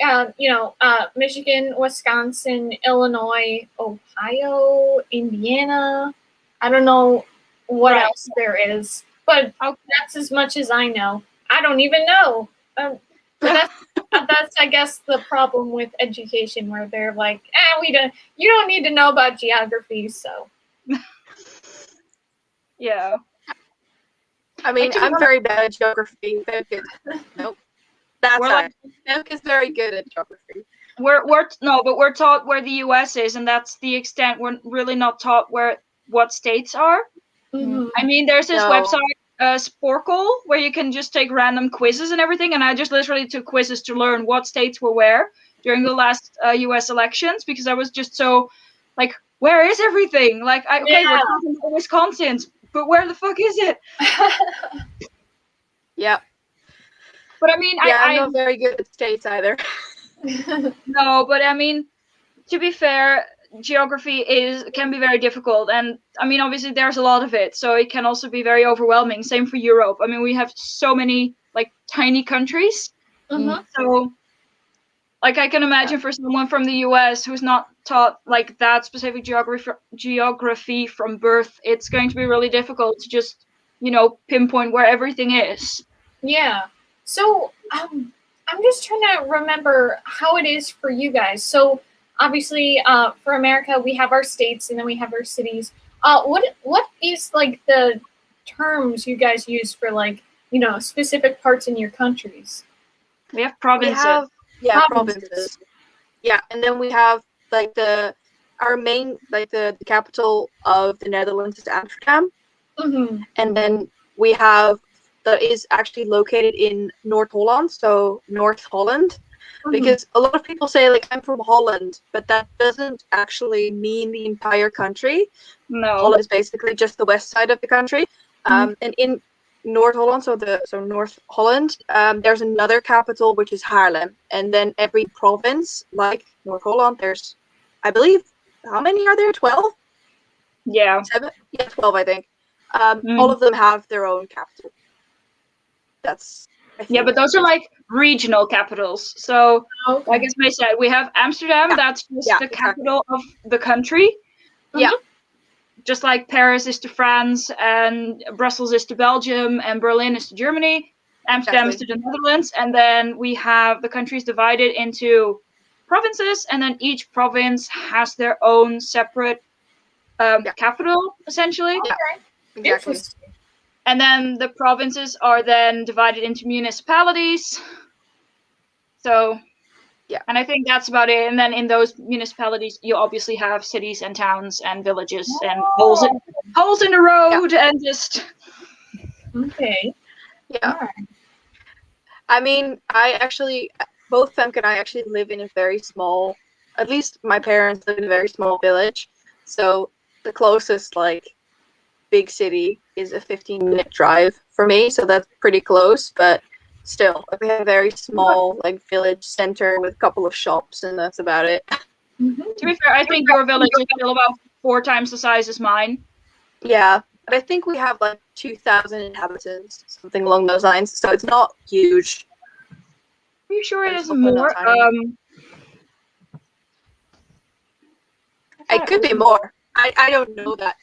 Michigan, Wisconsin, Illinois, Ohio, Indiana. I don't know what else there is, but that's as much as I know. I don't even know. But that's I guess the problem with education, where they're like, you don't need to know about geography, so. Yeah. I mean, I'm very bad at geography. Nope. That's right. Femke is very good at geography. We're taught where the US is, and that's the extent. We're really not taught what states are. Mm-hmm. I mean, there's this website, Sporkle, where you can just take random quizzes and everything, and I just literally took quizzes to learn what states were where during the last US elections, because I was just so, like, where is everything? Like, we're talking about Wisconsin, but where the fuck is it? Yeah. But I mean, I'm not very good at states either. No, but I mean, to be fair, geography can be very difficult, and I mean, obviously there's a lot of it, so it can also be very overwhelming. Same for Europe. I mean, we have so many like tiny countries, so like I can imagine for someone from the US who's not taught like that specific geography from birth, it's going to be really difficult to just pinpoint where everything is. Yeah. So I'm just trying to remember how it is for you guys. So obviously, for America, we have our states and then we have our cities. What is like the terms you guys use for like specific parts in your countries? We have provinces. Provinces. Yeah, and then we have like our main the capital of the Netherlands is Amsterdam, and then we have that is actually located in North Holland, so North Holland, because a lot of people say like I'm from Holland, but that doesn't actually mean the entire country. No, Holland is basically just the west side of the country, and in North Holland, so North Holland, there's another capital which is Haarlem, and then every province like North Holland, there's, I believe, how many are there? 12? Yeah. 7? Yeah, 12, I think. All of them have their own capital. But those are like regional capitals. So, like Esmay said, we have Amsterdam. That's just the capital of the country. Yeah. Just like Paris is to France, and Brussels is to Belgium, and Berlin is to Germany. Amsterdam is to the Netherlands, and then we have the countries divided into provinces, and then each province has their own separate capital, essentially. Yeah, exactly. And then the provinces are then divided into municipalities. So, Yeah. And I think that's about it. And then in those municipalities, you obviously have cities and towns and villages and holes in the road and just. Okay. Yeah. I mean, both Femke and I actually live in a very small, at least my parents live in a very small village. So the closest, like, big city is a 15-minute drive for me. So that's pretty close, but still, like, we have a very small, like, village center with a couple of shops, and that's about it. To be fair, I think your village is still about 4 times the size as mine. Yeah, but I think we have like 2,000 inhabitants, something along those lines. So it's not huge. Are you sure it It's isn't also more? not tiny. It could be more. I don't know that.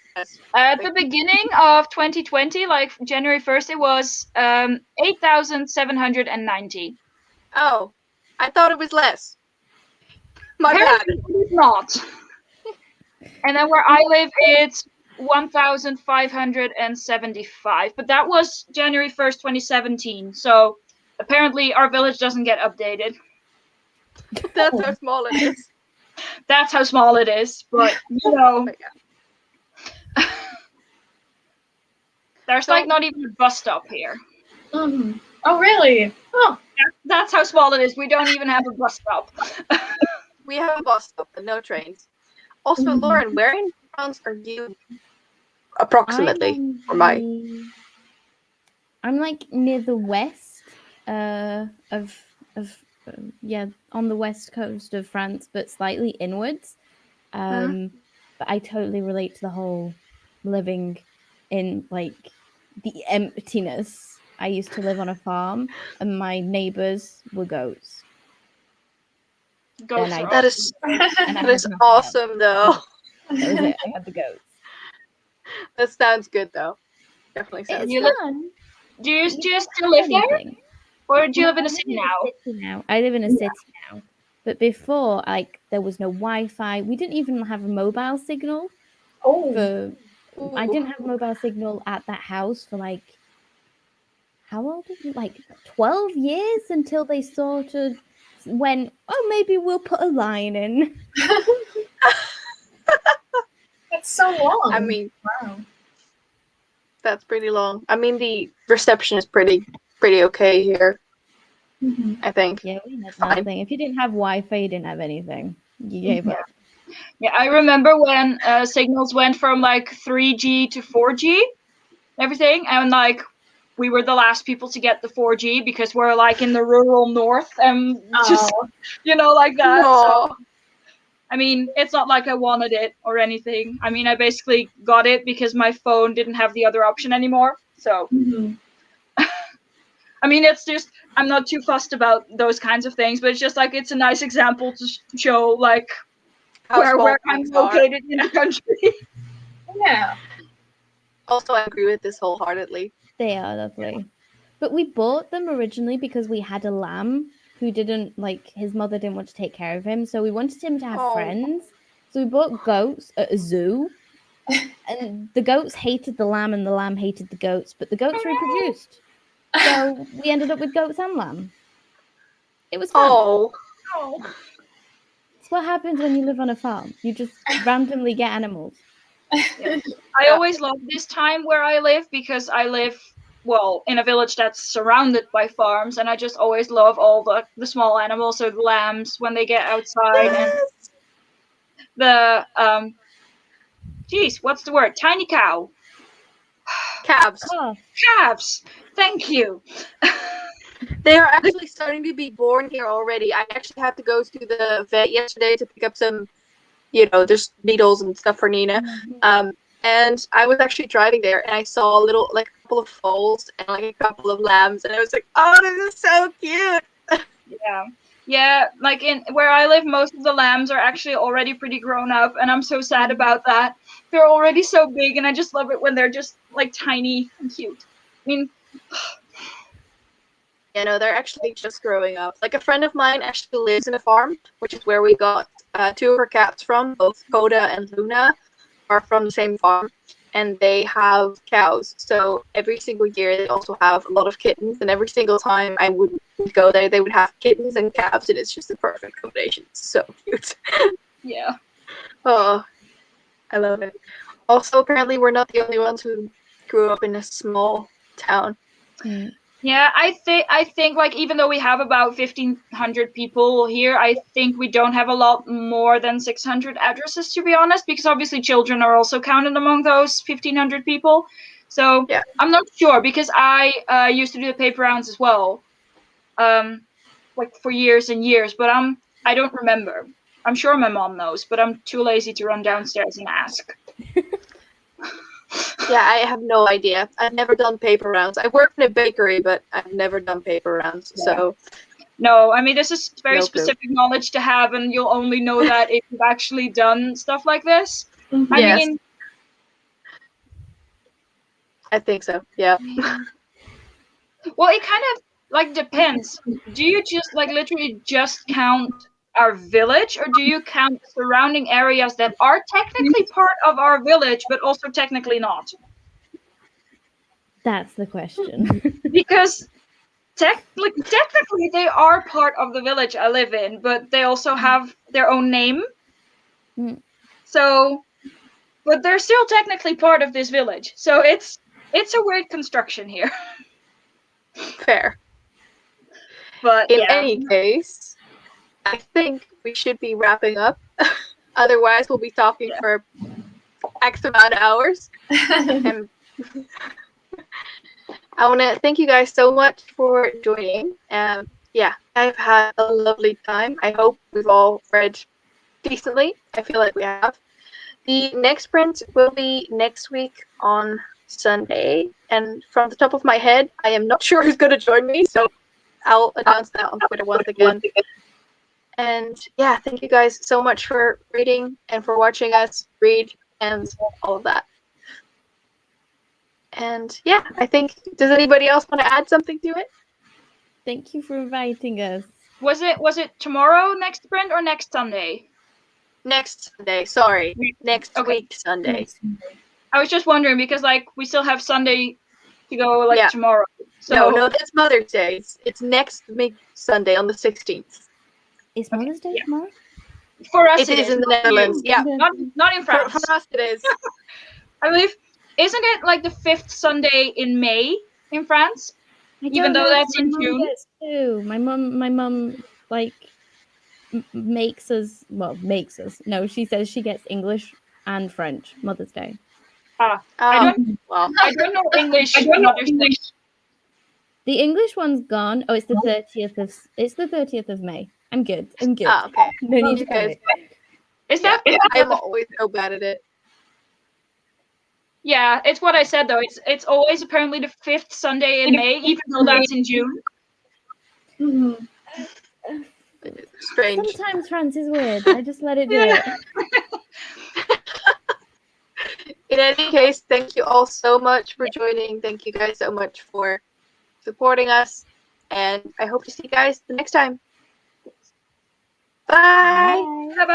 At the beginning of 2020, like January 1st, it was 8,790. Oh, I thought it was less. My bad. Apparently it's not. And then where I live, it's 1,575. But that was January 1st, 2017. So apparently our village doesn't get updated. That's how small it is. That's how small it is. But, you know. There's like not even a bus stop here. Mm-hmm. Oh, really? Oh. That's how small it is. We don't even have a bus stop. We have a bus stop, but no trains. Also, Lauren, where in France are you approximately? I'm like near the west of on the west coast of France, but slightly inwards. But I totally relate to the whole living in like the emptiness. I used to live on a farm, and my neighbors were goats. That is awesome, though. That was it. I had the goats. That sounds good, though. Definitely sounds good. Fun. Do you still live there? Or do you live in a city now? I live in a city now. But before, like, there was no Wi-Fi. We didn't even have a mobile signal. I didn't have a mobile signal at that house for like, how old is it? Like 12 years until they sort of went, oh, maybe we'll put a line in. That's so long. I mean, wow. That's pretty long. I mean, the reception is pretty okay here. I think. Yeah, we had nothing. If you didn't have Wi-Fi, you didn't have anything. You gave up. Yeah, I remember when signals went from like 3G to 4G, everything, and like we were the last people to get the 4G because we're like in the rural north and just like that. So, I mean, it's not like I wanted it or anything. I mean, I basically got it because my phone didn't have the other option anymore. So, I mean, it's just, I'm not too fussed about those kinds of things, but it's just like, it's a nice example to show like where I'm located in the country. Yeah. Also, I agree with this wholeheartedly. They are lovely. But we bought them originally because we had a lamb who didn't, like, his mother didn't want to take care of him. So we wanted him to have friends. So we bought goats at a zoo. And the goats hated the lamb and the lamb hated the goats. But the goats reproduced. So we ended up with goats and lamb. It was fun. It's what happens when you live on a farm. You just randomly get animals. I always love this time where I live because I live, well, in a village that's surrounded by farms, and I just always love all the small animals, so the lambs when they get outside, and the what's the word? Tiny cow. Calves. Calves. Thank you. They are actually starting to be born here already. I actually had to go to the vet yesterday to pick up some, there's needles and stuff for Nina. And I was actually driving there, and I saw a couple of foals and like a couple of lambs, and I was like, oh, this is so cute. Yeah. Like in where I live, most of the lambs are actually already pretty grown up, and I'm so sad about that. They're already so big, and I just love it when they're just like tiny and cute. I mean, they're actually just growing up. Like a friend of mine actually lives in a farm, which is where we got 2 of her cats from. Both Coda and Luna are from the same farm. and they have cows. So every single year they also have a lot of kittens, and every single time I would go there, they would have kittens and calves, and it's just the perfect combination. It's so cute. Yeah. Oh, I love it. Also, apparently, we're not the only ones who grew up in a small town. Yeah, I think like even though we have about 1,500 people here, I think we don't have a lot more than 600 addresses, to be honest, because obviously children are also counted among those 1,500 people. So Yeah. I'm not sure, because I used to do the paper rounds as well, like for years and years, but I don't remember. I'm sure my mom knows, but I'm too lazy to run downstairs and ask. Yeah, I have no idea. I've never done paper rounds. I worked in a bakery, but I've never done paper rounds. Yeah. So no, I mean, this is very No clue. specific knowledge to have, and you'll only know that if you've actually done stuff like this. Mhm. I Yes. mean, I think so. Yeah. well, it kind of like depends. Do you just like literally just count our village, or do you count surrounding areas that are technically part of our village, but also technically not? That's the question. Because technically they are part of the village I live in, but they also have their own name. Mm. So, but they're still technically part of this village. So it's a weird construction here. Fair. But In yeah. any case, I think we should be wrapping up. Otherwise, we'll be talking for X amount of hours. And I want to thank you guys so much for joining. Yeah, I've had a lovely time. I hope we've all read decently. I feel like we have. The next print will be next week on Sunday. And from the top of my head, I am not sure who's going to join me, so I'll announce that on Twitter once again. And yeah, thank you guys so much for reading and for watching us read and all of that. And yeah, I think, does anybody else want to add something to it? Thank you for inviting us. Was it tomorrow next print or next Sunday? Next Sunday, sorry. Next Okay. week, Sunday. I was just wondering because like we still have Sunday to go like tomorrow. So No, that's Mother's Day. It's next week, Sunday on the 16th. Is Mother's Day tomorrow? For us It is in the Netherlands. Yeah. Not in France. For us it is. I believe, isn't it like the 5th Sunday in May in France? Even though that's in June. Too. My mum like makes us. No, she says she gets English and French Mother's Day. I don't know English Mother's Day. The English one's gone. Oh, it's the 30th of May. I'm good. Oh, okay. No need to panic. Is that? I'm always so bad at it. Yeah, it's what I said though. It's always apparently the 5th Sunday in May, even though that's in June. Mhm. Strange. Sometimes France is weird. I just let it do it. In any case, thank you all so much for joining. Thank you guys so much for supporting us. And I hope to see you guys the next time. Bye. Bye-bye.